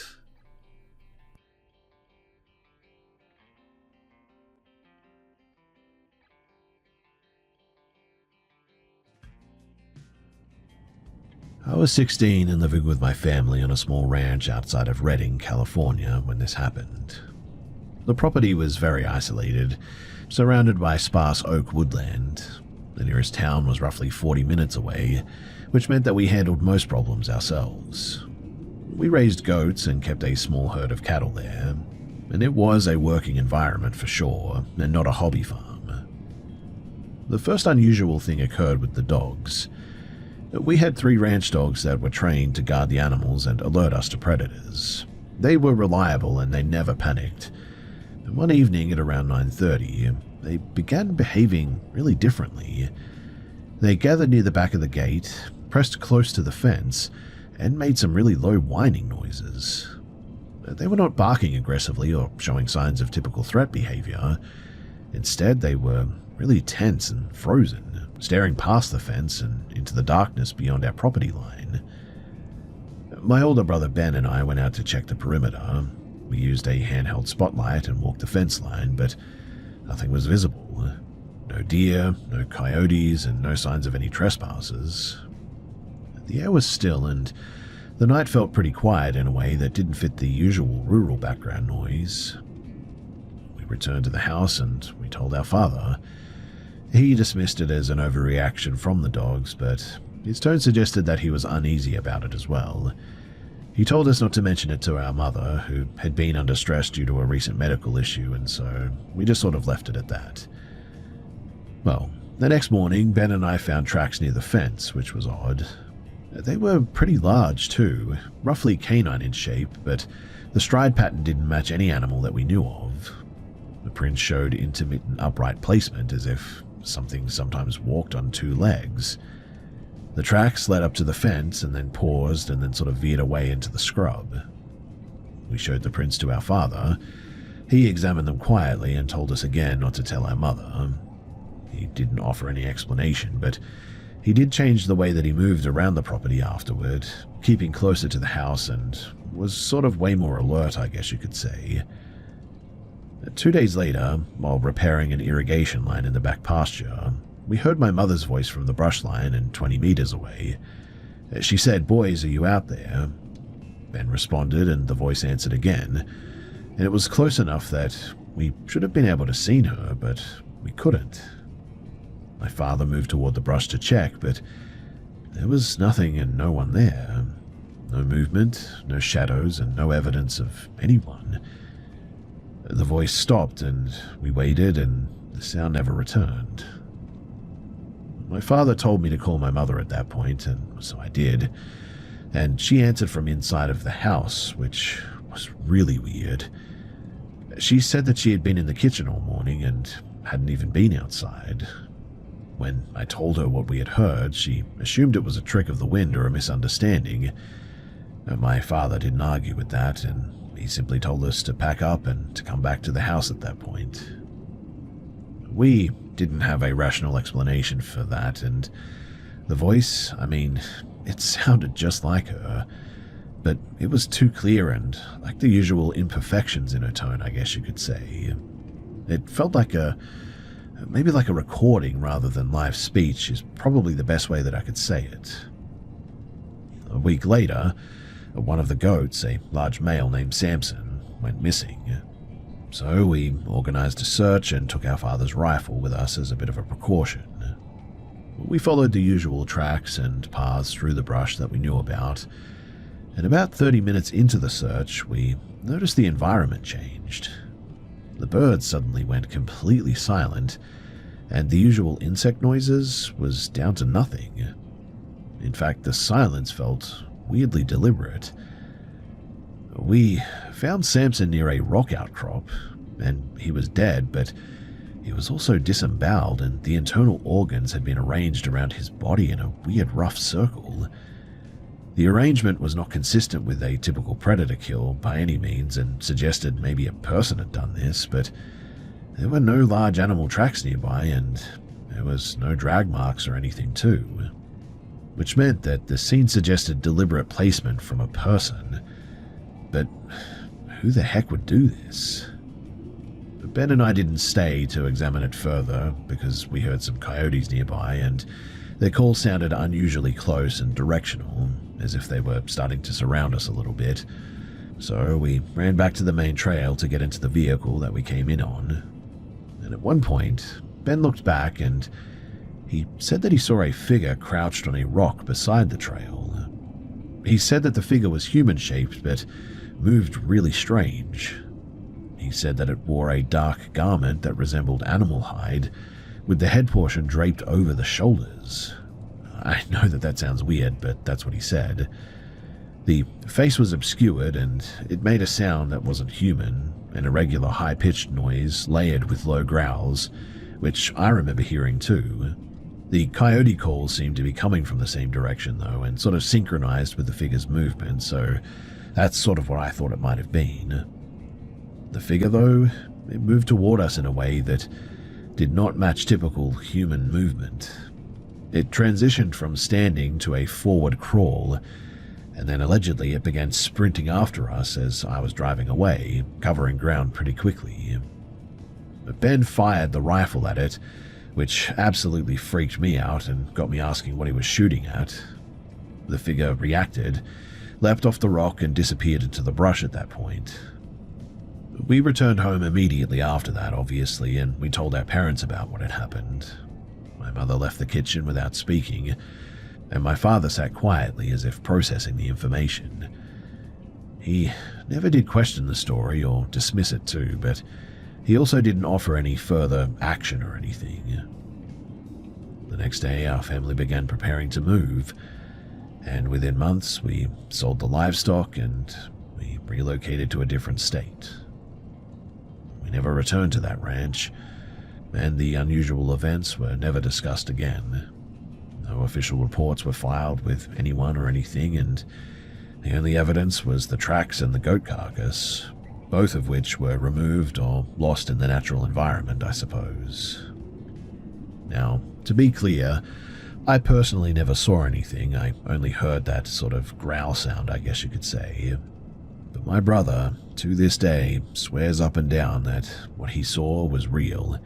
I was 16 and living with my family on a small ranch outside of Redding, California, when this happened. The property was very isolated, surrounded by sparse oak woodland. The nearest town was roughly 40 minutes away, which meant that we handled most problems ourselves. We raised goats and kept a small herd of cattle there, and it was a working environment for sure, and not a hobby farm. The first unusual thing occurred with the dogs. We had 3 ranch dogs that were trained to guard the animals and alert us to predators. They were reliable and they never panicked. And one evening at around 9:30, they began behaving really differently. They gathered near the back of the gate, pressed close to the fence, and made some really low whining noises. They were not barking aggressively or showing signs of typical threat behavior. Instead, they were really tense and frozen, staring past the fence and into the darkness beyond our property line. My older brother Ben and I went out to check the perimeter. We used a handheld spotlight and walked the fence line, but nothing was visible. No deer, no coyotes, and no signs of any trespassers. The air was still, and the night felt pretty quiet in a way that didn't fit the usual rural background noise. We returned to the house and we told our father. He dismissed it as an overreaction from the dogs, but his tone suggested that he was uneasy about it as well. He told us not to mention it to our mother, who had been under stress due to a recent medical issue, and so we just sort of left it at that. Well, the next morning, Ben and I found tracks near the fence, which was odd. They were pretty large too, roughly canine in shape, but the stride pattern didn't match any animal that we knew of. The prints showed intermittent upright placement, as if something sometimes walked on 2 legs. The tracks led up to the fence and then paused and then sort of veered away into the scrub. We showed the prints to our father. He examined them quietly and told us again not to tell our mother. He didn't offer any explanation, but he did change the way that he moved around the property afterward, keeping closer to the house, and was sort of way more alert, I guess you could say. 2 days later, while repairing an irrigation line in the back pasture, we heard my mother's voice from the brush line and 20 meters away. She said, "Boys, are you out there?" Ben responded and the voice answered again, and it was close enough that we should have been able to see her, but we couldn't. My father moved toward the brush to check, but there was nothing and no one there. No movement, no shadows, and no evidence of anyone. The voice stopped and we waited, and the sound never returned. My father told me to call my mother at that point, and so I did, and she answered from inside of the house, which was really weird. She said that she had been in the kitchen all morning and hadn't even been outside. When I told her what we had heard, she assumed it was a trick of the wind or a misunderstanding. My father didn't argue with that, and he simply told us to pack up and to come back to the house at that point. We didn't have a rational explanation for that, and the voice, it sounded just like her, but it was too clear and like the usual imperfections in her tone, I guess you could say. It felt like maybe like a recording rather than live speech is probably the best way that I could say it. A week later, one of the goats, a large male named Samson, went missing. So we organized a search and took our father's rifle with us as a bit of a precaution. We followed the usual tracks and paths through the brush that we knew about, and about 30 minutes into the search, we noticed the environment changed. The birds suddenly went completely silent, and the usual insect noises was down to nothing. In fact, the silence felt weirdly deliberate. We found Samson near a rock outcrop, and he was dead, but he was also disemboweled, and the internal organs had been arranged around his body in a weird rough circle. The arrangement was not consistent with a typical predator kill by any means and suggested maybe a person had done this, but there were no large animal tracks nearby and there was no drag marks or anything too, which meant that the scene suggested deliberate placement from a person. But who the heck would do this? Ben and I didn't stay to examine it further because we heard some coyotes nearby and their calls sounded unusually close and directional, as if they were starting to surround us a little bit. So we ran back to the main trail to get into the vehicle that we came in on. And at one point, Ben looked back and he said that he saw a figure crouched on a rock beside the trail. He said that the figure was human-shaped but moved really strange. He said that it wore a dark garment that resembled animal hide, with the head portion draped over the shoulders. I know that sounds weird, but that's what he said. The face was obscured, and it made a sound that wasn't human, an irregular high-pitched noise layered with low growls, which I remember hearing too. The coyote calls seemed to be coming from the same direction, though, and sort of synchronized with the figure's movement, so that's sort of what I thought it might have been. The figure, though, it moved toward us in a way that did not match typical human movement. It transitioned from standing to a forward crawl, and then allegedly it began sprinting after us as I was driving away, covering ground pretty quickly. Ben fired the rifle at it, which absolutely freaked me out and got me asking what he was shooting at. The figure reacted, leapt off the rock and disappeared into the brush at that point. We returned home immediately after that, obviously, and we told our parents about what had happened. My mother left the kitchen without speaking, and my father sat quietly as if processing the information. He never did question the story or dismiss it too, but he also didn't offer any further action or anything. The next day, our family began preparing to move, and within months, we sold the livestock and we relocated to a different state. We never returned to that ranch, and the unusual events were never discussed again. No official reports were filed with anyone or anything, and the only evidence was the tracks and the goat carcass, both of which were removed or lost in the natural environment, I suppose. Now, to be clear, I personally never saw anything. I only heard that sort of growl sound, I guess you could say. But my brother, to this day, swears up and down that what he saw was real.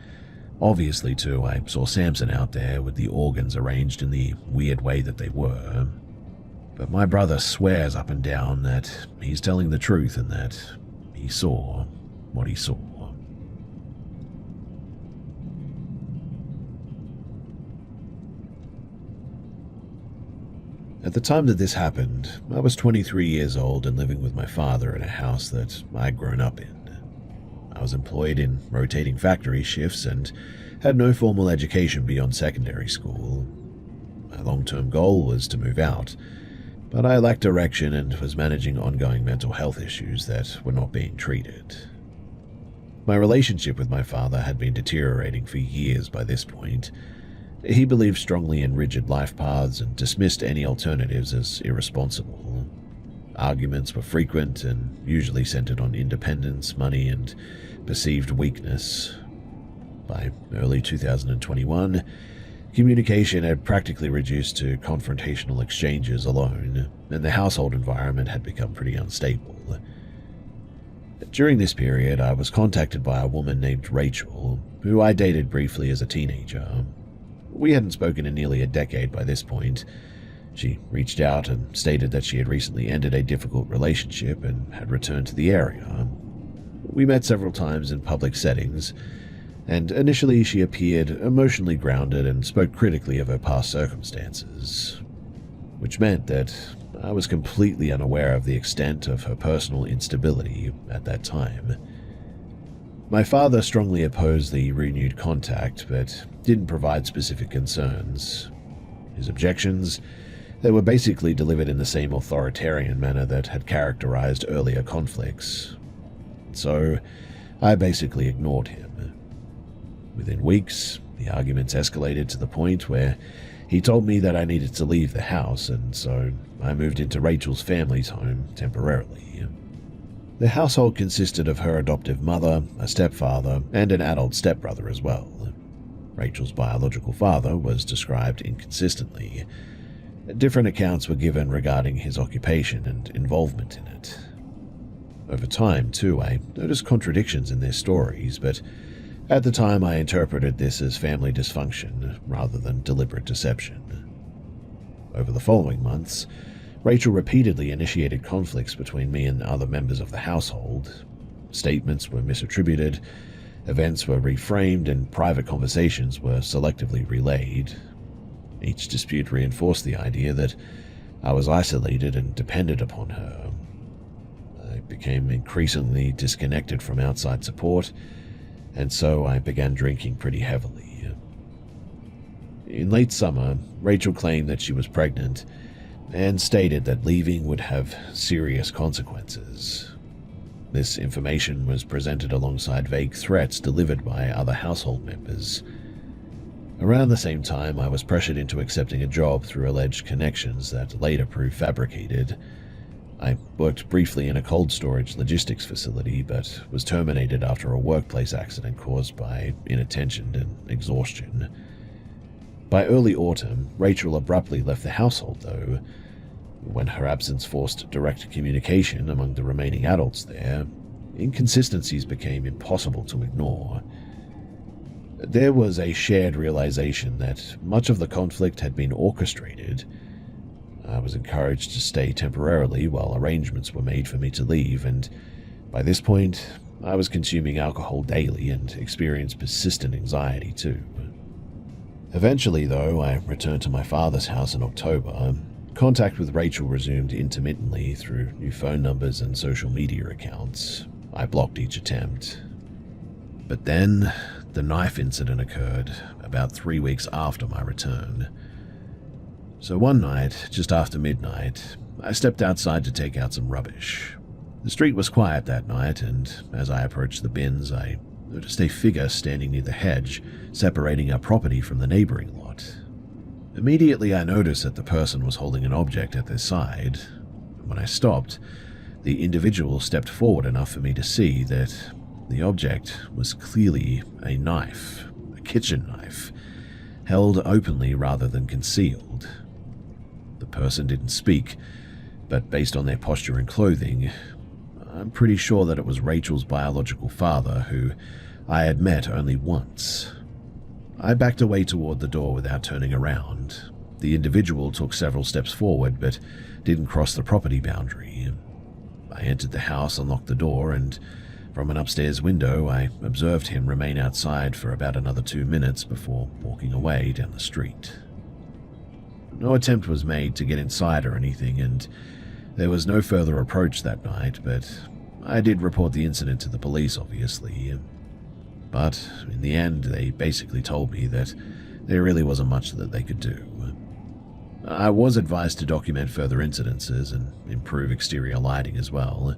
Obviously, too, I saw Samson out there with the organs arranged in the weird way that they were. But my brother swears up and down that he's telling the truth and that he saw what he saw. At the time that this happened, I was 23 years old and living with my father in a house that I'd grown up in. I was employed in rotating factory shifts and had no formal education beyond secondary school. My long-term goal was to move out, but I lacked direction and was managing ongoing mental health issues that were not being treated. My relationship with my father had been deteriorating for years by this point. He believed strongly in rigid life paths and dismissed any alternatives as irresponsible. Arguments were frequent and usually centered on independence, money, and perceived weakness. By early 2021, Communication had practically reduced to confrontational exchanges alone, and the household environment had become pretty unstable. During this period, I was contacted by a woman named Rachel, who I dated briefly as a teenager. We hadn't spoken in nearly a decade by this point. She reached out and stated that she had recently ended a difficult relationship and had returned to the area. We met several times in public settings, and initially she appeared emotionally grounded and spoke critically of her past circumstances, which meant that I was completely unaware of the extent of her personal instability at that time. My father strongly opposed the renewed contact, but didn't provide specific concerns. His objections, they were basically delivered in the same authoritarian manner that had characterized earlier conflicts. So I basically ignored him. Within weeks, the arguments escalated to the point where he told me that I needed to leave the house, and so I moved into Rachel's family's home temporarily. The household consisted of her adoptive mother, a stepfather, and an adult stepbrother as well. Rachel's biological father was described inconsistently. Different accounts were given regarding his occupation and involvement in it. Over time, too, I noticed contradictions in their stories, but at the time I interpreted this as family dysfunction rather than deliberate deception. Over the following months, Rachel repeatedly initiated conflicts between me and other members of the household. Statements were misattributed, events were reframed, and private conversations were selectively relayed. Each dispute reinforced the idea that I was isolated and dependent upon her. I became increasingly disconnected from outside support, and so I began drinking pretty heavily. In late summer, Rachel claimed that she was pregnant and stated that leaving would have serious consequences. This information was presented alongside vague threats delivered by other household members. Around the same time, I was pressured into accepting a job through alleged connections that later proved fabricated. I worked briefly in a cold storage logistics facility, but was terminated after a workplace accident caused by inattention and exhaustion. By early autumn, Rachel abruptly left the household, though. When her absence forced direct communication among the remaining adults there, inconsistencies became impossible to ignore. There was a shared realization that much of the conflict had been orchestrated. I was encouraged to stay temporarily while arrangements were made for me to leave, and by this point, I was consuming alcohol daily and experienced persistent anxiety too. Eventually, though, I returned to my father's house in October. Contact with Rachel resumed intermittently through new phone numbers and social media accounts. I blocked each attempt. But then, the knife incident occurred about 3 weeks after my return. So one night, just after midnight, I stepped outside to take out some rubbish. The street was quiet that night, and as I approached the bins, I noticed a figure standing near the hedge, separating our property from the neighboring lot. Immediately, I noticed that the person was holding an object at their side. When I stopped, the individual stepped forward enough for me to see that the object was clearly a knife, a kitchen knife, held openly rather than concealed. The person didn't speak, but based on their posture and clothing, I'm pretty sure that it was Rachel's biological father, who I had met only once. I backed away toward the door without turning around. The individual took several steps forward, but didn't cross the property boundary. I entered the house, unlocked the door, and from an upstairs window, I observed him remain outside for about another 2 minutes before walking away down the street. No attempt was made to get inside or anything, and there was no further approach that night, but I did report the incident to the police, obviously. But in the end, they basically told me that there really wasn't much that they could do. I was advised to document further incidences and improve exterior lighting as well,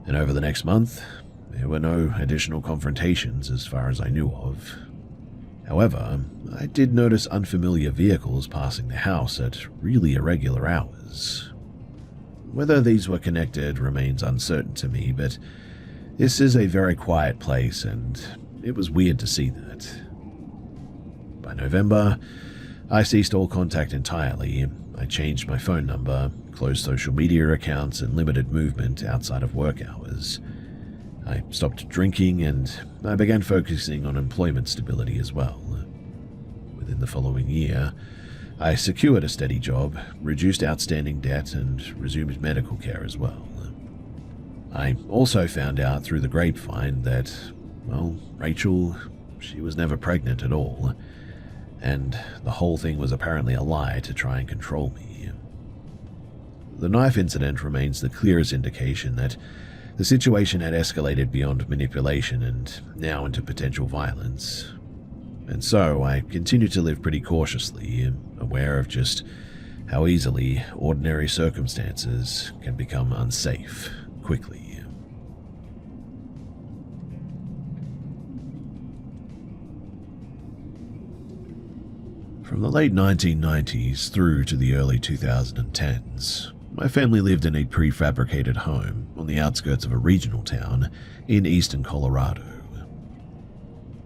and over the next month, there were no additional confrontations as far as I knew of. However, I did notice unfamiliar vehicles passing the house at really irregular hours. Whether these were connected remains uncertain to me, but this is a very quiet place, and it was weird to see that. By November, I ceased all contact entirely. I changed my phone number, closed social media accounts, and limited movement outside of work hours. I stopped drinking, and I began focusing on employment stability as well. Within the following year, I secured a steady job, reduced outstanding debt, and resumed medical care as well. I also found out through the grapevine that, well, Rachel, she was never pregnant at all, and the whole thing was apparently a lie to try and control me. The knife incident remains the clearest indication that the situation had escalated beyond manipulation and now into potential violence. And so I continued to live pretty cautiously, aware of just how easily ordinary circumstances can become unsafe quickly. From the late 1990s through to the early 2010s, my family lived in a prefabricated home on the outskirts of a regional town in eastern Colorado.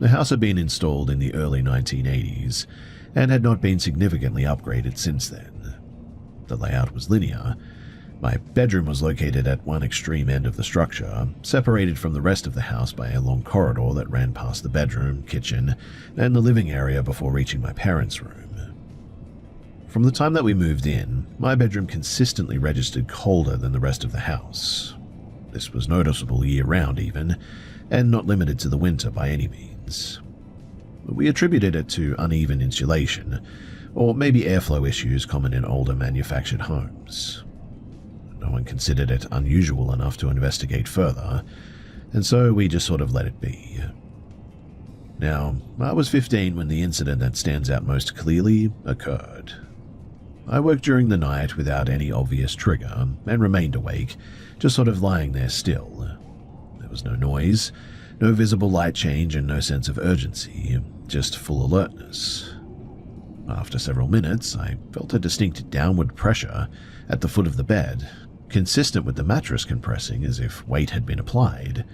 The house had been installed in the early 1980s and had not been significantly upgraded since then. The layout was linear. My bedroom was located at one extreme end of the structure, separated from the rest of the house by a long corridor that ran past the bedroom, kitchen, and the living area before reaching my parents' room. From the time that we moved in, my bedroom consistently registered colder than the rest of the house. This was noticeable year-round even, and not limited to the winter by any means. We attributed it to uneven insulation, or maybe airflow issues common in older manufactured homes. No one considered it unusual enough to investigate further, and so we just sort of let it be. Now, I was 15 when the incident that stands out most clearly occurred. I woke during the night without any obvious trigger and remained awake, just sort of lying there still. There was no noise, no visible light change, and no sense of urgency, just full alertness. After several minutes, I felt a distinct downward pressure at the foot of the bed, consistent with the mattress compressing as if weight had been applied.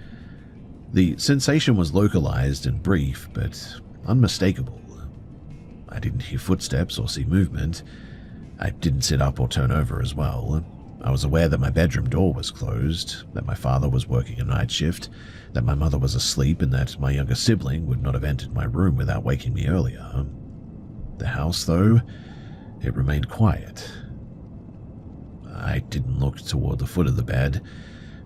The sensation was localized and brief, but unmistakable. I didn't hear footsteps or see movement. I didn't sit up or turn over as well. I was aware that my bedroom door was closed, that my father was working a night shift, that my mother was asleep, and that my younger sibling would not have entered my room without waking me earlier. The house, though, it remained quiet. I didn't look toward the foot of the bed.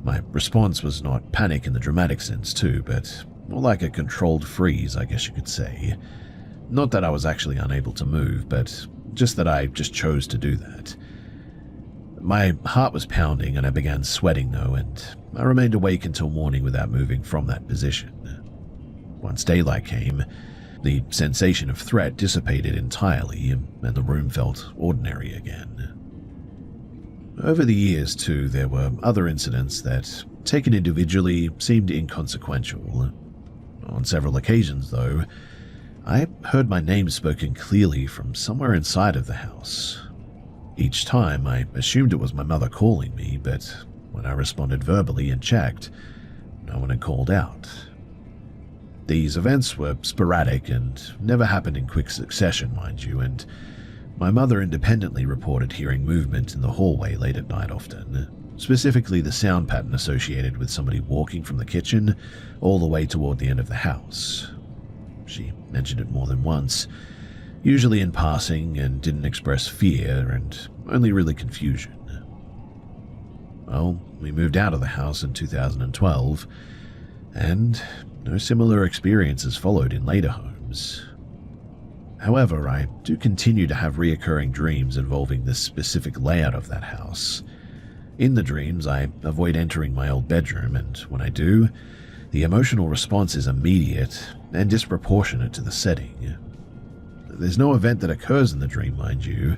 My response was not panic in the dramatic sense too, but more like a controlled freeze, I guess you could say. Not that I was actually unable to move, but just that I just chose to do that. My heart was pounding and I began sweating though, and I remained awake until morning without moving from that position. Once daylight came, the sensation of threat dissipated entirely, and the room felt ordinary again. Over the years, too, there were other incidents that, taken individually, seemed inconsequential. On several occasions, though, I heard my name spoken clearly from somewhere inside of the house. Each time, I assumed it was my mother calling me, but when I responded verbally and checked, no one had called out. These events were sporadic and never happened in quick succession, mind you, and my mother independently reported hearing movement in the hallway late at night often, specifically the sound pattern associated with somebody walking from the kitchen all the way toward the end of the house. She mentioned it more than once, usually in passing, and didn't express fear and only really confusion. Well, we moved out of the house in 2012, and no similar experiences followed in later homes. However, I do continue to have reoccurring dreams involving this specific layout of that house. In the dreams, I avoid entering my old bedroom, and when I do, the emotional response is immediate and disproportionate to the setting. There's no event that occurs in the dream, mind you.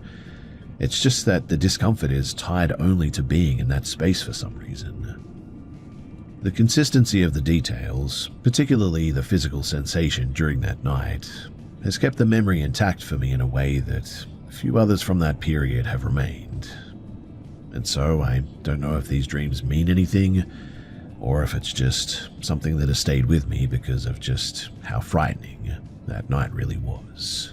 It's just that the discomfort is tied only to being in that space for some reason. The consistency of the details, particularly the physical sensation during that night, has kept the memory intact for me in a way that few others from that period have remained. And so I don't know if these dreams mean anything, or if it's just something that has stayed with me because of just how frightening that night really was.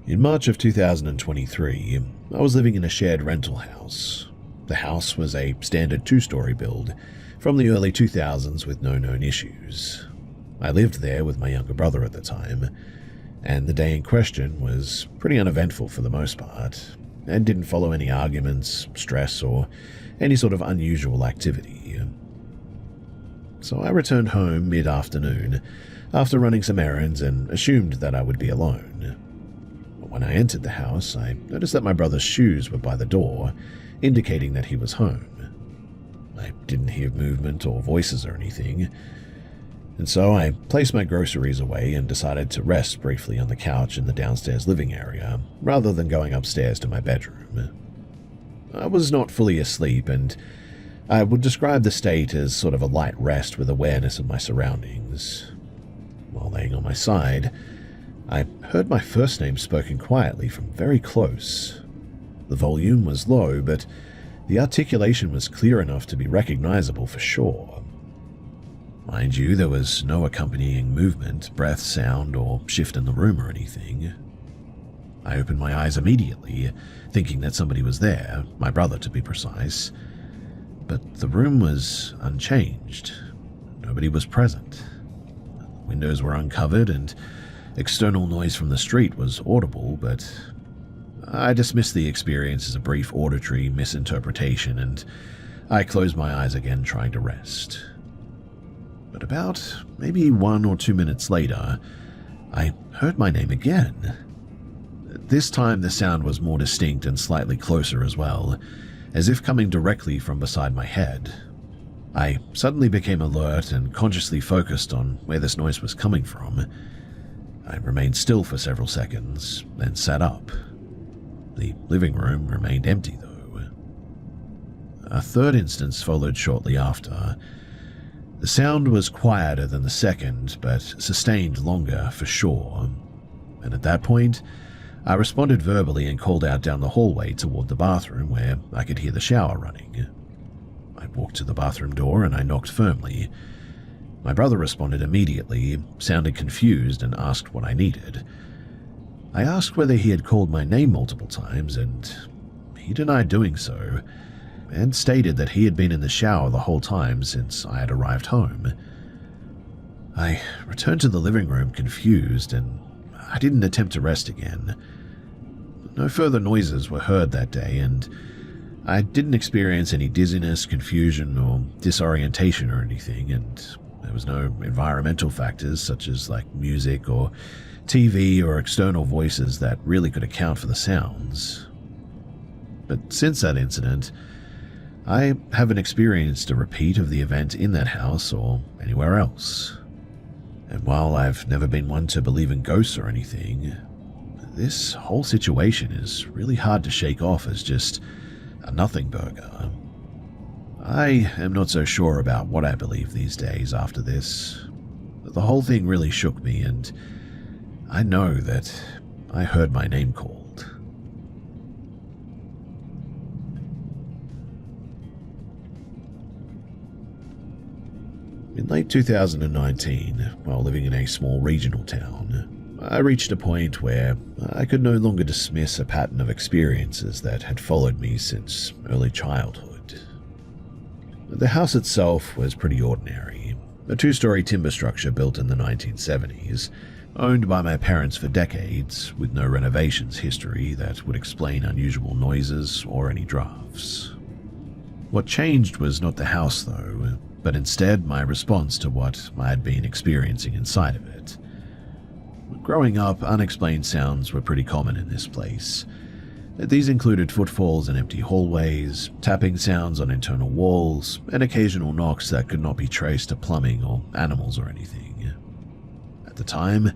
In March of 2023, I was living in a shared rental house. The house was a standard 2-story build from the early 2000s with no known issues. I lived there with my younger brother at the time, and the day in question was pretty uneventful for the most part, and didn't follow any arguments, stress, or any sort of unusual activity. So I returned home mid-afternoon after running some errands and assumed that I would be alone. When I entered the house, I noticed that my brother's shoes were by the door, indicating that he was home. I didn't hear movement or voices or anything, and so I placed my groceries away and decided to rest briefly on the couch in the downstairs living area, rather than going upstairs to my bedroom. I was not fully asleep, and I would describe the state as sort of a light rest with awareness of my surroundings. While laying on my side, I heard my first name spoken quietly from very close. The volume was low, but the articulation was clear enough to be recognizable for sure. Mind you, there was no accompanying movement, breath, sound, or shift in the room or anything. I opened my eyes immediately, thinking that somebody was there, my brother to be precise, but the room was unchanged. Nobody was present. The windows were uncovered, and external noise from the street was audible, but I dismissed the experience as a brief auditory misinterpretation, and I closed my eyes again, trying to rest. But about maybe 1 or 2 minutes later, I heard my name again. This time the sound was more distinct and slightly closer as well, as if coming directly from beside my head. I suddenly became alert and consciously focused on where this noise was coming from. I remained still for several seconds, then sat up. The living room remained empty, though. A third instance followed shortly after. The sound was quieter than the second, but sustained longer for sure, and at that point, I responded verbally and called out down the hallway toward the bathroom where I could hear the shower running. I walked to the bathroom door and I knocked firmly. My brother responded immediately, sounded confused, and asked what I needed. I asked whether he had called my name multiple times, and he denied doing so, and stated that he had been in the shower the whole time since I had arrived home. I returned to the living room confused, and I didn't attempt to rest again. No further noises were heard that day, and I didn't experience any dizziness, confusion, or disorientation or anything, and there was no environmental factors such as music or TV or external voices that really could account for the sounds. But since that incident, I haven't experienced a repeat of the event in that house or anywhere else. And while I've never been one to believe in ghosts or anything, this whole situation is really hard to shake off as just a nothing burger. I am not so sure about what I believe these days after this. The whole thing really shook me, and I know that I heard my name called. In late 2019, while living in a small regional town, I reached a point where I could no longer dismiss a pattern of experiences that had followed me since early childhood. The house itself was pretty ordinary, a 2-story timber structure built in the 1970s, owned by my parents for decades, with no renovations history that would explain unusual noises or any drafts. What changed was not the house, though, but instead my response to what I had been experiencing inside of it. Growing up, unexplained sounds were pretty common in this place. These included footfalls in empty hallways, tapping sounds on internal walls, and occasional knocks that could not be traced to plumbing or animals or anything. At the time,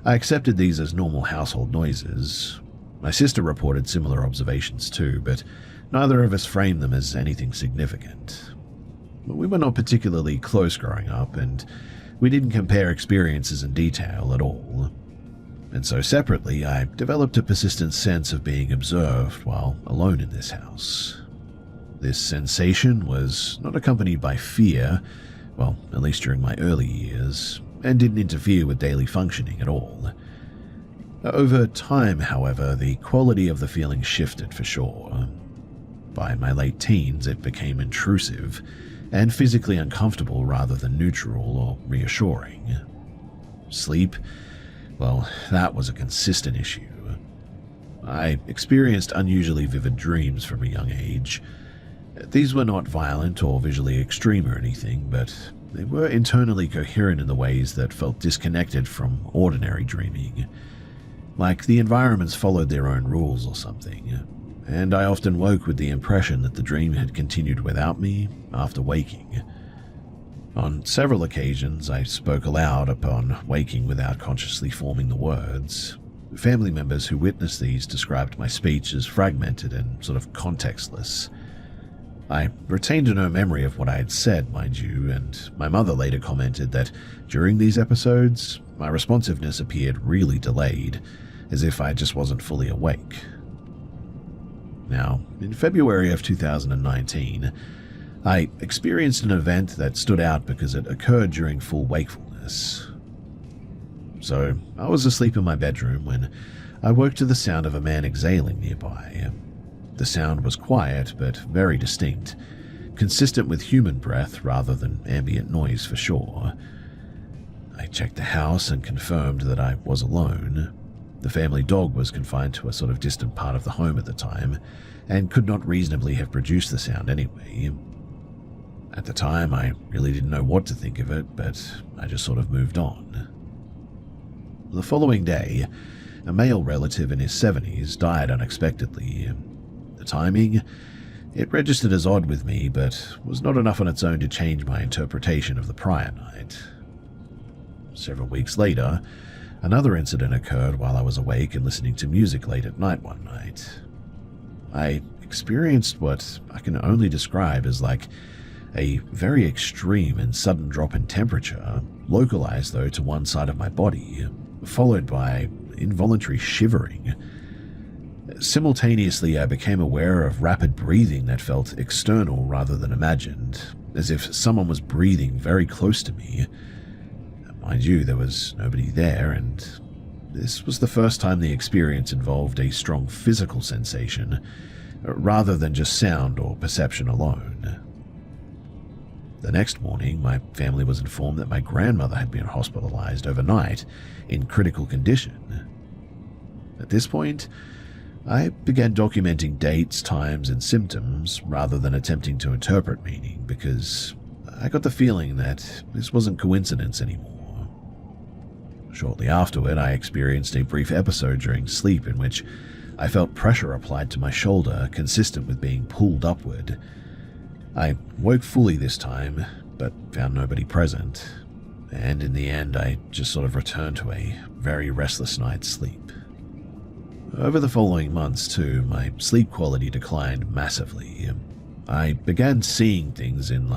I accepted these as normal household noises. My sister reported similar observations too, but neither of us framed them as anything significant. We were not particularly close growing up, and we didn't compare experiences in detail at all. And so separately, I developed a persistent sense of being observed while alone in this house. This sensation was not accompanied by fear, well, at least during my early years, and didn't interfere with daily functioning at all. Over time, however, the quality of the feeling shifted for sure. By my late teens, it became intrusive and physically uncomfortable rather than neutral or reassuring. Sleep, well, that was a consistent issue. I experienced unusually vivid dreams from a young age. These were not violent or visually extreme or anything, but they were internally coherent in the ways that felt disconnected from ordinary dreaming. Like the environments followed their own rules or something, and I often woke with the impression that the dream had continued without me after waking. On several occasions, I spoke aloud upon waking without consciously forming the words. Family members who witnessed these described my speech as fragmented and sort of contextless. I retained no memory of what I had said, mind you, and my mother later commented that during these episodes, my responsiveness appeared really delayed, as if I just wasn't fully awake. Now, in February of 2019, I experienced an event that stood out because it occurred during full wakefulness. So, I was asleep in my bedroom when I woke to the sound of a man exhaling nearby. The sound was quiet but very distinct, consistent with human breath rather than ambient noise for sure. I checked the house and confirmed that I was alone. The family dog was confined to a sort of distant part of the home at the time and could not reasonably have produced the sound anyway. At the time, I really didn't know what to think of it, but I just sort of moved on. The following day, a male relative in his 70s died unexpectedly. The timing, it registered as odd with me, but was not enough on its own to change my interpretation of the prior night. Several weeks later, another incident occurred while I was awake and listening to music late at night one night. I experienced what I can only describe as like a very extreme and sudden drop in temperature, localized though to one side of my body, followed by involuntary shivering. Simultaneously, I became aware of rapid breathing that felt external rather than imagined, as if someone was breathing very close to me. Mind you, there was nobody there, and this was the first time the experience involved a strong physical sensation, rather than just sound or perception alone. The next morning, my family was informed that my grandmother had been hospitalized overnight in critical condition. At this point, I began documenting dates, times, and symptoms rather than attempting to interpret meaning because I got the feeling that this wasn't coincidence anymore. Shortly afterward, I experienced a brief episode during sleep in which I felt pressure applied to my shoulder, consistent with being pulled upward. I woke fully this time, but found nobody present, and in the end I just sort of returned to a very restless night's sleep. Over the following months too, my sleep quality declined massively. I began seeing things in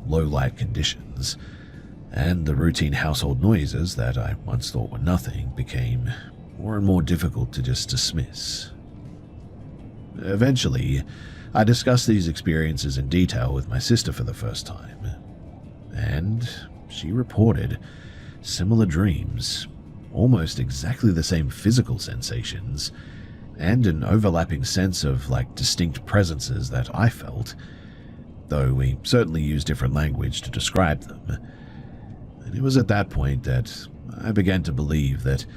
low light conditions, and the routine household noises that I once thought were nothing became more and more difficult to just dismiss. Eventually, I discussed these experiences in detail with my sister for the first time, and she reported similar dreams, almost exactly the same physical sensations, and an overlapping sense of distinct presences that I felt, though we certainly used different language to describe them. And it was at that point that I began to believe that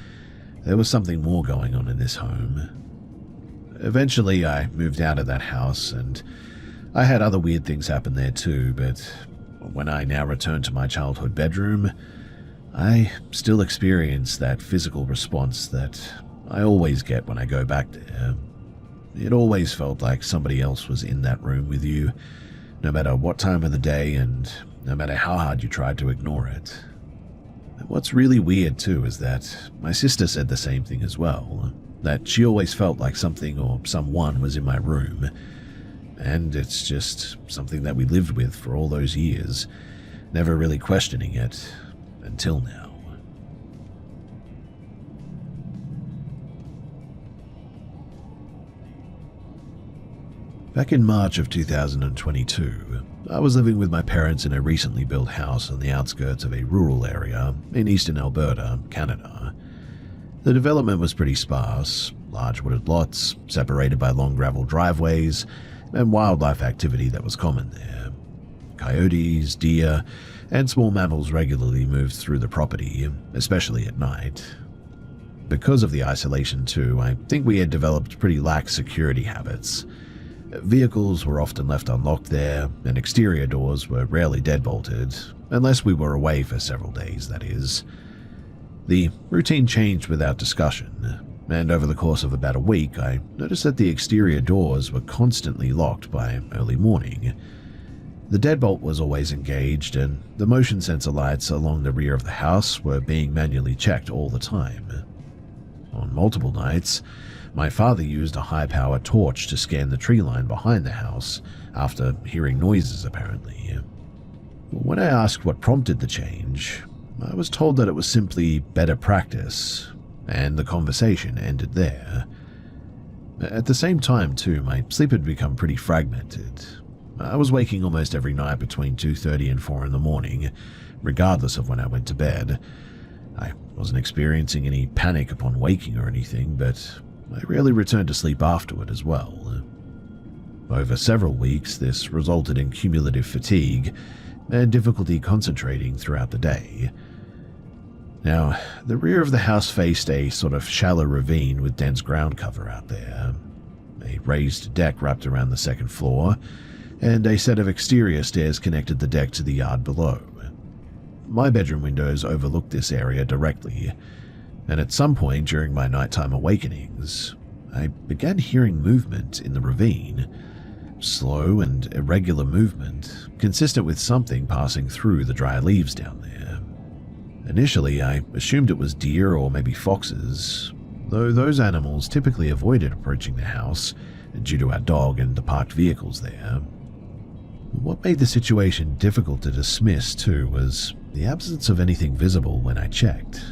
there was something more going on in this home. Eventually, I moved out of that house, and I had other weird things happen there too, but when I now returned to my childhood bedroom, I still experience that physical response that I always get when I go back there. It always felt like somebody else was in that room with you, no matter what time of the day and no matter how hard you tried to ignore it. What's really weird too is that my sister said the same thing as well, that she always felt like something or someone was in my room, and it's just something that we lived with for all those years, never really questioning it until now. Back in March of 2022, I was living with my parents in a recently built house on the outskirts of a rural area in eastern Alberta, Canada. The development was pretty sparse, large wooded lots, separated by long gravel driveways, and wildlife activity that was common there. Coyotes, deer, and small mammals regularly moved through the property, especially at night. Because of the isolation too, I think we had developed pretty lax security habits. Vehicles were often left unlocked there, and exterior doors were rarely deadbolted, unless we were away for several days, that is. The routine changed without discussion, and over the course of about a week, I noticed that the exterior doors were constantly locked by early morning. The deadbolt was always engaged, and the motion sensor lights along the rear of the house were being manually checked all the time. On multiple nights, my father used a high-power torch to scan the tree line behind the house after hearing noises, apparently. When I asked what prompted the change, I was told that it was simply better practice, and the conversation ended there. At the same time, too, my sleep had become pretty fragmented. I was waking almost every night between 2:30 and 4 in the morning, regardless of when I went to bed. I wasn't experiencing any panic upon waking or anything, but I rarely returned to sleep afterward as well. Over several weeks, this resulted in cumulative fatigue and difficulty concentrating throughout the day. Now, the rear of the house faced a sort of shallow ravine with dense ground cover out there. A raised deck wrapped around the second floor, and a set of exterior stairs connected the deck to the yard below. My bedroom windows overlooked this area directly, and at some point during my nighttime awakenings, I began hearing movement in the ravine. Slow and irregular movement, consistent with something passing through the dry leaves down there. Initially, I assumed it was deer or maybe foxes, though those animals typically avoided approaching the house due to our dog and the parked vehicles there. What made the situation difficult to dismiss, too, was the absence of anything visible when I checked.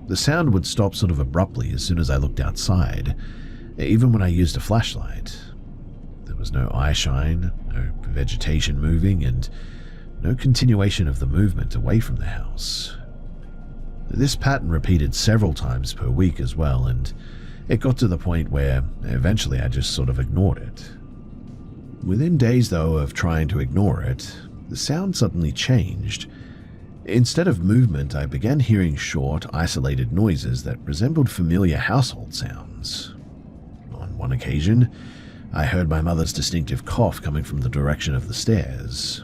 The sound would stop sort of abruptly as soon as I looked outside, even when I used a flashlight. There was no eye shine, no vegetation moving, and no continuation of the movement away from the house. This pattern repeated several times per week as well, and it got to the point where eventually I just sort of ignored it. Within days, though, of trying to ignore it, the sound suddenly changed. Instead of movement, I began hearing short, isolated noises that resembled familiar household sounds. On one occasion, I heard my mother's distinctive cough coming from the direction of the stairs.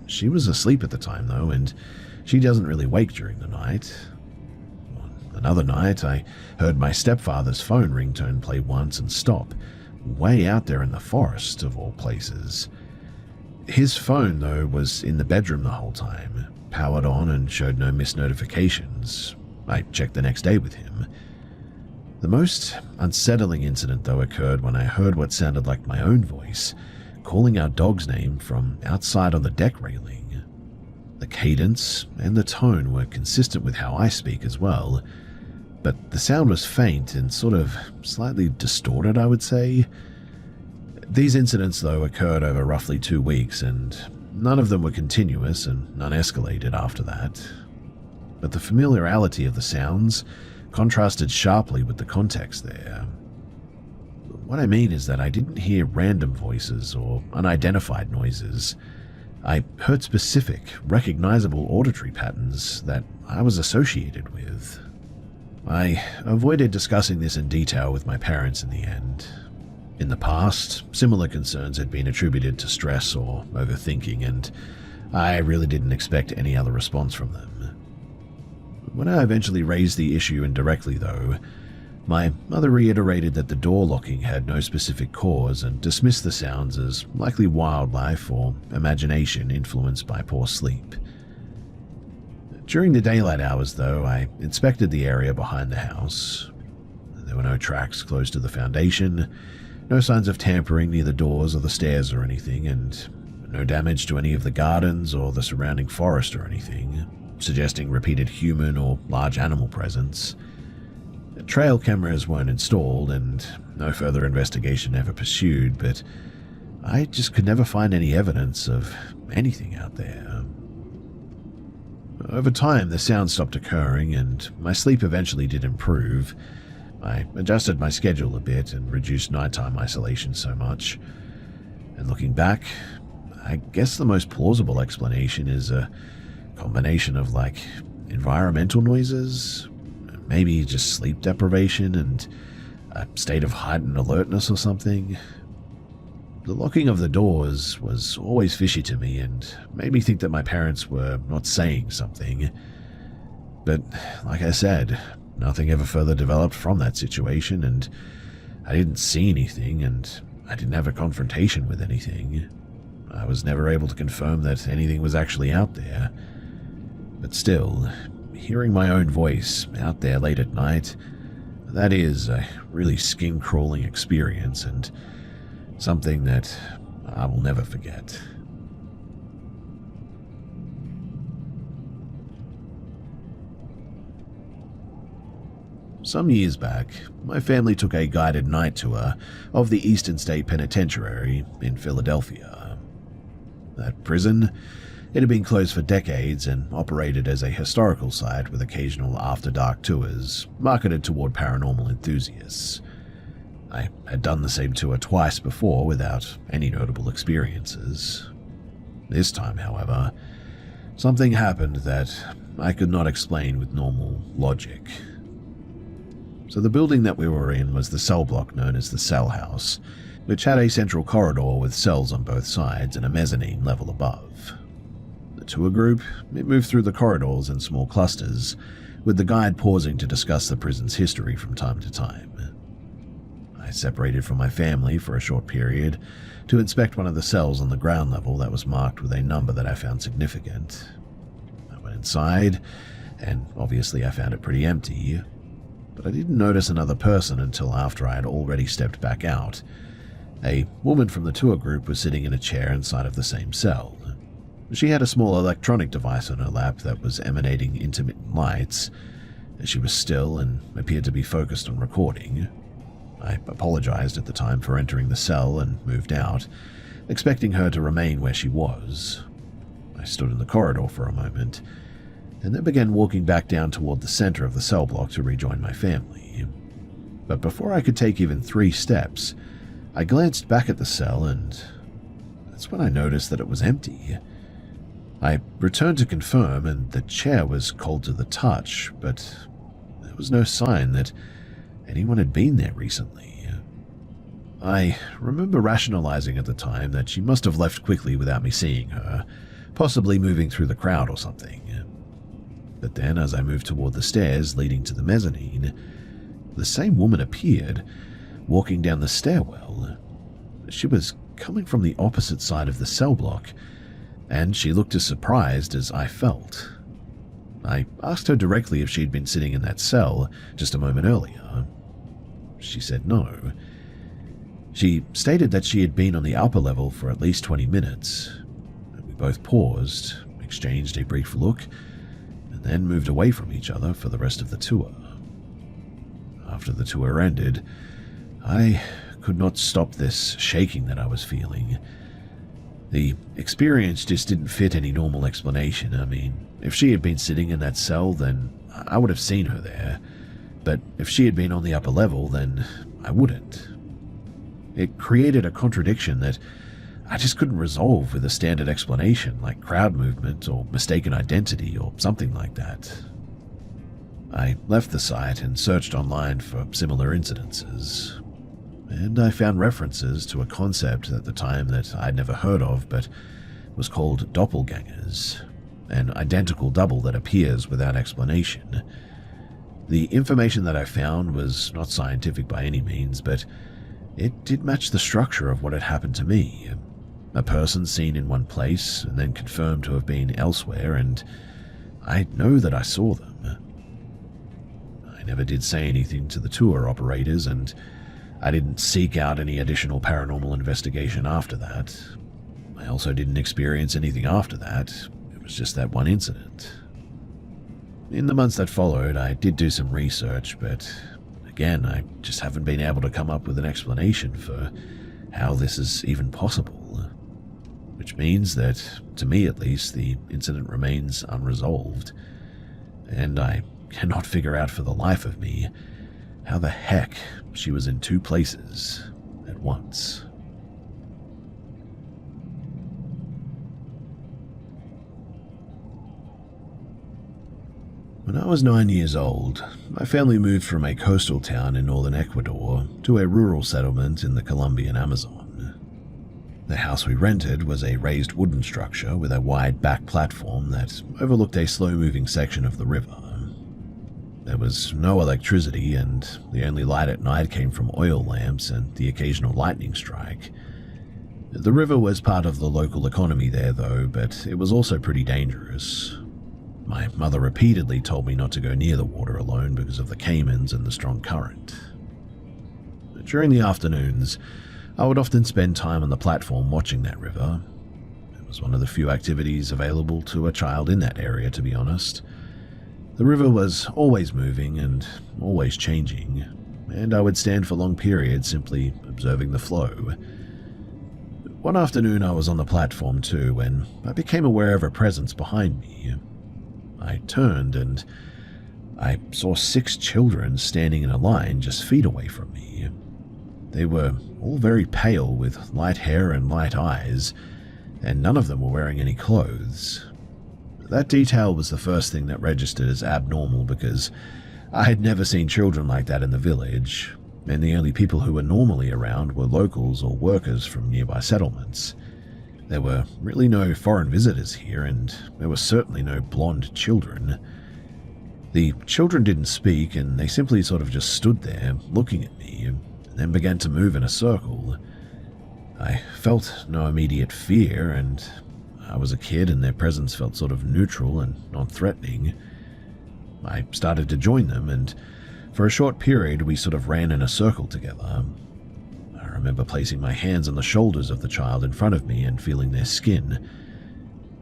She was asleep at the time, though, and she doesn't really wake during the night. On another night, I heard my stepfather's phone ringtone play once and stop, way out there in the forest, of all places. His phone, though, was in the bedroom the whole time, powered on and showed no missed notifications. I checked the next day with him. The most unsettling incident, though, occurred when I heard what sounded like my own voice, calling our dog's name from outside on the deck railing. The cadence and the tone were consistent with how I speak as well, but the sound was faint and sort of slightly distorted, I would say. These incidents, though, occurred over roughly 2 weeks, and none of them were continuous and none escalated after that. But the familiarity of the sounds contrasted sharply with the context there. What I mean is that I didn't hear random voices or unidentified noises. I heard specific, recognizable auditory patterns that I was associated with. I avoided discussing this in detail with my parents in the end. In the past, similar concerns had been attributed to stress or overthinking, and I really didn't expect any other response from them. When I eventually raised the issue indirectly, though, my mother reiterated that the door locking had no specific cause and dismissed the sounds as likely wildlife or imagination influenced by poor sleep. During the daylight hours, though, I inspected the area behind the house. There were no tracks close to the foundation, no signs of tampering near the doors or the stairs or anything, and no damage to any of the gardens or the surrounding forest or anything, suggesting repeated human or large animal presence. Trail cameras weren't installed, and no further investigation ever pursued, but I just could never find any evidence of anything out there. Over time, the sounds stopped occurring, and my sleep eventually did improve. I adjusted my schedule a bit and reduced nighttime isolation so much. And looking back, I guess the most plausible explanation is a combination of, environmental noises, maybe just sleep deprivation and a state of heightened alertness or something. The locking of the doors was always fishy to me and made me think that my parents were not saying something. But like I said, nothing ever further developed from that situation, and I didn't see anything, and I didn't have a confrontation with anything. I was never able to confirm that anything was actually out there. But still, hearing my own voice out there late at night, that is a really skin-crawling experience, and something that I will never forget. Some years back, my family took a guided night tour of the Eastern State Penitentiary in Philadelphia. That prison, it had been closed for decades and operated as a historical site with occasional after-dark tours marketed toward paranormal enthusiasts. I had done the same tour twice before without any notable experiences. This time, however, something happened that I could not explain with normal logic. So the building that we were in was the cell block known as the Cell House, which had a central corridor with cells on both sides and a mezzanine level above. The tour group, it moved through the corridors in small clusters, with the guide pausing to discuss the prison's history from time to time. I separated from my family for a short period to inspect one of the cells on the ground level that was marked with a number that I found significant. I went inside, and obviously I found it pretty empty, but I didn't notice another person until after I had already stepped back out. A woman from the tour group was sitting in a chair inside of the same cell. She had a small electronic device on her lap that was emanating intermittent lights. She was still and appeared to be focused on recording. I apologized at the time for entering the cell and moved out, expecting her to remain where she was. I stood in the corridor for a moment, and then began walking back down toward the center of the cell block to rejoin my family. But before I could take even 3 steps, I glanced back at the cell, and that's when I noticed that it was empty. I returned to confirm, and the chair was cold to the touch, but there was no sign that anyone had been there recently. I remember rationalizing at the time that she must have left quickly without me seeing her, possibly moving through the crowd or something. But then, as I moved toward the stairs leading to the mezzanine, the same woman appeared, walking down the stairwell. She was coming from the opposite side of the cell block, and she looked as surprised as I felt. I asked her directly if she'd been sitting in that cell just a moment earlier. She said no. She stated that she had been on the upper level for at least 20 minutes. We both paused, exchanged a brief look, and then moved away from each other for the rest of the tour. After the tour ended, I could not stop this shaking that I was feeling. The experience just didn't fit any normal explanation. I mean, if she had been sitting in that cell, then I would have seen her there. But if she had been on the upper level, then I wouldn't. It created a contradiction that I just couldn't resolve with a standard explanation like crowd movement or mistaken identity or something like that. I left the site and searched online for similar incidences, and I found references to a concept at the time that I'd never heard of but was called doppelgangers, an identical double that appears without explanation. The information that I found was not scientific by any means, but it did match the structure of what had happened to me. A person seen in one place and then confirmed to have been elsewhere, and I know that I saw them. I never did say anything to the tour operators, and I didn't seek out any additional paranormal investigation after that. I also didn't experience anything after that. It was just that one incident. In the months that followed, I did do some research, but again, I just haven't been able to come up with an explanation for how this is even possible. Which means that, to me at least, the incident remains unresolved, and I cannot figure out for the life of me how the heck she was in two places at once. When I was 9 years old, my family moved from a coastal town in northern Ecuador to a rural settlement in the Colombian Amazon. The house we rented was a raised wooden structure with a wide back platform that overlooked a slow-moving section of the river. There was no electricity, and the only light at night came from oil lamps and the occasional lightning strike. The river was part of the local economy there, though, but it was also pretty dangerous. My mother repeatedly told me not to go near the water alone because of the caimans and the strong current. During the afternoons, I would often spend time on the platform watching that river. It was one of the few activities available to a child in that area, to be honest. The river was always moving and always changing, and I would stand for long periods simply observing the flow. One afternoon I was on the platform too when I became aware of a presence behind me. I turned and I saw 6 children standing in a line just feet away from me. They were all very pale with light hair and light eyes, and none of them were wearing any clothes. That detail was the first thing that registered as abnormal because I had never seen children like that in the village, and the only people who were normally around were locals or workers from nearby settlements. There were really no foreign visitors here, and there were certainly no blonde children. The children didn't speak, and they simply sort of just stood there, looking at me, and then began to move in a circle. I felt no immediate fear, and I was a kid, and their presence felt sort of neutral and non-threatening. I started to join them, and for a short period we sort of ran in a circle together. I remember placing my hands on the shoulders of the child in front of me and feeling their skin.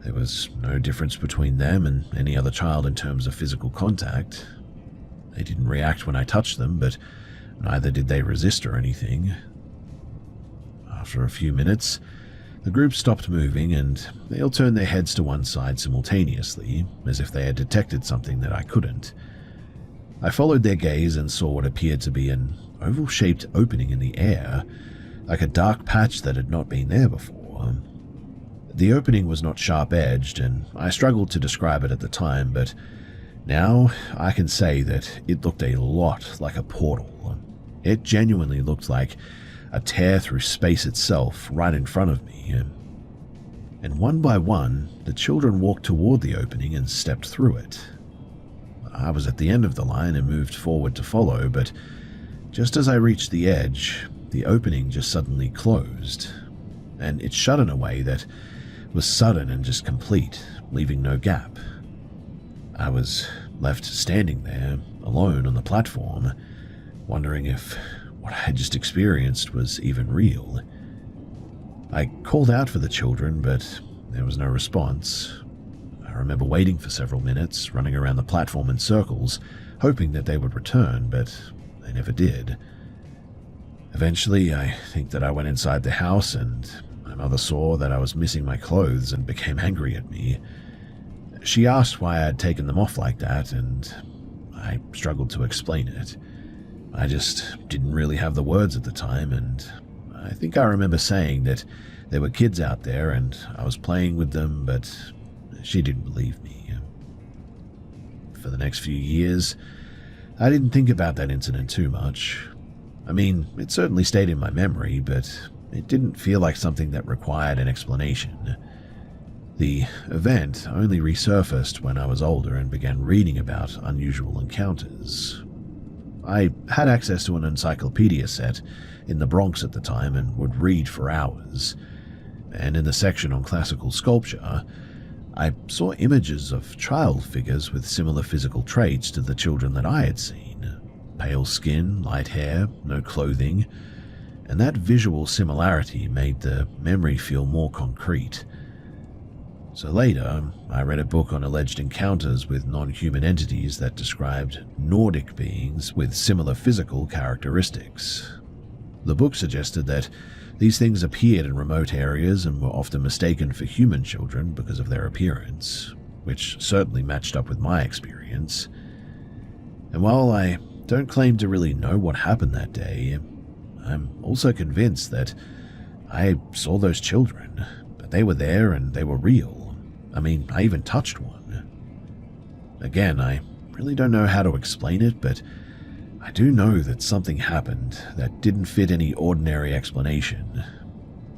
There was no difference between them and any other child in terms of physical contact. They didn't react when I touched them, but neither did they resist or anything. After a few minutes, the group stopped moving and they all turned their heads to one side simultaneously, as if they had detected something that I couldn't. I followed their gaze and saw what appeared to be an oval-shaped opening in the air, like a dark patch that had not been there before. The opening was not sharp-edged, and I struggled to describe it at the time, but now I can say that it looked a lot like a portal. It genuinely looked like a tear through space itself right in front of me. And one by one, the children walked toward the opening and stepped through it. I was at the end of the line and moved forward to follow, but just as I reached the edge, the opening just suddenly closed, and it shut in a way that was sudden and just complete, leaving no gap. I was left standing there, alone on the platform, wondering if what I had just experienced was even real. I called out for the children, but there was no response. I remember waiting for several minutes, running around the platform in circles, hoping that they would return, but they never did. Eventually, I think that I went inside the house, and my mother saw that I was missing my clothes and became angry at me. She asked why I had taken them off like that, and I struggled to explain it. I just didn't really have the words at the time, and I think I remember saying that there were kids out there and I was playing with them, but she didn't believe me. For the next few years, I didn't think about that incident too much. I mean, it certainly stayed in my memory, but it didn't feel like something that required an explanation. The event only resurfaced when I was older and began reading about unusual encounters. I had access to an encyclopedia set in the Bronx at the time and would read for hours. And in the section on classical sculpture, I saw images of child figures with similar physical traits to the children that I had seen. Pale skin, light hair, no clothing. And that visual similarity made the memory feel more concrete. So later, I read a book on alleged encounters with non-human entities that described Nordic beings with similar physical characteristics. The book suggested that these things appeared in remote areas and were often mistaken for human children because of their appearance, which certainly matched up with my experience. And while I don't claim to really know what happened that day, I'm also convinced that I saw those children, that they were there and they were real. I mean, I even touched one. Again, I really don't know how to explain it, but I do know that something happened that didn't fit any ordinary explanation,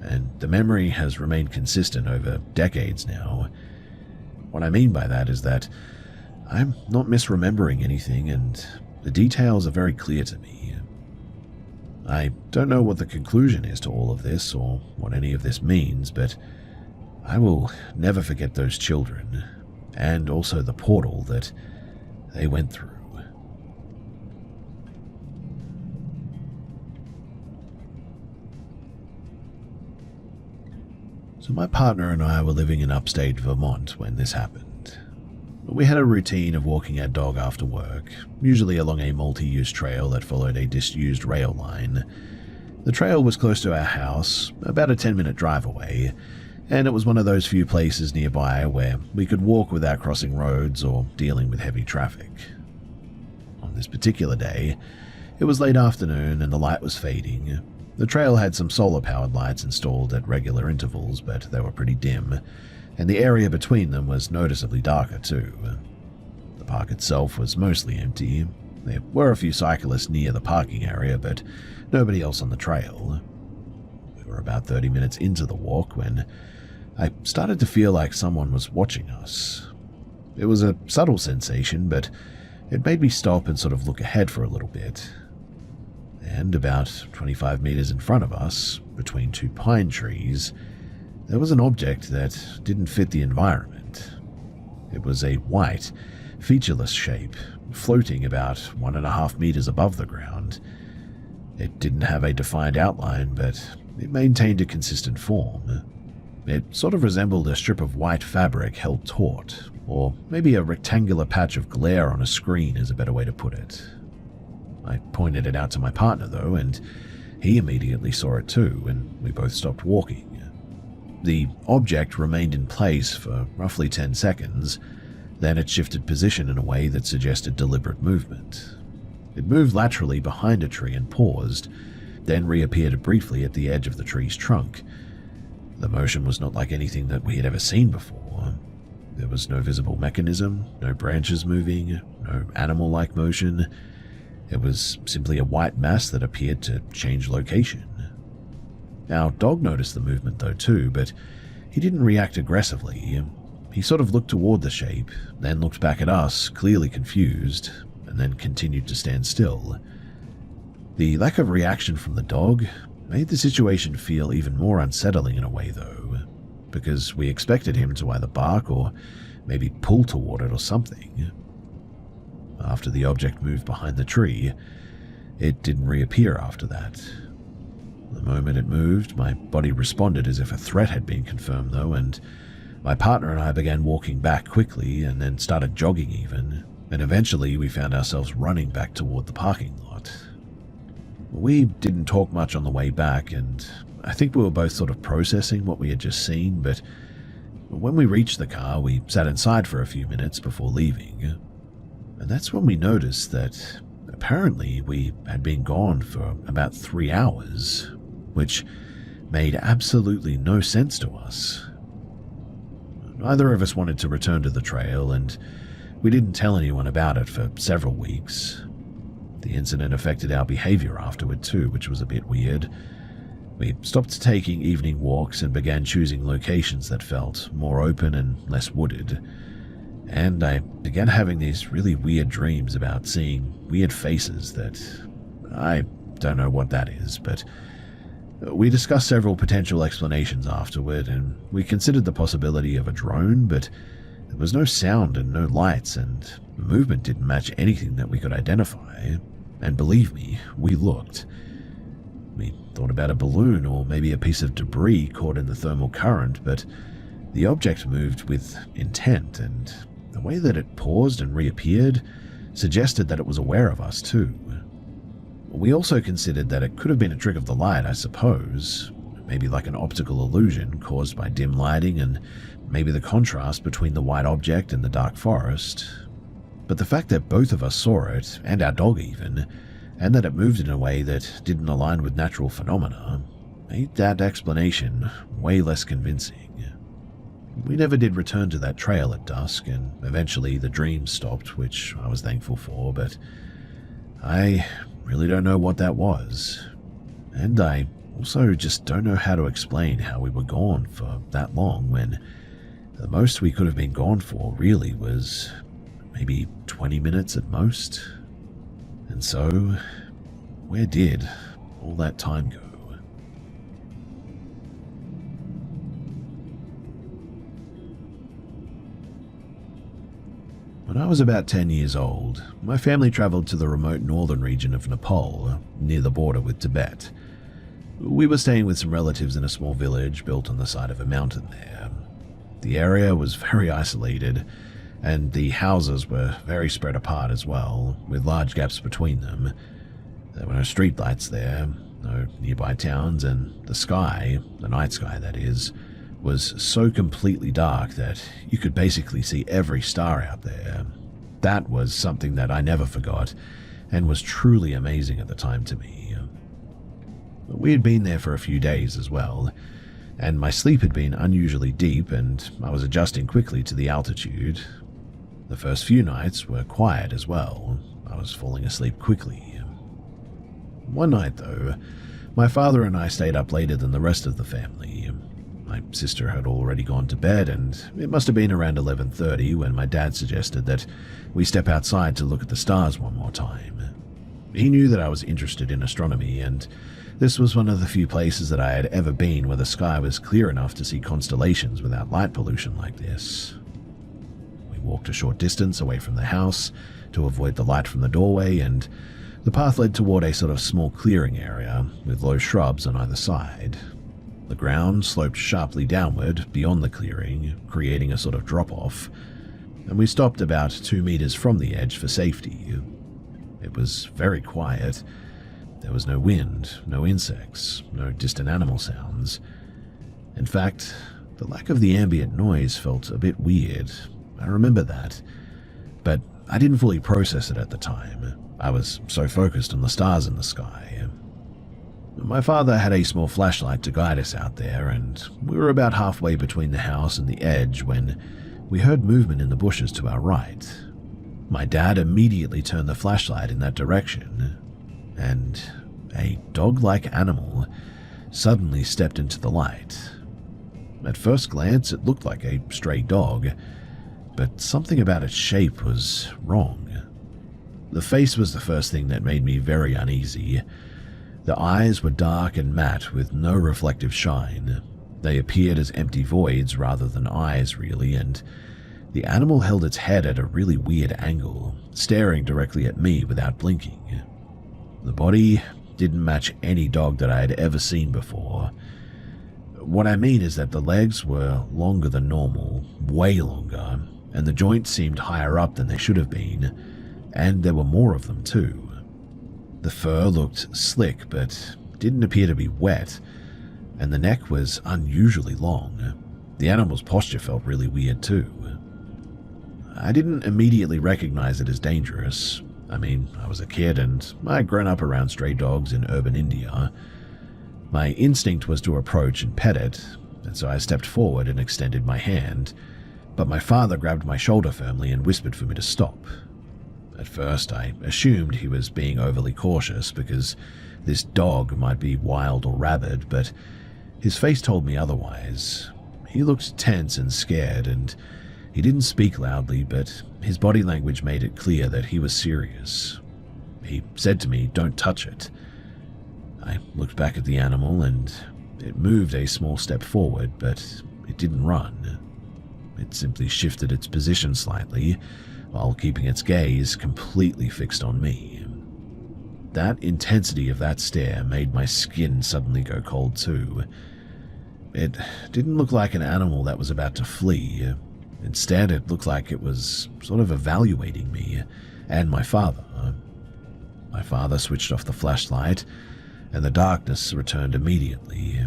and the memory has remained consistent over decades now. What I mean by that is that I'm not misremembering anything, and the details are very clear to me. I don't know what the conclusion is to all of this or what any of this means, but I will never forget those children, and also the portal that they went through. So my partner and I were living in upstate Vermont when this happened. We had a routine of walking our dog after work, usually along a multi-use trail that followed a disused rail line. The trail was close to our house, about a 10-minute drive away, and it was one of those few places nearby where we could walk without crossing roads or dealing with heavy traffic. On this particular day, it was late afternoon and the light was fading. The trail had some solar-powered lights installed at regular intervals, but they were pretty dim, and the area between them was noticeably darker too. The park itself was mostly empty. There were a few cyclists near the parking area, but nobody else on the trail. We were about 30 minutes into the walk when I started to feel like someone was watching us. It was a subtle sensation, but it made me stop and sort of look ahead for a little bit. And about 25 meters in front of us, between two pine trees, there was an object that didn't fit the environment. It was a white, featureless shape, floating about 1.5 meters above the ground. It didn't have a defined outline, but it maintained a consistent form. It sort of resembled a strip of white fabric held taut, or maybe a rectangular patch of glare on a screen is a better way to put it. I pointed it out to my partner, though, and he immediately saw it too, and we both stopped walking. The object remained in place for roughly 10 seconds, then it shifted position in a way that suggested deliberate movement. It moved laterally behind a tree and paused, then reappeared briefly at the edge of the tree's trunk. The motion was not like anything that we had ever seen before. There was no visible mechanism, no branches moving, no animal-like motion. It was simply a white mass that appeared to change location. Our dog noticed the movement though too, but he didn't react aggressively. He sort of looked toward the shape, then looked back at us, clearly confused, and then continued to stand still. The lack of reaction from the dog made the situation feel even more unsettling in a way though, because we expected him to either bark or maybe pull toward it or something. After the object moved behind the tree, it didn't reappear after that. The moment it moved, my body responded as if a threat had been confirmed though, and my partner and I began walking back quickly and then started jogging even, and eventually we found ourselves running back toward the parking lot. We didn't talk much on the way back, and I think we were both sort of processing what we had just seen, but when we reached the car, we sat inside for a few minutes before leaving. And that's when we noticed that apparently we had been gone for about 3 hours, which made absolutely no sense to us. Neither of us wanted to return to the trail, and we didn't tell anyone about it for several weeks. The incident affected our behavior afterward too, which was a bit weird. We stopped taking evening walks and began choosing locations that felt more open and less wooded. And I began having these really weird dreams about seeing weird faces that I don't know what that is, but we discussed several potential explanations afterward, and we considered the possibility of a drone, but there was no sound and no lights, and the movement didn't match anything that we could identify. And believe me, we looked. We thought about a balloon or maybe a piece of debris caught in the thermal current, but the object moved with intent, and the way that it paused and reappeared suggested that it was aware of us too. We also considered that it could have been a trick of the light, I suppose. Maybe like an optical illusion caused by dim lighting and maybe the contrast between the white object and the dark forest. But the fact that both of us saw it, and our dog even, and that it moved in a way that didn't align with natural phenomena, made that explanation way less convincing. We never did return to that trail at dusk, and eventually the dreams stopped, which I was thankful for, but I really don't know what that was. And I also just don't know how to explain how we were gone for that long when the most we could have been gone for really was maybe 20 minutes at most. And so, where did all that time go? When I was about 10 years old, my family traveled to the remote northern region of Nepal, near the border with Tibet. We were staying with some relatives in a small village built on the side of a mountain there. The area was very isolated, and the houses were very spread apart as well, with large gaps between them. There were no streetlights there, no nearby towns, and the sky, the night sky that is, was so completely dark that you could basically see every star out there. That was something that I never forgot, and was truly amazing at the time to me. We had been there for a few days as well, and my sleep had been unusually deep, and I was adjusting quickly to the altitude. The first few nights were quiet as well. I was falling asleep quickly. One night, though, my father and I stayed up later than the rest of the family. My sister had already gone to bed, and it must have been around 11:30 when my dad suggested that we step outside to look at the stars one more time. He knew that I was interested in astronomy, and this was one of the few places that I had ever been where the sky was clear enough to see constellations without light pollution like this. We walked a short distance away from the house to avoid the light from the doorway, and the path led toward a sort of small clearing area with low shrubs on either side. The ground sloped sharply downward beyond the clearing, creating a sort of drop-off, and we stopped about 2 meters from the edge for safety. It was very quiet. There was no wind, no insects, no distant animal sounds. In fact, the lack of the ambient noise felt a bit weird. I remember that, but I didn't fully process it at the time. I was so focused on the stars in the sky. My father had a small flashlight to guide us out there, and we were about halfway between the house and the edge when we heard movement in the bushes to our right. My dad immediately turned the flashlight in that direction, and a dog-like animal suddenly stepped into the light. At first glance, it looked like a stray dog, but something about its shape was wrong. The face was the first thing that made me very uneasy. The eyes were dark and matte with no reflective shine. They appeared as empty voids rather than eyes, really, and the animal held its head at a really weird angle, staring directly at me without blinking. The body didn't match any dog that I had ever seen before. What I mean is that the legs were longer than normal, way longer, and the joints seemed higher up than they should have been, and there were more of them too. The fur looked slick but didn't appear to be wet, and the neck was unusually long. The animal's posture felt really weird too. I didn't immediately recognize it as dangerous. I mean, I was a kid and I'd grown up around stray dogs in urban India. My instinct was to approach and pet it, and so I stepped forward and extended my hand, but my father grabbed my shoulder firmly and whispered for me to stop. At first, I assumed he was being overly cautious because this dog might be wild or rabid, but his face told me otherwise. He looked tense and scared, and he didn't speak loudly, but his body language made it clear that he was serious. He said to me, "Don't touch it." I looked back at the animal, and it moved a small step forward, but it didn't run. It simply shifted its position slightly, while keeping its gaze completely fixed on me. That intensity of that stare made my skin suddenly go cold too. It didn't look like an animal that was about to flee. Instead, it looked like it was sort of evaluating me and my father. My father switched off the flashlight, and the darkness returned immediately.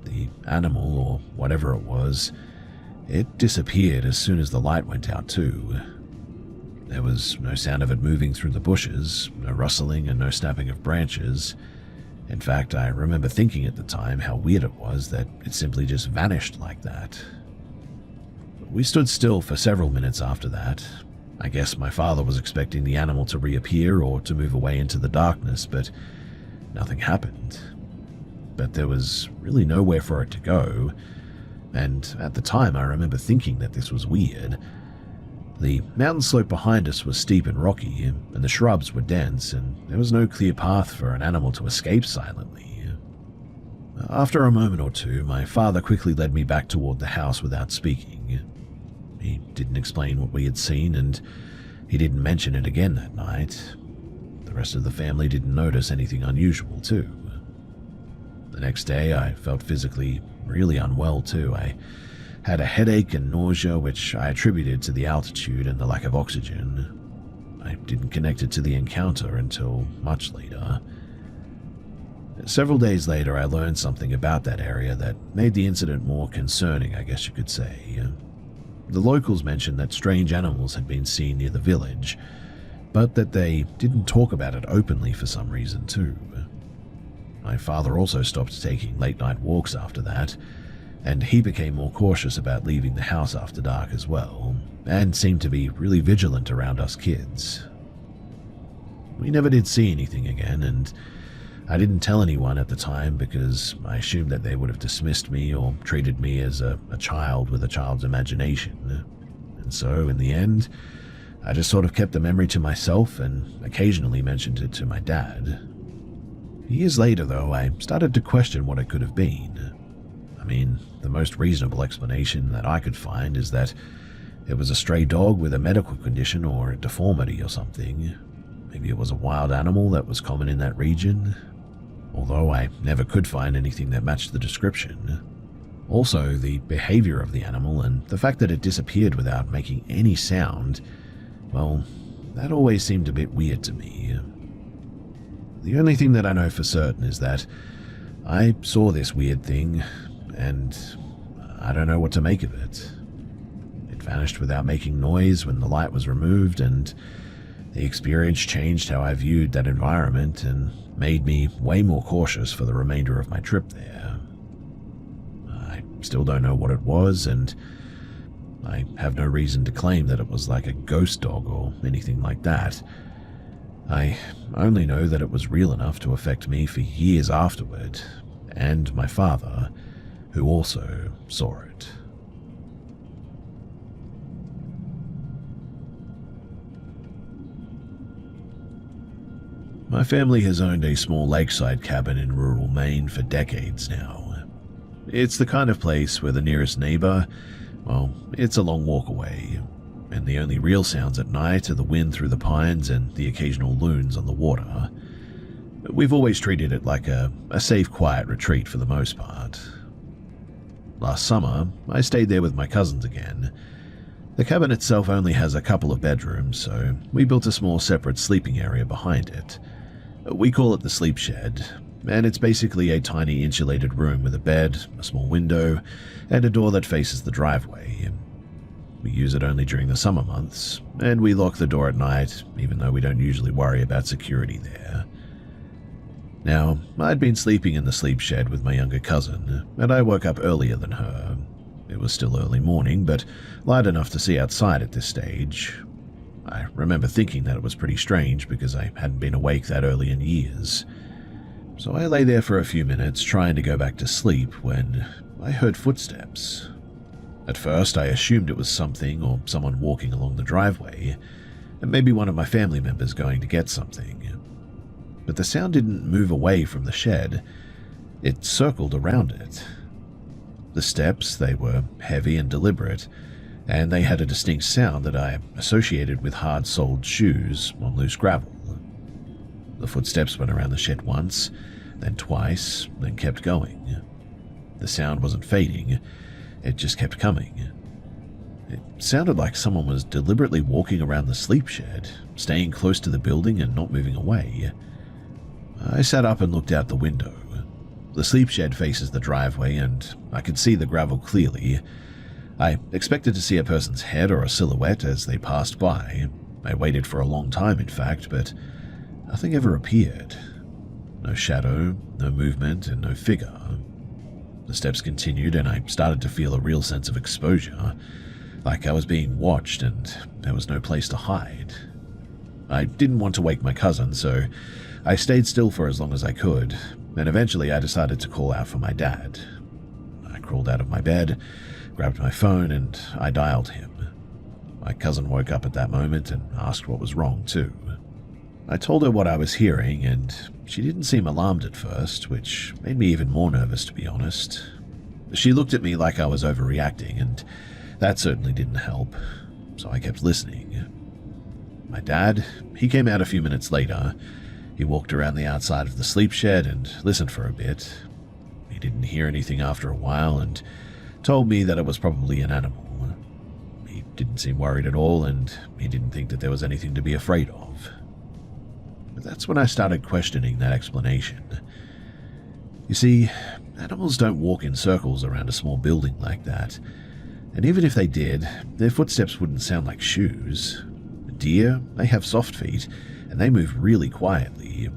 The animal, or whatever it was, it disappeared as soon as the light went out too. There was no sound of it moving through the bushes, no rustling and no snapping of branches. In fact, I remember thinking at the time how weird it was that it simply just vanished like that. We stood still for several minutes after that. I guess my father was expecting the animal to reappear or to move away into the darkness, but nothing happened. But there was really nowhere for it to go, and at the time I remember thinking that this was weird. The mountain slope behind us was steep and rocky, and the shrubs were dense, and there was no clear path for an animal to escape silently. After a moment or two, my father quickly led me back toward the house without speaking. He didn't explain what we had seen, and he didn't mention it again that night. The rest of the family didn't notice anything unusual, too. The next day, I felt physically really unwell, too. I had a headache and nausea, which I attributed to the altitude and the lack of oxygen. I didn't connect it to the encounter until much later. Several days later, I learned something about that area that made the incident more concerning, I guess you could say. The locals mentioned that strange animals had been seen near the village, but that they didn't talk about it openly for some reason too. My father also stopped taking late-night walks after that, and he became more cautious about leaving the house after dark as well, and seemed to be really vigilant around us kids. We never did see anything again, and I didn't tell anyone at the time because I assumed that they would have dismissed me or treated me as a child with a child's imagination. And so, in the end, I just sort of kept the memory to myself and occasionally mentioned it to my dad. Years later, though, I started to question what it could have been. I mean, the most reasonable explanation that I could find is that it was a stray dog with a medical condition or a deformity or something. Maybe it was a wild animal that was common in that region, although I never could find anything that matched the description. Also, the behavior of the animal and the fact that it disappeared without making any sound, well, that always seemed a bit weird to me. The only thing that I know for certain is that I saw this weird thing, and I don't know what to make of it. It vanished without making noise when the light was removed, and the experience changed how I viewed that environment and made me way more cautious for the remainder of my trip there. I still don't know what it was, and I have no reason to claim that it was like a ghost dog or anything like that. I only know that it was real enough to affect me for years afterward, and my father, who also saw it. My family has owned a small lakeside cabin in rural Maine for decades now. It's the kind of place where the nearest neighbor, well, it's a long walk away, and the only real sounds at night are the wind through the pines and the occasional loons on the water. We've always treated it like a safe, quiet retreat for the most part. Last summer, I stayed there with my cousins again. The cabin itself only has a couple of bedrooms, so we built a small separate sleeping area behind it. We call it the sleep shed, and it's basically a tiny insulated room with a bed, a small window, and a door that faces the driveway. We use it only during the summer months, and we lock the door at night, even though we don't usually worry about security there. Now, I'd been sleeping in the sleep shed with my younger cousin, and I woke up earlier than her. It was still early morning, but light enough to see outside at this stage. I remember thinking that it was pretty strange because I hadn't been awake that early in years. So I lay there for a few minutes trying to go back to sleep when I heard footsteps. At first, I assumed it was something or someone walking along the driveway, and maybe one of my family members going to get something. But the sound didn't move away from the shed. It circled around it. The steps, they were heavy and deliberate, and they had a distinct sound that I associated with hard-soled shoes on loose gravel. The footsteps went around the shed once, then twice, then kept going. The sound wasn't fading, it just kept coming. It sounded like someone was deliberately walking around the sleep shed, staying close to the building and not moving away. I sat up and looked out the window. The sleep shed faces the driveway and I could see the gravel clearly. I expected to see a person's head or a silhouette as they passed by. I waited for a long time, in fact, but nothing ever appeared. No shadow, no movement, and no figure. The steps continued and I started to feel a real sense of exposure, like I was being watched and there was no place to hide. I didn't want to wake my cousin, so I stayed still for as long as I could, and eventually I decided to call out for my dad. I crawled out of my bed, grabbed my phone, and I dialed him. My cousin woke up at that moment and asked what was wrong too. I told her what I was hearing, and she didn't seem alarmed at first, which made me even more nervous, to be honest. She looked at me like I was overreacting, and that certainly didn't help, so I kept listening. My dad, he came out a few minutes later. He walked around the outside of the sleep shed and listened for a bit. He didn't hear anything after a while and told me that it was probably an animal. He didn't seem worried at all, and he didn't think that there was anything to be afraid of. But that's when I started questioning that explanation. You see, animals don't walk in circles around a small building like that, and even if they did, their footsteps wouldn't sound like shoes. Deer, they have soft feet, and they move really quietly.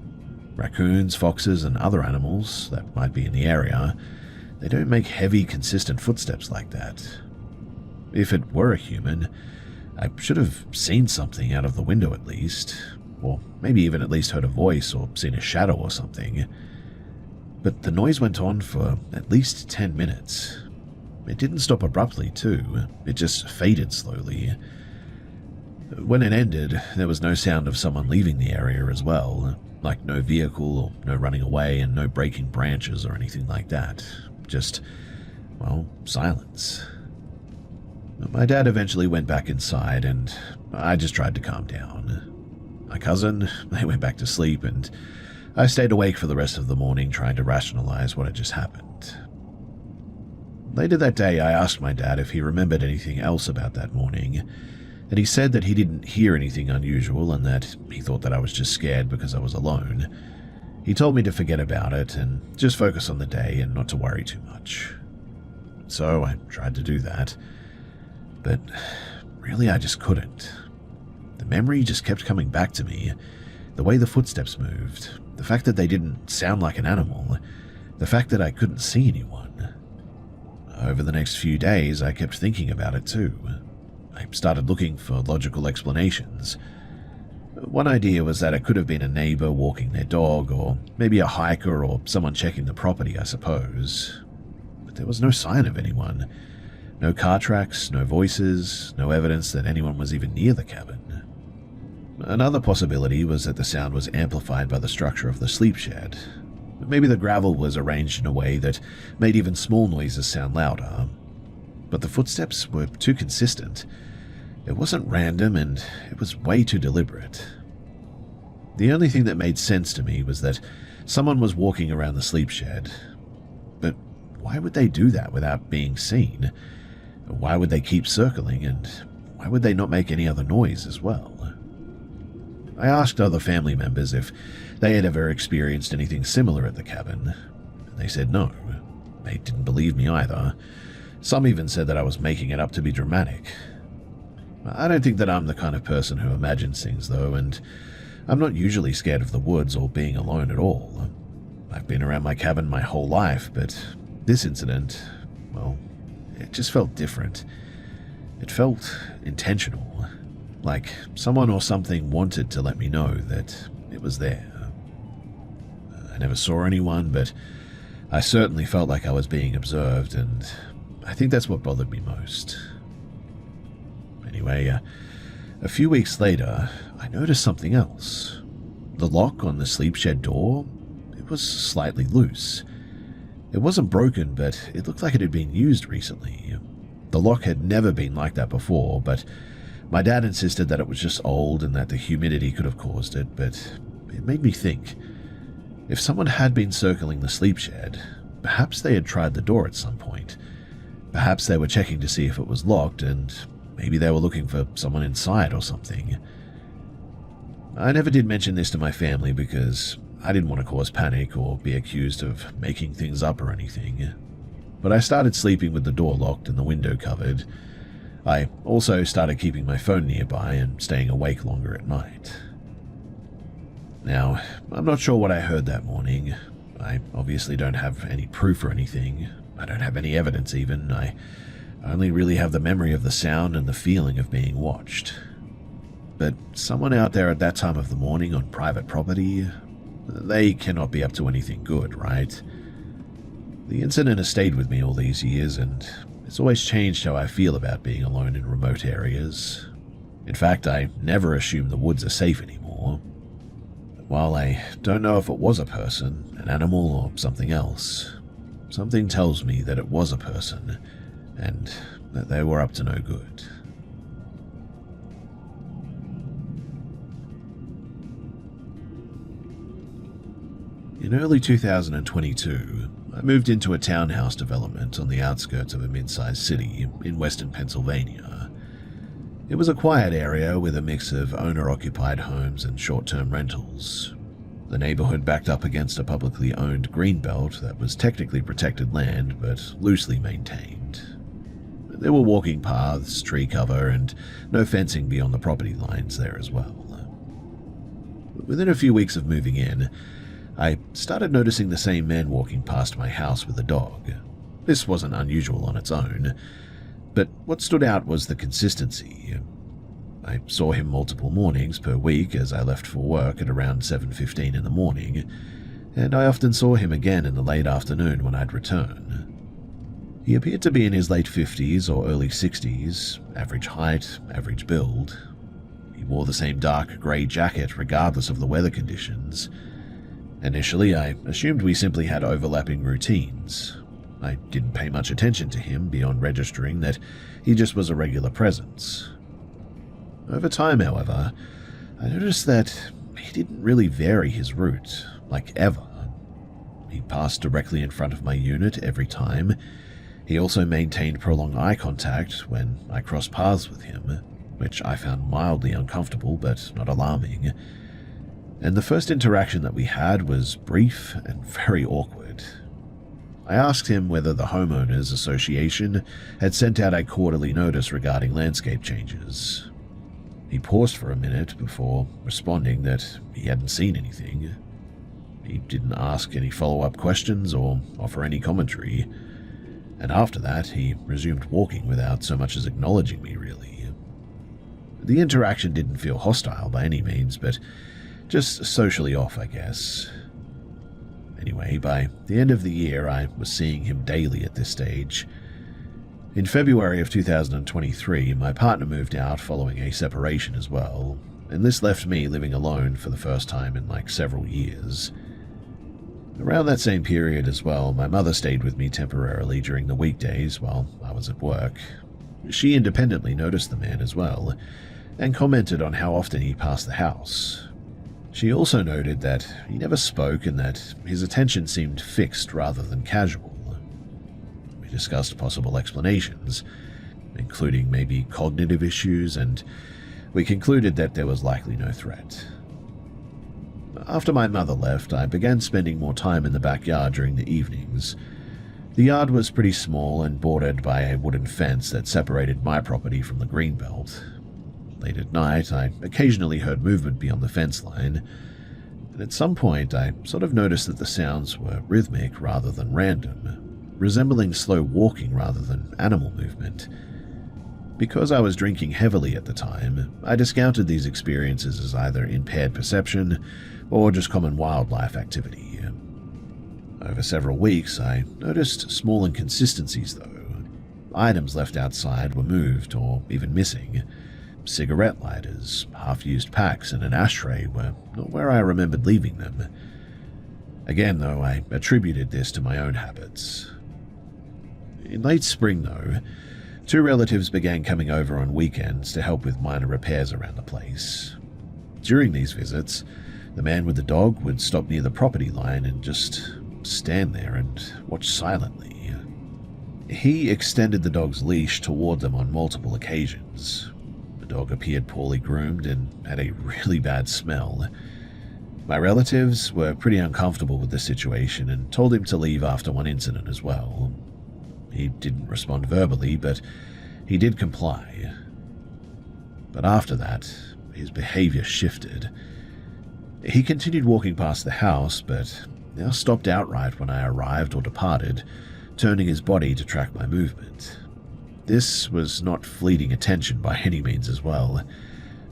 Raccoons, foxes, and other animals that might be in the area, they don't make heavy, consistent footsteps like that. If it were a human, I should have seen something out of the window at least, or maybe even at least heard a voice or seen a shadow or something. But the noise went on for at least 10 minutes. It didn't stop abruptly too, it just faded slowly. When it ended, there was no sound of someone leaving the area as well, like no vehicle or no running away and no breaking branches or anything like that. Just, well, silence. My dad eventually went back inside and I just tried to calm down. My cousin, they went back to sleep and I stayed awake for the rest of the morning trying to rationalize what had just happened. Later that day, I asked my dad if he remembered anything else about that morning, and he said that he didn't hear anything unusual and that he thought that I was just scared because I was alone. He told me to forget about it and just focus on the day and not to worry too much. So I tried to do that, but really I just couldn't. The memory just kept coming back to me, the way the footsteps moved, the fact that they didn't sound like an animal, the fact that I couldn't see anyone. Over the next few days, I kept thinking about it too. I started looking for logical explanations. One idea was that it could have been a neighbor walking their dog, or maybe a hiker or someone checking the property, I suppose. But there was no sign of anyone. No car tracks, no voices, no evidence that anyone was even near the cabin. Another possibility was that the sound was amplified by the structure of the sleep shed. Maybe the gravel was arranged in a way that made even small noises sound louder. But the footsteps were too consistent. It wasn't random and it was way too deliberate. The only thing that made sense to me was that someone was walking around the sleep shed. But why would they do that without being seen? Why would they keep circling, and why would they not make any other noise as well? I asked other family members if they had ever experienced anything similar at the cabin. They said no. They didn't believe me either. Some even said that I was making it up to be dramatic. I don't think that I'm the kind of person who imagines things, though, and I'm not usually scared of the woods or being alone at all. I've been around my cabin my whole life, but this incident, well, it just felt different. It felt intentional, like someone or something wanted to let me know that it was there. I never saw anyone, but I certainly felt like I was being observed, and I think that's what bothered me most. Anyway, a few weeks later, I noticed something else. The lock on the sleep shed door, it was slightly loose. It wasn't broken, but it looked like it had been used recently. The lock had never been like that before, but my dad insisted that it was just old and that the humidity could have caused it, but it made me think. If someone had been circling the sleep shed, perhaps they had tried the door at some point. Perhaps they were checking to see if it was locked, and maybe they were looking for someone inside or something. I never did mention this to my family because I didn't want to cause panic or be accused of making things up or anything. But I started sleeping with the door locked and the window covered. I also started keeping my phone nearby and staying awake longer at night. Now, I'm not sure what I heard that morning. I obviously don't have any proof or anything. I don't have any evidence even. I only really have the memory of the sound and the feeling of being watched. But someone out there at that time of the morning on private property, they cannot be up to anything good, right? The incident has stayed with me all these years, and it's always changed how I feel about being alone in remote areas. In fact, I never assume the woods are safe anymore. While I don't know if it was a person, an animal, or something else, something tells me that it was a person, and that they were up to no good. In early 2022, I moved into a townhouse development on the outskirts of a mid-sized city in western Pennsylvania. It was a quiet area with a mix of owner-occupied homes and short-term rentals. The neighborhood backed up against a publicly owned greenbelt that was technically protected land but loosely maintained. There were walking paths, tree cover, and no fencing beyond the property lines there as well. Within a few weeks of moving in, I started noticing the same man walking past my house with a dog. This wasn't unusual on its own, but what stood out was the consistency. I saw him multiple mornings per week as I left for work at around 7:15 in the morning, and I often saw him again in the late afternoon when I'd return. He appeared to be in his late 50s or early 60s, average height, average build. He wore the same dark grey jacket regardless of the weather conditions. Initially, I assumed we simply had overlapping routines. I didn't pay much attention to him beyond registering that he just was a regular presence. Over time, however, I noticed that he didn't really vary his route, like ever. He passed directly in front of my unit every time. He also maintained prolonged eye contact when I crossed paths with him, which I found mildly uncomfortable but not alarming. And the first interaction that we had was brief and very awkward. I asked him whether the homeowners association had sent out a quarterly notice regarding landscape changes. He paused for a minute before responding that he hadn't seen anything. He didn't ask any follow-up questions or offer any commentary, and after that he resumed walking without so much as acknowledging me, really. The interaction didn't feel hostile by any means, but just socially off, I guess. Anyway, by the end of the year, I was seeing him daily at this stage. In February of 2023, my partner moved out following a separation as well, and this left me living alone for the first time in several years. Around that same period as well, my mother stayed with me temporarily during the weekdays while I was at work. She independently noticed the man as well, and commented on how often he passed the house. She also noted that he never spoke and that his attention seemed fixed rather than casual. We discussed possible explanations, including maybe cognitive issues, and we concluded that there was likely no threat. After my mother left, I began spending more time in the backyard during the evenings. The yard was pretty small and bordered by a wooden fence that separated my property from the greenbelt. Late at night, I occasionally heard movement beyond the fence line, and at some point I sort of noticed that the sounds were rhythmic rather than random, resembling slow walking rather than animal movement. Because I was drinking heavily at the time, I discounted these experiences as either impaired perception or just common wildlife activity. Over several weeks, I noticed small inconsistencies though. Items left outside were moved or even missing. Cigarette lighters, half-used packs, and an ashtray were not where I remembered leaving them. Again, though, I attributed this to my own habits. In late spring, though, two relatives began coming over on weekends to help with minor repairs around the place. During these visits, the man with the dog would stop near the property line and just stand there and watch silently. He extended the dog's leash toward them on multiple occasions. The dog appeared poorly groomed and had a really bad smell. My relatives were pretty uncomfortable with the situation and told him to leave after one incident as well. He didn't respond verbally, but he did comply. But after that, his behavior shifted. He continued walking past the house, but now stopped outright when I arrived or departed, turning his body to track my movement. This was not fleeting attention by any means as well.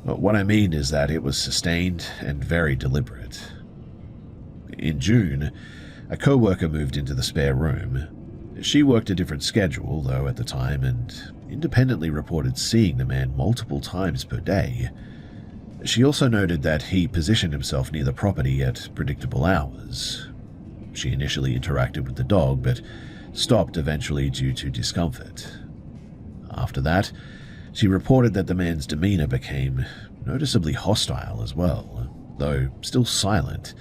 But what I mean is that it was sustained and very deliberate. In June, a co-worker moved into the spare room. She worked a different schedule, though, at the time, and independently reported seeing the man multiple times per day. She also noted that he positioned himself near the property at predictable hours. She initially interacted with the dog, but stopped eventually due to discomfort. After that, she reported that the man's demeanor became noticeably hostile as well, though still silent.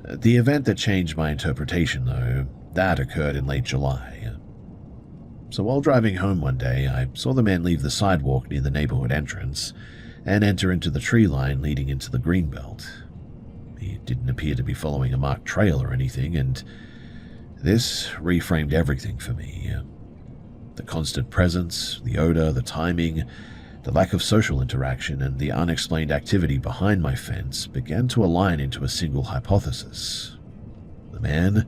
The event that changed my interpretation, though, that occurred in late July. So while driving home one day, I saw the man leave the sidewalk near the neighborhood entrance and enter into the tree line leading into the greenbelt. He didn't appear to be following a marked trail or anything, and this reframed everything for me. The constant presence, the odor, the timing, the lack of social interaction, and the unexplained activity behind my fence began to align into a single hypothesis. The man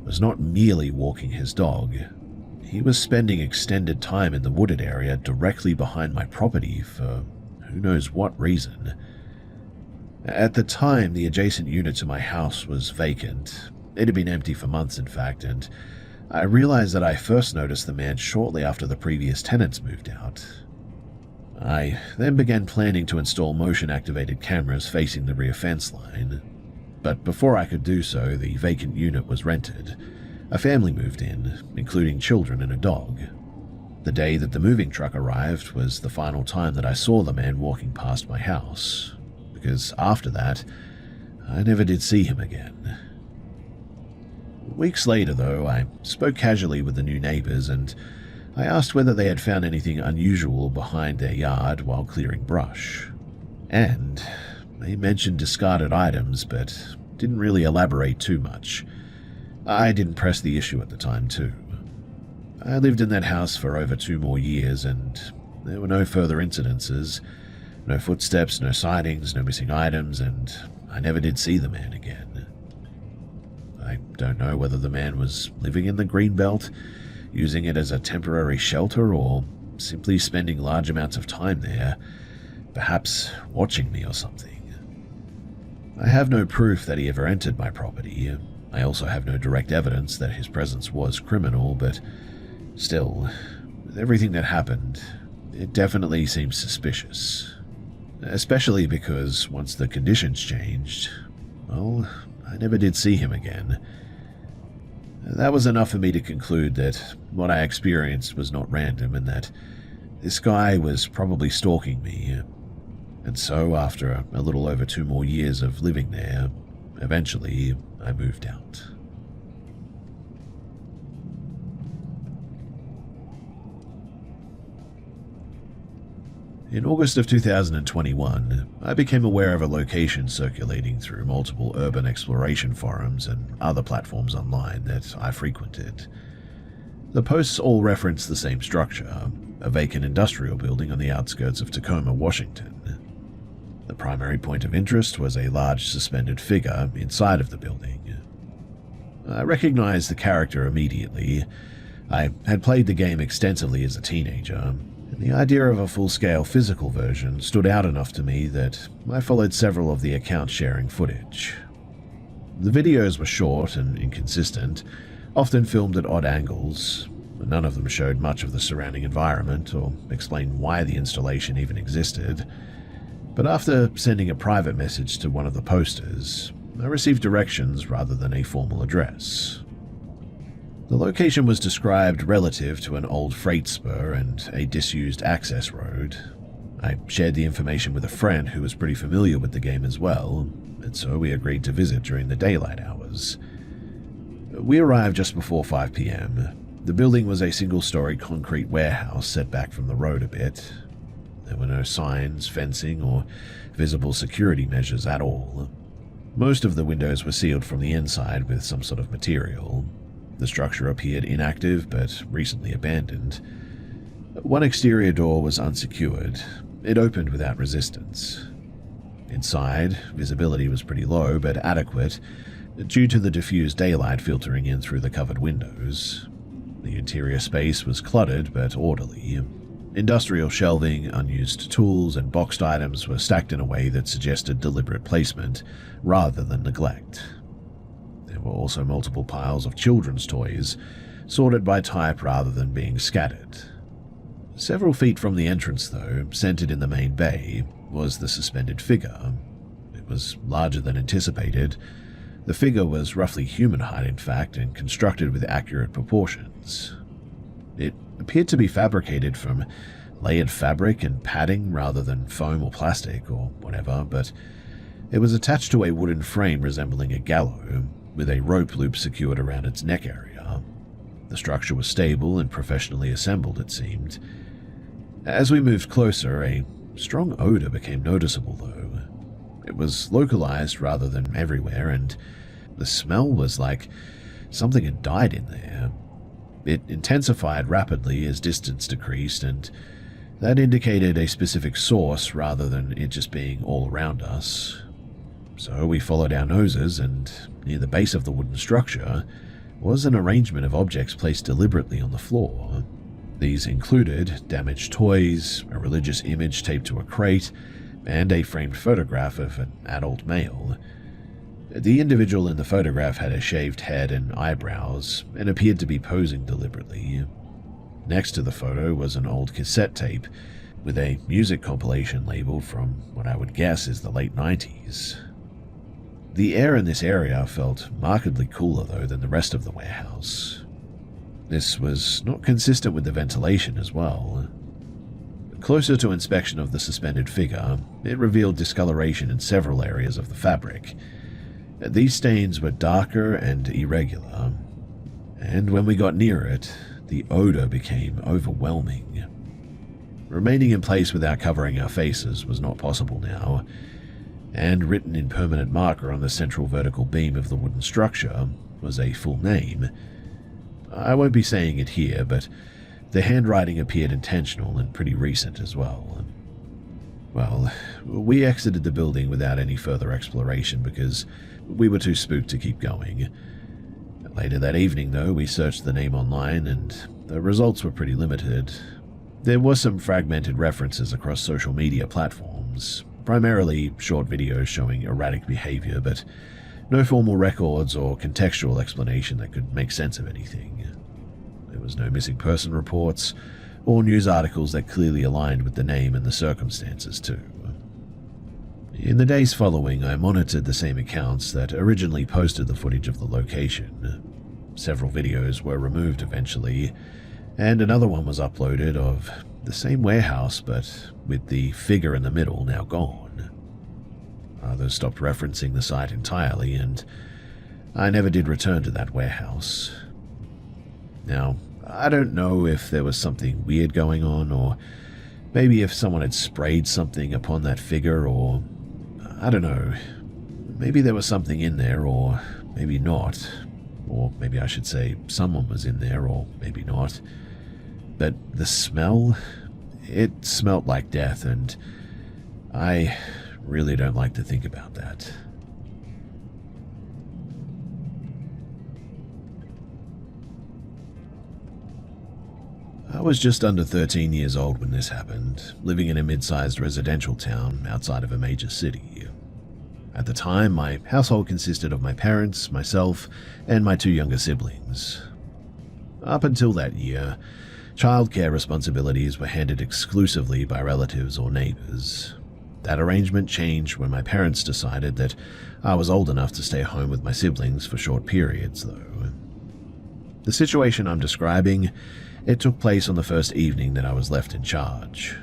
was not merely walking his dog. He was spending extended time in the wooded area directly behind my property for who knows what reason. At the time, the adjacent unit to my house was vacant. It had been empty for months, in fact, and I realized that I first noticed the man shortly after the previous tenants moved out. I then began planning to install motion-activated cameras facing the rear fence line. But before I could do so, the vacant unit was rented. A family moved in, including children and a dog. The day that the moving truck arrived was the final time that I saw the man walking past my house, because after that, I never did see him again. Weeks later, though, I spoke casually with the new neighbors, and I asked whether they had found anything unusual behind their yard while clearing brush. And they mentioned discarded items, but didn't really elaborate too much. I didn't press the issue at the time, too. I lived in that house for over 2 more years, and there were no further incidences, no footsteps, no sightings, no missing items, and I never did see the man again. I don't know whether the man was living in the greenbelt, using it as a temporary shelter, or simply spending large amounts of time there, perhaps watching me or something. I have no proof that he ever entered my property. I also have no direct evidence that his presence was criminal, but still, with everything that happened, it definitely seems suspicious. Especially because once the conditions changed, well, I never did see him again. That was enough for me to conclude that what I experienced was not random and that this guy was probably stalking me. And so, after a little over 2 more years of living there, eventually I moved out. In August of 2021, I became aware of a location circulating through multiple urban exploration forums and other platforms online that I frequented. The posts all referenced the same structure, a vacant industrial building on the outskirts of Tacoma, Washington. The primary point of interest was a large suspended figure inside of the building. I recognized the character immediately. I had played the game extensively as a teenager, and the idea of a full-scale physical version stood out enough to me that I followed several of the account sharing footage. The videos were short and inconsistent, often filmed at odd angles. None of them showed much of the surrounding environment or explained why the installation even existed. But after sending a private message to one of the posters, I received directions rather than a formal address. The location was described relative to an old freight spur and a disused access road. I shared the information with a friend who was pretty familiar with the game as well, and so we agreed to visit during the daylight hours. We arrived just before 5 p.m. The building was a single-story concrete warehouse set back from the road a bit. There were no signs, fencing, or visible security measures at all. Most of the windows were sealed from the inside with some sort of material. The structure appeared inactive but recently abandoned. One exterior door was unsecured. It opened without resistance. Inside, visibility was pretty low but adequate due to the diffused daylight filtering in through the covered windows. The interior space was cluttered but orderly. Industrial shelving, unused tools, and boxed items were stacked in a way that suggested deliberate placement rather than neglect. There were also multiple piles of children's toys, sorted by type rather than being scattered. Several feet from the entrance, though, centered in the main bay, was the suspended figure. It was larger than anticipated. The figure was roughly human height, in fact, and constructed with accurate proportions. It appeared to be fabricated from layered fabric and padding rather than foam or plastic or whatever, but it was attached to a wooden frame resembling a gallows, with a rope loop secured around its neck area. The structure was stable and professionally assembled, it seemed. As we moved closer, a strong odor became noticeable, though. It was localized rather than everywhere, and the smell was like something had died in there. It intensified rapidly as distance decreased, and that indicated a specific source rather than it just being all around us. So we followed our noses, and near the base of the wooden structure was an arrangement of objects placed deliberately on the floor. These included damaged toys, a religious image taped to a crate, and a framed photograph of an adult male. The individual in the photograph had a shaved head and eyebrows and appeared to be posing deliberately. Next to the photo was an old cassette tape with a music compilation label from what I would guess is the late 90s. The air in this area felt markedly cooler, though, than the rest of the warehouse. This was not consistent with the ventilation as well. Closer to inspection of the suspended figure, it revealed discoloration in several areas of the fabric. These stains were darker and irregular, and when we got near it, the odor became overwhelming. Remaining in place without covering our faces was not possible now, and written in permanent marker on the central vertical beam of the wooden structure was a full name. I won't be saying it here, but the handwriting appeared intentional and pretty recent as well. Well, we exited the building without any further exploration because we were too spooked to keep going. Later that evening, though, we searched the name online, and the results were pretty limited. There were some fragmented references across social media platforms, primarily short videos showing erratic behavior, but no formal records or contextual explanation that could make sense of anything. There was no missing person reports or news articles that clearly aligned with the name and the circumstances, too. In the days following, I monitored the same accounts that originally posted the footage of the location. Several videos were removed eventually, and another one was uploaded of the same warehouse, but with the figure in the middle now gone. Others stopped referencing the site entirely, and I never did return to that warehouse. Now, I don't know if there was something weird going on, or maybe if someone had sprayed something upon that figure, or I don't know. Maybe there was something in there, or maybe not. Or maybe I should say someone was in there, or maybe not. But the smell, it smelt like death, and I really don't like to think about that. I was just under 13 years old when this happened, living in a mid-sized residential town outside of a major city. At the time, my household consisted of my parents, myself, and my two younger siblings. Up until that year, childcare responsibilities were handed exclusively by relatives or neighbors. That arrangement changed when my parents decided that I was old enough to stay home with my siblings for short periods, though. The situation I'm describing, it took place on the first evening that I was left in charge.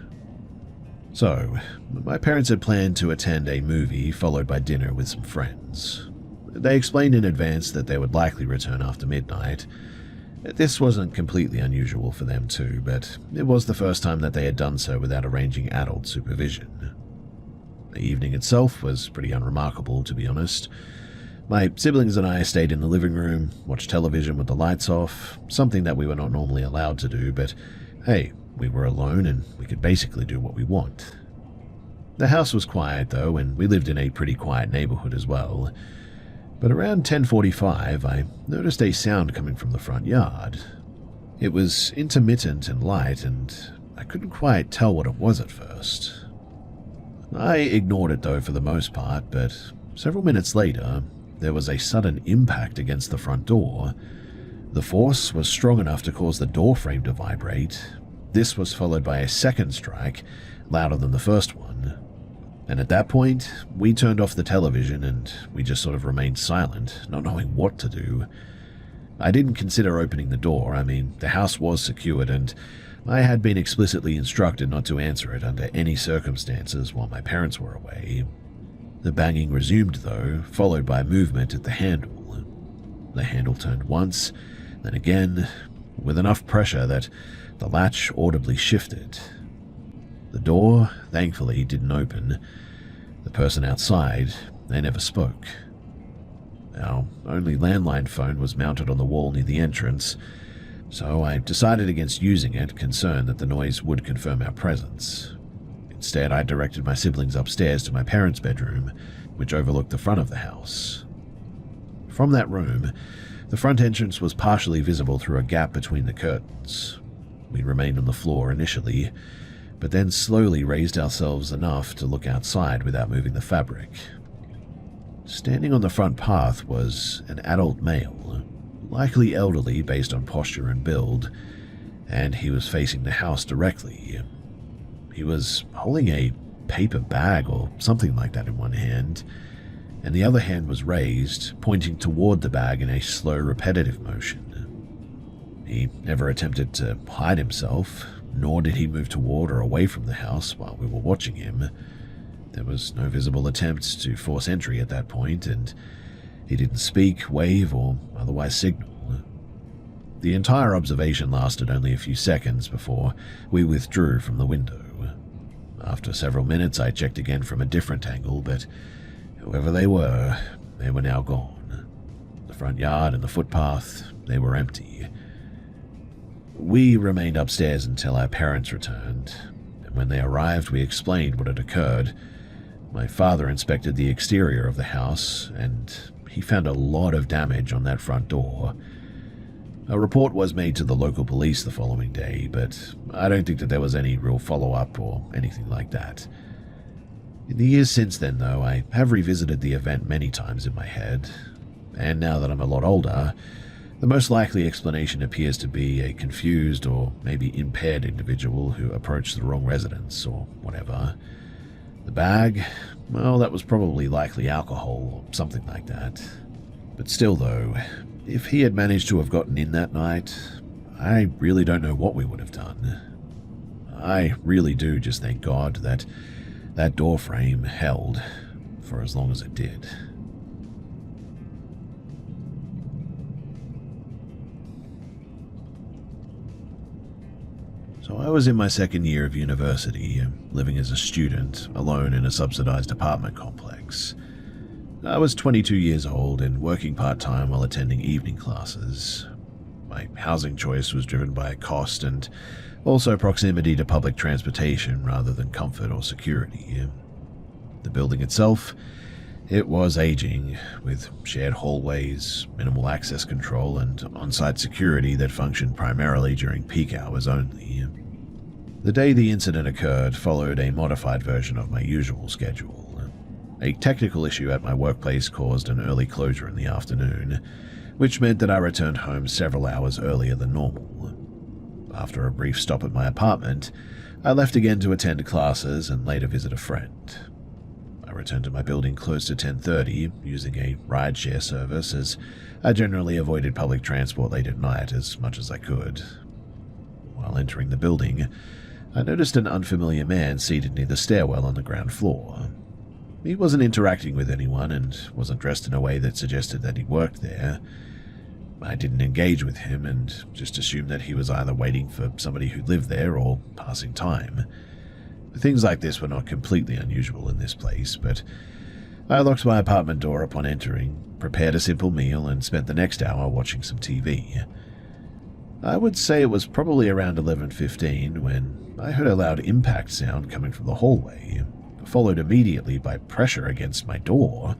So, my parents had planned to attend a movie followed by dinner with some friends. They explained in advance that they would likely return after midnight. This wasn't completely unusual for them too, but it was the first time that they had done so without arranging adult supervision. The evening itself was pretty unremarkable, to be honest. My siblings and I stayed in the living room, watched television with the lights off, something that we were not normally allowed to do, but hey, we were alone and we could basically do what we want. The house was quiet though, and we lived in a pretty quiet neighborhood as well. But around 10:45, I noticed a sound coming from the front yard. It was intermittent and light, and I couldn't quite tell what it was at first. I ignored it though for the most part, but several minutes later, there was a sudden impact against the front door. The force was strong enough to cause the door frame to vibrate. This was followed by a second strike, louder than the first one. And at that point, we turned off the television and we just sort of remained silent, not knowing what to do. I didn't consider opening the door. I mean, the house was secured and I had been explicitly instructed not to answer it under any circumstances while my parents were away. The banging resumed though, followed by movement at the handle. The handle turned once, then again, with enough pressure that the latch audibly shifted. The door, thankfully, didn't open. The person outside, they never spoke. Our only landline phone was mounted on the wall near the entrance, so I decided against using it, concerned that the noise would confirm our presence. Instead, I directed my siblings upstairs to my parents' bedroom, which overlooked the front of the house. From that room, the front entrance was partially visible through a gap between the curtains. We remained on the floor initially, but then slowly raised ourselves enough to look outside without moving the fabric. Standing on the front path was an adult male, likely elderly based on posture and build, and he was facing the house directly. He was holding a paper bag or something like that in one hand, and the other hand was raised, pointing toward the bag in a slow, repetitive motion. He never attempted to hide himself, nor did he move toward or away from the house while we were watching him. There was no visible attempt to force entry at that point, and he didn't speak, wave, or otherwise signal. The entire observation lasted only a few seconds before we withdrew from the window. After several minutes, I checked again from a different angle, but whoever they were now gone. The front yard and the footpath, they were empty. We remained upstairs until our parents returned, and when they arrived, we explained what had occurred. My father inspected the exterior of the house, and he found a lot of damage on that front door. A report was made to the local police the following day, but I don't think that there was any real follow-up or anything like that. In the years since then, though, I have revisited the event many times in my head, and now that I'm a lot older, the most likely explanation appears to be a confused or maybe impaired individual who approached the wrong residence or whatever. The bag, well, that was probably likely alcohol or something like that. But still though, if he had managed to have gotten in that night, I really don't know what we would have done. I really do just thank God that that door frame held for as long as it did. So I was in my second year of university, living as a student, alone in a subsidized apartment complex. I was 22 years old and working part-time while attending evening classes. My housing choice was driven by cost and also proximity to public transportation rather than comfort or security. The building itself, it was aging, with shared hallways, minimal access control, and on-site security that functioned primarily during peak hours only. The day the incident occurred followed a modified version of my usual schedule. A technical issue at my workplace caused an early closure in the afternoon, which meant that I returned home several hours earlier than normal. After a brief stop at my apartment, I left again to attend classes and later visit a friend. I returned to my building close to 10:30, using a rideshare service as I generally avoided public transport late at night as much as I could. While entering the building, I noticed an unfamiliar man seated near the stairwell on the ground floor. He wasn't interacting with anyone and wasn't dressed in a way that suggested that he worked there. I didn't engage with him and just assumed that he was either waiting for somebody who lived there or passing time. Things like this were not completely unusual in this place, but I locked my apartment door upon entering, prepared a simple meal, and spent the next hour watching some TV. I would say it was probably around 11:15 when I heard a loud impact sound coming from the hallway, followed immediately by pressure against my door,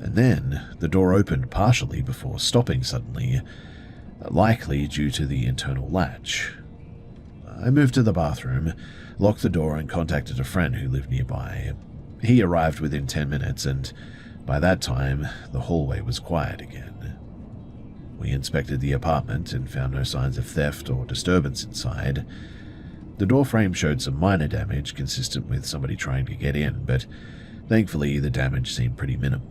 and then the door opened partially before stopping suddenly, likely due to the internal latch. I moved to the bathroom, locked the door, and contacted a friend who lived nearby. He arrived within 10 minutes, and by that time, the hallway was quiet again. We inspected the apartment and found no signs of theft or disturbance inside. The door frame showed some minor damage consistent with somebody trying to get in, but thankfully the damage seemed pretty minimal.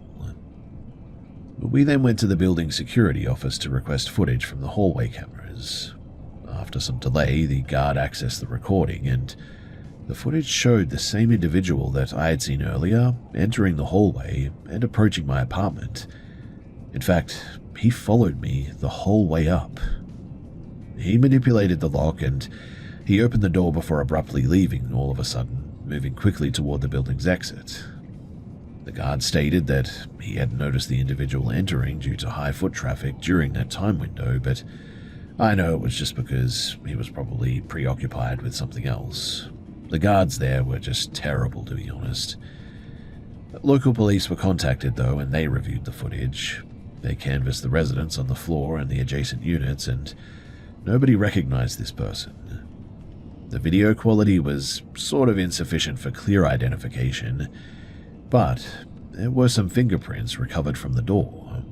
We then went to the building security office to request footage from the hallway cameras. After some delay, the guard accessed the recording, and the footage showed the same individual that I had seen earlier entering the hallway and approaching my apartment. In fact, he followed me the whole way up. He manipulated the lock and he opened the door before abruptly leaving all of a sudden, moving quickly toward the building's exit. The guard stated that he had noticed the individual entering due to high foot traffic during that time window, but I know it was just because he was probably preoccupied with something else. The guards there were just terrible, to be honest. Local police were contacted, though, and they reviewed the footage. They canvassed the residents on the floor and the adjacent units, and nobody recognized this person. The video quality was sort of insufficient for clear identification, but there were some fingerprints recovered from the door.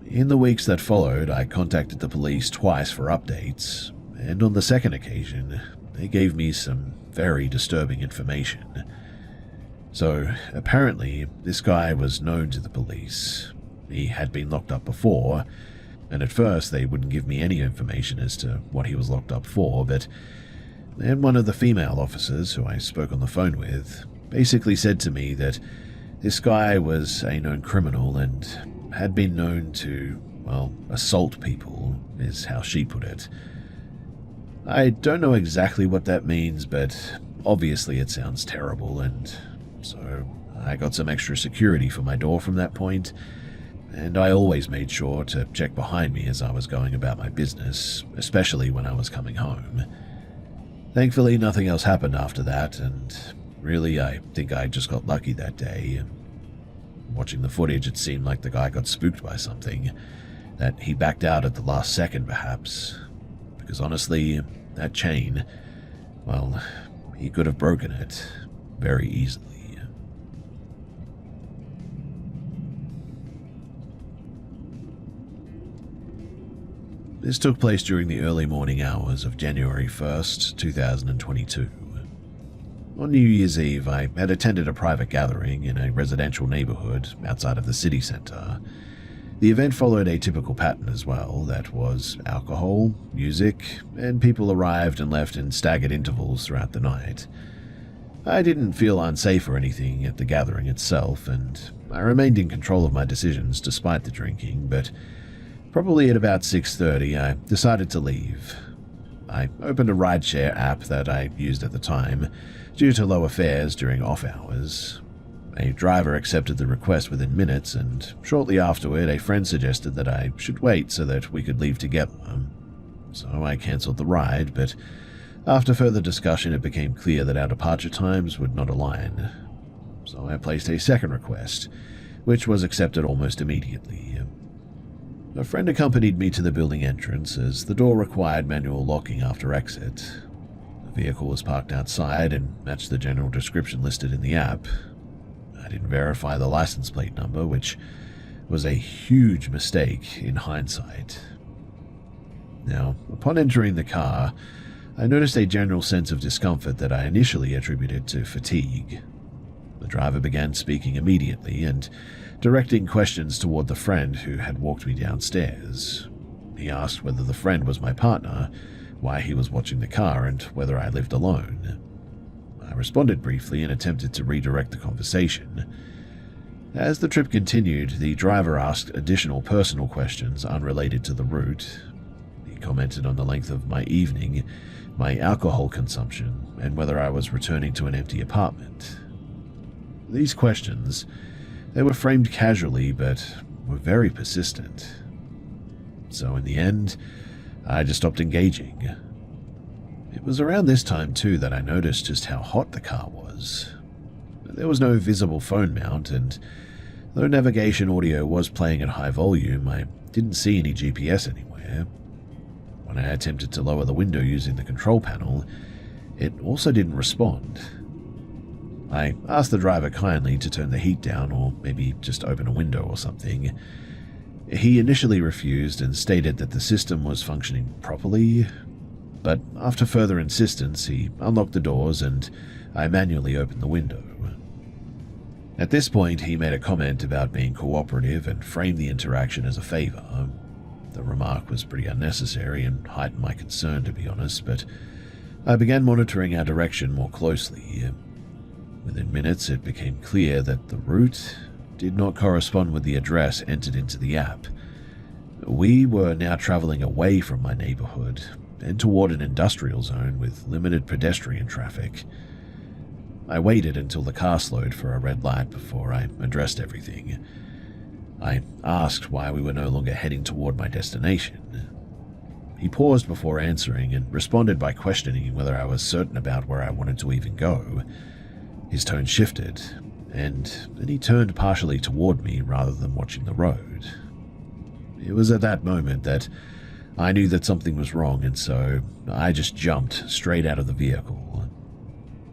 In the weeks that followed, I contacted the police twice for updates, and on the second occasion, they gave me some very disturbing information. So, apparently, this guy was known to the police. He had been locked up before, and at first they wouldn't give me any information as to what he was locked up for, but then one of the female officers who I spoke on the phone with basically said to me that this guy was a known criminal and had been known to, well, assault people, is how she put it. I don't know exactly what that means, but obviously it sounds terrible, and so I got some extra security for my door from that point, and I always made sure to check behind me as I was going about my business, especially when I was coming home. Thankfully, nothing else happened after that, and really, I think I just got lucky that day. Watching the footage, it seemed like the guy got spooked by something, that he backed out at the last second, perhaps. Because honestly, that chain, well, he could have broken it very easily. This took place during the early morning hours of January 1st, 2022. On New Year's Eve, I had attended a private gathering in a residential neighborhood outside of the city center. The event followed a typical pattern as well, that was alcohol, music, and people arrived and left in staggered intervals throughout the night. I didn't feel unsafe or anything at the gathering itself, and I remained in control of my decisions despite the drinking, but probably at about 6:30 I decided to leave. I opened a rideshare app that I used at the time, due to lower fares during off hours. A driver accepted the request within minutes, and shortly afterward a friend suggested that I should wait so that we could leave together. So I cancelled the ride, but after further discussion it became clear that our departure times would not align. So I placed a second request, which was accepted almost immediately. A friend accompanied me to the building entrance as the door required manual locking after exit. The vehicle was parked outside and matched the general description listed in the app. I didn't verify the license plate number, which was a huge mistake in hindsight. Now, upon entering the car, I noticed a general sense of discomfort that I initially attributed to fatigue. The driver began speaking immediately and directing questions toward the friend who had walked me downstairs. He asked whether the friend was my partner, why he was watching the car, and whether I lived alone. I responded briefly and attempted to redirect the conversation. As the trip continued, the driver asked additional personal questions unrelated to the route. He commented on the length of my evening, my alcohol consumption, and whether I was returning to an empty apartment. These questions, they were framed casually but were very persistent. So in the end, I just stopped engaging. It was around this time too that I noticed just how hot the car was. There was no visible phone mount, and though navigation audio was playing at high volume, I didn't see any GPS anywhere. When I attempted to lower the window using the control panel, it also didn't respond. I asked the driver kindly to turn the heat down or maybe just open a window or something. He initially refused and stated that the system was functioning properly, but after further insistence, he unlocked the doors and I manually opened the window. At this point, he made a comment about being cooperative and framed the interaction as a favor. The remark was pretty unnecessary and heightened my concern, to be honest, but I began monitoring our direction more closely. Within minutes, it became clear that the route did not correspond with the address entered into the app. We were now traveling away from my neighborhood and toward an industrial zone with limited pedestrian traffic. I waited until the car slowed for a red light before I addressed everything. I asked why we were no longer heading toward my destination. He paused before answering and responded by questioning whether I was certain about where I wanted to even go. His tone shifted, and then he turned partially toward me rather than watching the road. It was at that moment that I knew that something was wrong, and so I just jumped straight out of the vehicle.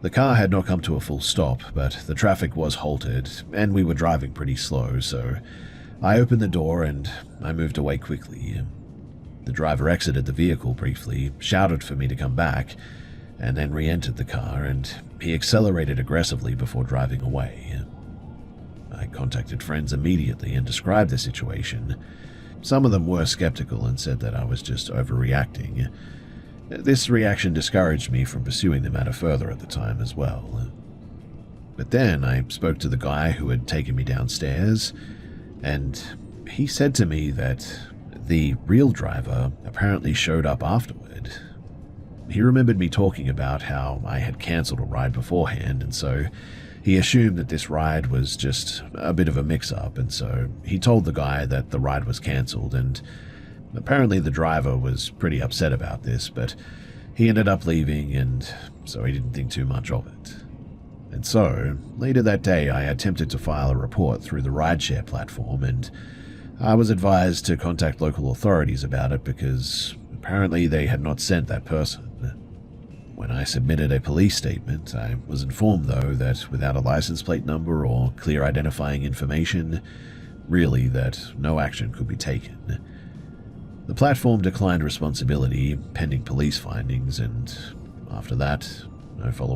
The car had not come to a full stop, but the traffic was halted, and we were driving pretty slow, so I opened the door and I moved away quickly. The driver exited the vehicle briefly, shouted for me to come back, and then re-entered the car, and he accelerated aggressively before driving away. I contacted friends immediately and described the situation. Some of them were skeptical and said that I was just overreacting. This reaction discouraged me from pursuing the matter further at the time as well. But then I spoke to the guy who had taken me downstairs, and he said to me that the real driver apparently showed up afterward. He remembered me talking about how I had cancelled a ride beforehand, and so he assumed that this ride was just a bit of a mix-up, and so he told the guy that the ride was cancelled, and apparently the driver was pretty upset about this, but he ended up leaving, and so he didn't think too much of it. And so, later that day, I attempted to file a report through the rideshare platform, and I was advised to contact local authorities about it because apparently they had not sent that person. When I submitted a police statement, I was informed, though, that without a license plate number or clear identifying information, really that no action could be taken. The platform declined responsibility pending police findings, and after that, no follow-up